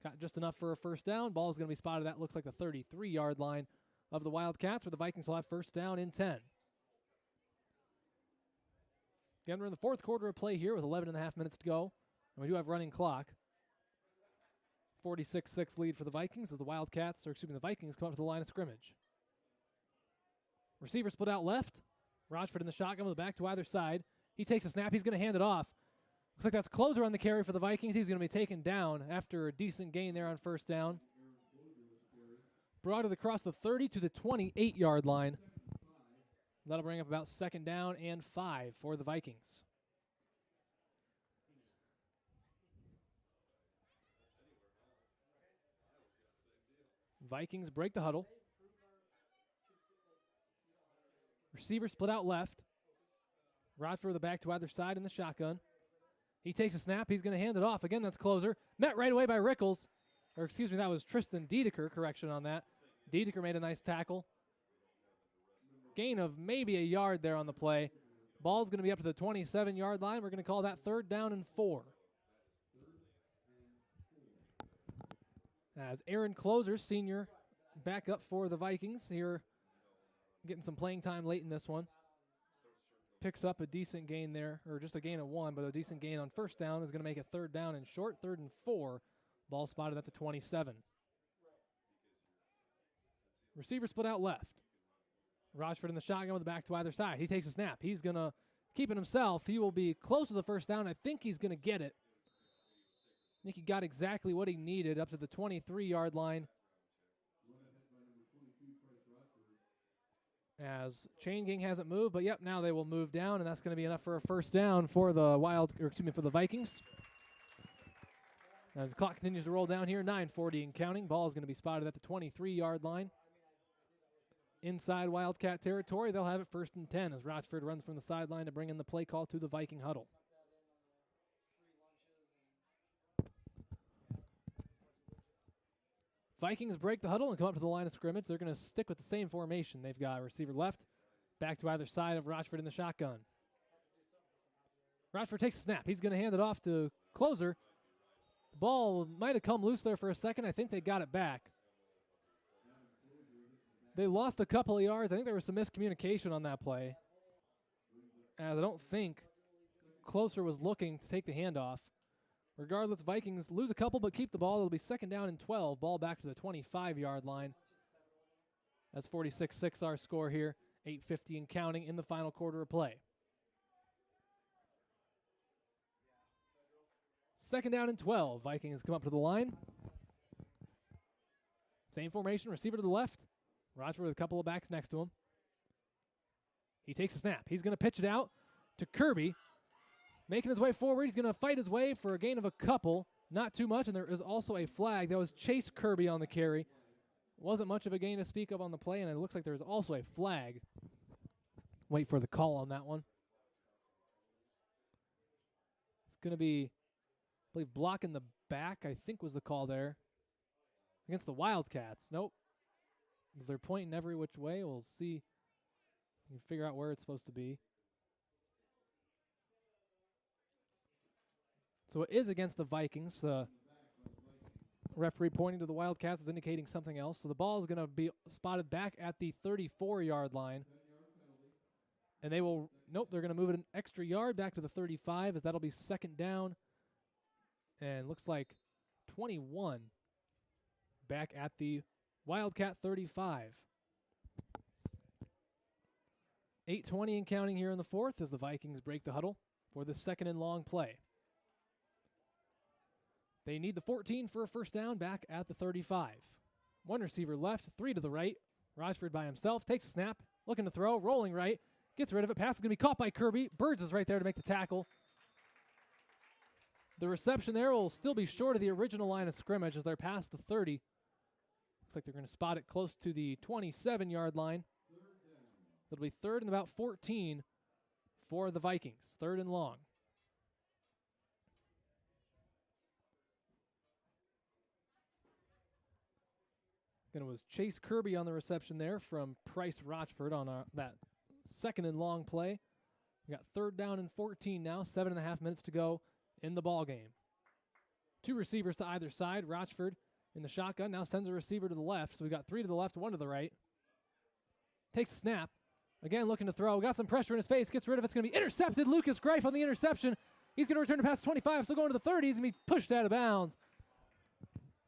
Got just enough for a first down. Ball's going to be spotted at, looks like the 33-yard line of the Wildcats, where the Vikings will have first down in 10. Again, we're in the 4th quarter of play here with 11 and a half minutes to go. And we do have running clock. 46-6 lead for the Vikings as the the Vikings come up to the line of scrimmage. Receiver split out left. Rochford in the shotgun with the back to either side. He takes a snap. He's going to hand it off. Looks like that's closer on the carry for the Vikings. He's going to be taken down after a decent gain there on first down. Brought it across the 30 to the 28-yard line. That'll bring up about 2nd down and 5 for the Vikings. Vikings break the huddle. Receiver split out left. Rochford the back to either side in the shotgun. He takes a snap. He's going to hand it off. Again, that's closer. Met right away by Rickles. Or excuse me, that was Tristan Dedeker. Correction on that. Dedeker made a nice tackle. Gain of maybe a yard there on the play. Ball's going to be up to the 27-yard line. We're going to call that 3rd down and 4. As Aaron Closer, senior, back up for the Vikings here, getting some playing time late in this one. Picks up a decent gain there, or just a gain of 1, but a decent gain on first down is going to make it 3rd down and short, 3rd and 4. Ball spotted at the 27. Receiver split out left. Rochford in the shotgun with the back to either side. He takes a snap. He's going to keep it himself. He will be close to the first down. I think he's going to get it. I think he got exactly what he needed up to the 23-yard line. As chain gang hasn't moved, but yep, now they will move down, and that's going to be enough for a first down for the for the Vikings. As the clock continues to roll down here, 9:40 and counting. Ball is going to be spotted at the 23-yard line. Inside Wildcat territory, they'll have it 1st and 10 as Rochford runs from the sideline to bring in the play call to the Viking huddle. Vikings break the huddle and come up to the line of scrimmage. They're going to stick with the same formation. They've got a receiver left, back to either side of Rochford in the shotgun. Rochford takes a snap. He's going to hand it off to Closer. Ball might have come loose there for a second. I think they got it back. They lost a couple of yards. I think there was some miscommunication on that play, as I don't think Closer was looking to take the handoff. Regardless, Vikings lose a couple but keep the ball. It'll be 2nd down and 12. Ball back to the 25-yard line. That's 46-6 our score here. 8:50 and counting in the final quarter of play. 2nd down and 12. Vikings come up to the line. Same formation, receiver to the left. Rochford with a couple of backs next to him. He takes a snap. He's going to pitch it out to Kirby. Making his way forward. He's going to fight his way for a gain of a couple. Not too much, and there is also a flag. That was Chase Kirby on the carry. Wasn't much of a gain to speak of on the play, and it looks like there's also a flag. Wait for the call on that one. It's going to be, I believe, blocking the back, I think was the call there. Against the Wildcats. Nope. They're pointing every which way. We'll see. You can figure out where it's supposed to be. So it is against the Vikings. The referee pointing to the Wildcats is indicating something else. So the ball is going to be spotted back at the 34-yard line. And they will, nope, they're going to move it an extra yard back to the 35, as that'll be 2nd down. And looks like 21 back at the Wildcat 35. 8:20 and counting here in the 4th as the Vikings break the huddle for the 2nd and long play. They need the 14 for a 1st down back at the 35. One receiver left, 3 to the right. Rochford by himself, takes a snap, looking to throw, rolling right, gets rid of it. Pass is going to be caught by Kirby. Birds is right there to make the tackle. The reception there will still be short of the original line of scrimmage as they're past the 30. Looks like they're going to spot it close to the 27-yard line. It'll be 3rd and about 14 for the Vikings. 3rd and long. And it was Chase Kirby on the reception there from Price Rochford on that 2nd and long play. We got 3rd down and 14 now. 7.5 minutes to go in the ball game. 2 receivers to either side. Rochford in the shotgun now sends a receiver to the left. So we got 3 to the left, 1 to the right. Takes a snap. Again, looking to throw. Got some pressure in his face. Gets rid of it. It's going to be intercepted. Lucas Greif on the interception. He's going to return to pass 25. So going to the 30. He's going to be pushed out of bounds.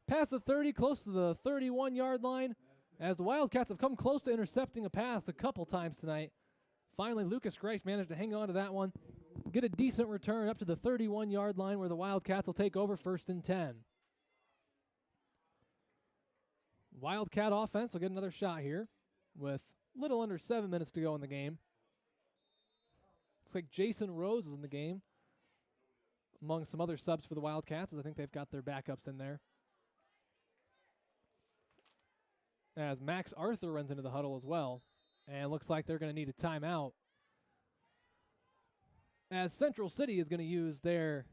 Past the 30, close to the 31-yard line. As the Wildcats have come close to intercepting a pass a couple times tonight. Finally, Lucas Greif managed to hang on to that one. Get a decent return up to the 31-yard line where the Wildcats will take over 1st and 10. Wildcat offense will get another shot here with little under 7 minutes to go in the game. Looks like Jason Rose is in the game among some other subs for the Wildcats, as I think they've got their backups in there. As Max Arthur runs into the huddle as well. And looks like they're going to need a timeout. As Central City is going to use their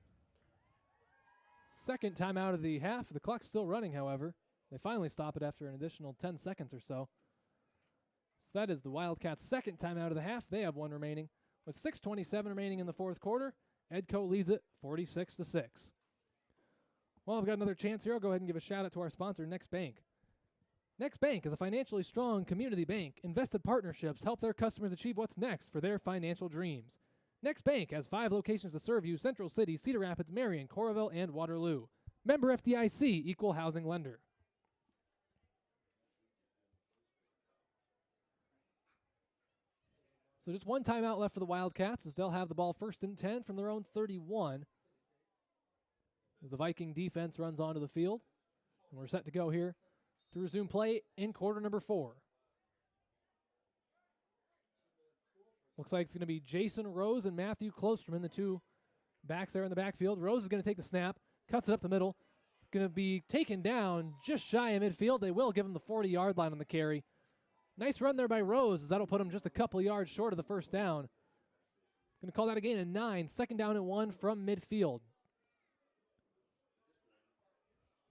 2nd timeout of the half. The clock's still running, however. They finally stop it after an additional 10 seconds or so. So that is the Wildcats' 2nd timeout of the half. They have 1 remaining. With 6:27 remaining in the 4th quarter, Edco leads it 46-6. Well, I've got another chance here. I'll go ahead and give a shout out to our sponsor, Next Bank. Next Bank is a financially strong community bank. Invested partnerships help their customers achieve what's next for their financial dreams. Next Bank has 5 locations to serve you: Central City, Cedar Rapids, Marion, Coralville, and Waterloo. Member FDIC, equal housing lender. So just 1 timeout left for the Wildcats as they'll have the ball 1st and 10 from their own 31. As the Viking defense runs onto the field. And we're set to go here to resume play in quarter number 4. Looks like it's going to be Jason Rose and Matthew Klosterman, the 2 backs there in the backfield. Rose is going to take the snap, cuts it up the middle. Going to be taken down just shy of midfield. They will give him the 40-yard line on the carry. Nice run there by Rose, as that'll put him just a couple yards short of the 1st down. Going to call that a gain of 9. 2nd down and 1 from midfield.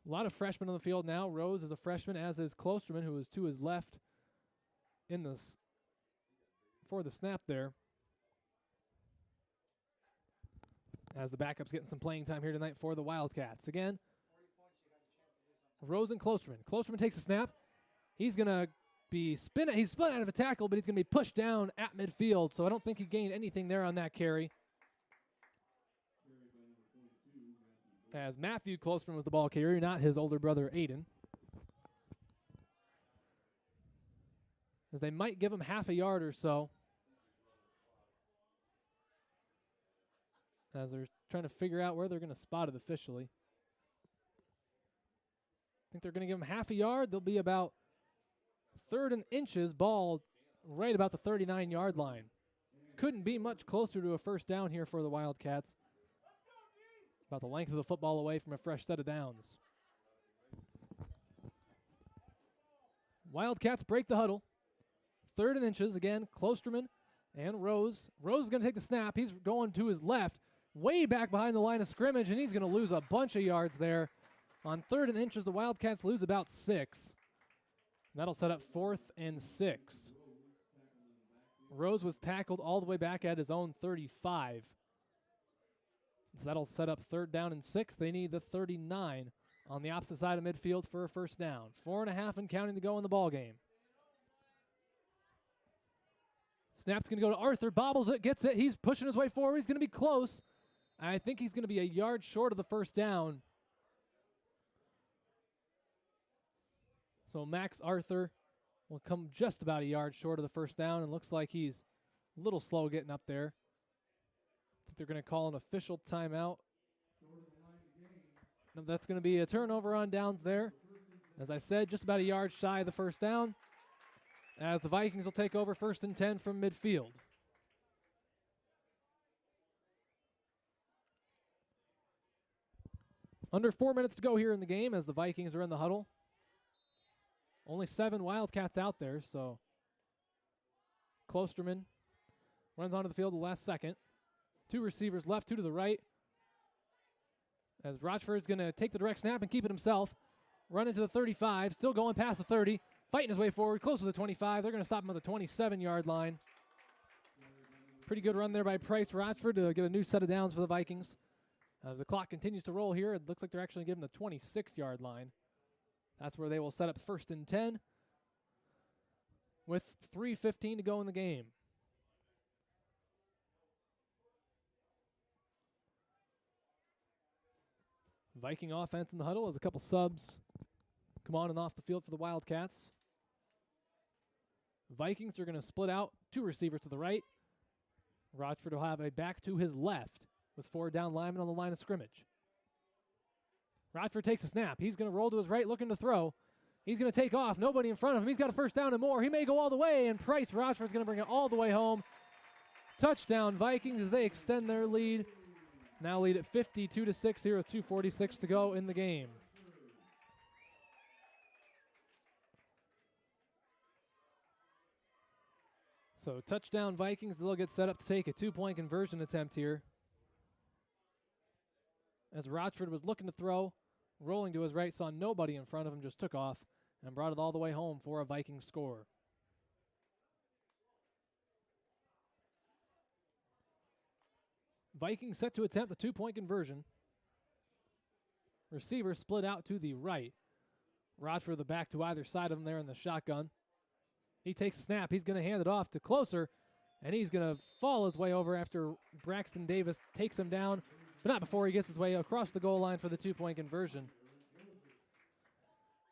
A lot of freshmen on the field now. Rose is a freshman, as is Klosterman, who is to his left in this for the snap there. As the backup's getting some playing time here tonight for the Wildcats. Again, Rose and Klosterman. Klosterman takes a snap. He's going to be he's spun out of a tackle, but he's going to be pushed down at midfield, so I don't think he gained anything there on that carry. As Matthew Closeman was the ball carrier, not his older brother Aiden. As they might give him half a yard or so. As they're trying to figure out where they're going to spot it officially. I think they're going to give him half a yard. They'll be about 3rd and inches, ball right about the 39-yard line. Couldn't be much closer to a first down here for the Wildcats. About the length of the football away from a fresh set of downs. Wildcats break the huddle. 3rd and inches, again, Klosterman and Rose. Rose is going to take the snap. He's going to his left, way back behind the line of scrimmage, and he's going to lose a bunch of yards there. On 3rd and inches, the Wildcats lose about 6. That'll set up 4th and 6. Rose was tackled all the way back at his own 35. So that'll set up 3rd down and 6. They need the 39 on the opposite side of midfield for a first down. 4.5 and counting to go in the ball game. Snap's going to go to Arthur, bobbles it, gets it. He's pushing his way forward. He's going to be close. I think he's going to be a yard short of the first down. So Max Arthur will come just about a yard short of the first down, and looks like he's a little slow getting up there. I think they're going to call an official timeout. No, that's going to be a turnover on downs there. As I said, just about a yard shy of the first down, as the Vikings will take over 1st and 10 from midfield. Under 4 minutes to go here in the game as the Vikings are in the huddle. Only 7 Wildcats out there, so Klosterman runs onto the field the last second. 2 receivers left, 2 to the right. As Rochford's going to take the direct snap and keep it himself. Run into the 35, still going past the 30. Fighting his way forward, close to the 25. They're going to stop him at the 27-yard line. Pretty good run there by Price Rochford to get a new set of downs for the Vikings. The clock continues to roll here. It looks like they're actually giving the 26-yard line. That's where they will set up 1st and 10 with 3:15 to go in the game. Viking offense in the huddle as a couple subs come on and off the field for the Wildcats. Vikings are going to split out 2 receivers to the right. Rochford will have a back to his left with 4 down linemen on the line of scrimmage. Rochford takes a snap. He's going to roll to his right, looking to throw. He's going to take off. Nobody in front of him. He's got a first down and more. He may go all the way, and Price Rochford's going to bring it all the way home. Touchdown Vikings as they extend their lead. Now lead at 52-6 here with 2:46 to go in the game. So touchdown Vikings. They'll get set up to take a 2-point conversion attempt here. As Rochford was looking to throw, rolling to his right, saw nobody in front of him, just took off and brought it all the way home for a Viking score. Vikings set to attempt the 2-point conversion. Receiver split out to the right. Rochford the back to either side of him there in the shotgun. He takes a snap. He's going to hand it off to Closer, and he's going to fall his way over after Braxton Davis takes him down, but not before he gets his way across the goal line for the 2-point conversion.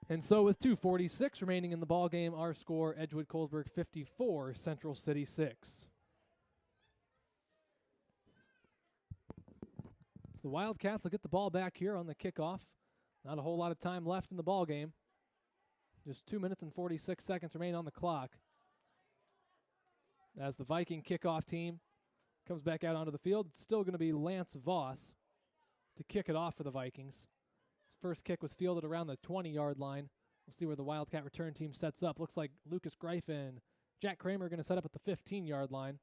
And so with 2:46 remaining in the ball game, our score, Edgewood-Colesburg 54, Central City 6. So the Wildcats will get the ball back here on the kickoff. Not a whole lot of time left in the ball game. Just 2 minutes and 46 seconds remain on the clock. As the Viking kickoff team comes back out onto the field, it's still going to be Lance Voss to kick it off for the Vikings. His first kick was fielded around the 20-yard line. We'll see where the Wildcat return team sets up. Looks like Lucas Greif and Jack Kramer are going to set up at the 15-yard line,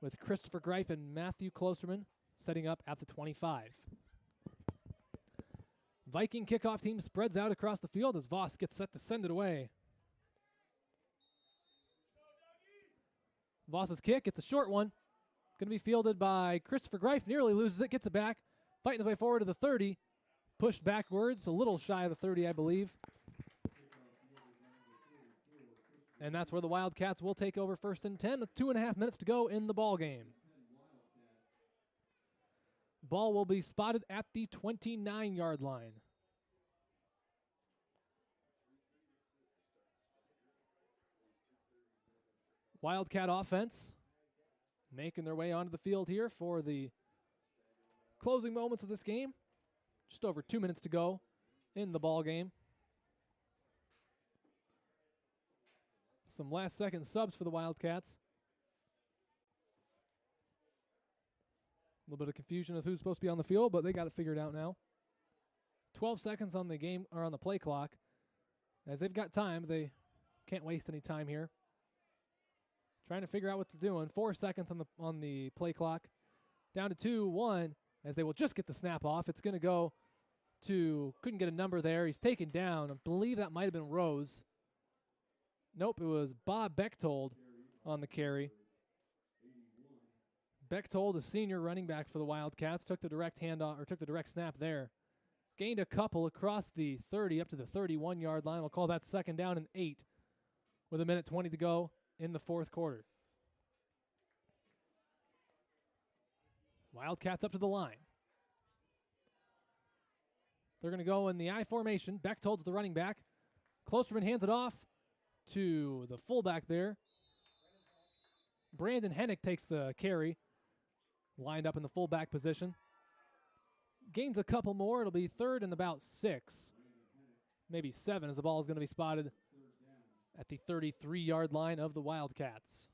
with Christopher Greif and Matthew Klosterman setting up at the 25. Viking kickoff team spreads out across the field as Voss gets set to send it away. Voss's kick, it's a short one. Going to be fielded by Christopher Greif, nearly loses it, gets it back, fighting his way forward to the 30. Pushed backwards, a little shy of the 30, I believe. And that's where the Wildcats will take over 1st and 10 with 2.5 minutes to go in the ball game. Ball will be spotted at the 29-yard line. Wildcat offense making their way onto the field here for the closing moments of this game. Just over 2 minutes to go in the ball game. Some last-second subs for the Wildcats. A little bit of confusion of who's supposed to be on the field, but they got it figured out now. 12 seconds on the game or on the play clock. As they've got time, they can't waste any time here. Trying to figure out what they're doing. 4 seconds on the play clock. Down to 2-1 as they will just get the snap off. It's going to go to, couldn't get a number there. He's taken down. I believe that might have been Rose. Nope, it was Bob Bechtold on the carry. Bechtold, a senior running back for the Wildcats, took the direct handoff or took the direct snap there. Gained a couple across the 30 up to the 31-yard line. We'll call that 2nd down and 8 with 1:20 to go in the 4th quarter. Wildcats up to the line. They're going to go in the I formation. Bechtold to the running back. Klosterman hands it off to the fullback there. Brandon Hennick takes the carry. Lined up in the fullback position. Gains a couple more. It'll be 3rd and about 6. Maybe 7 as the ball is going to be spotted at the 33-yard line of the Wildcats.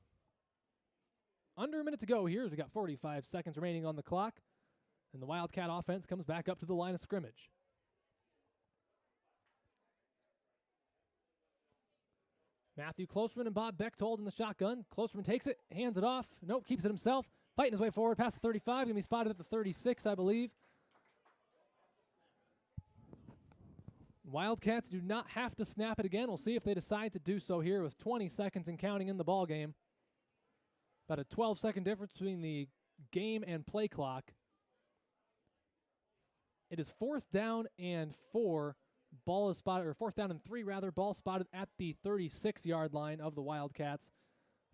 Under a minute to go here as we got 45 seconds remaining on the clock. And the Wildcat offense comes back up to the line of scrimmage. Matthew Klosterman and Bob Bechtold in the shotgun. Klosterman takes it, hands it off. Nope, keeps it himself. Fighting his way forward past the 35. Going to be spotted at the 36, I believe. Wildcats do not have to snap it again. We'll see if they decide to do so here with 20 seconds and counting in the ball game. About a 12-second difference between the game and play clock. It is 4th down and 4. Ball is spotted, or 4th down and 3 rather. Ball spotted at the 36-yard line of the Wildcats.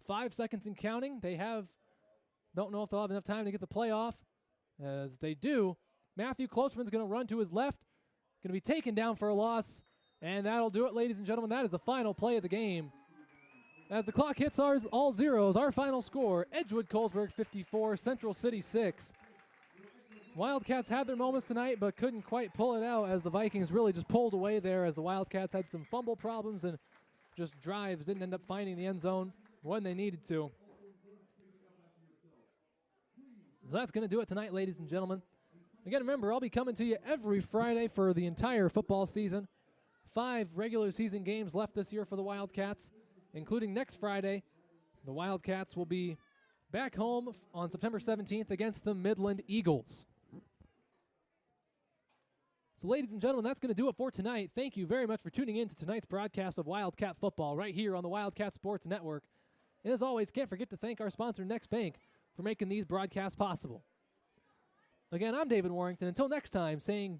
5 seconds and counting. They don't know if they'll have enough time to get the play off. As they do, Matthew Klosterman's going to run to his left. Going to be taken down for a loss. And that'll do it, ladies and gentlemen. That is the final play of the game. As the clock hits all zeros, our final score, Edgewood-Colesburg 54, Central City 6. Wildcats had their moments tonight, but couldn't quite pull it out as the Vikings really just pulled away there as the Wildcats had some fumble problems and just drives didn't end up finding the end zone when they needed to. So that's going to do it tonight, ladies and gentlemen. Again, remember, I'll be coming to you every Friday for the entire football season. 5 regular season games left this year for the Wildcats, including next Friday. The Wildcats will be back home on September 17th against the Midland Eagles. So, ladies and gentlemen, that's going to do it for tonight. Thank you very much for tuning in to tonight's broadcast of Wildcat football right here on the Wildcat Sports Network. And as always, can't forget to thank our sponsor, Next Bank, for making these broadcasts possible. Again, I'm David Warrington. Until next time, saying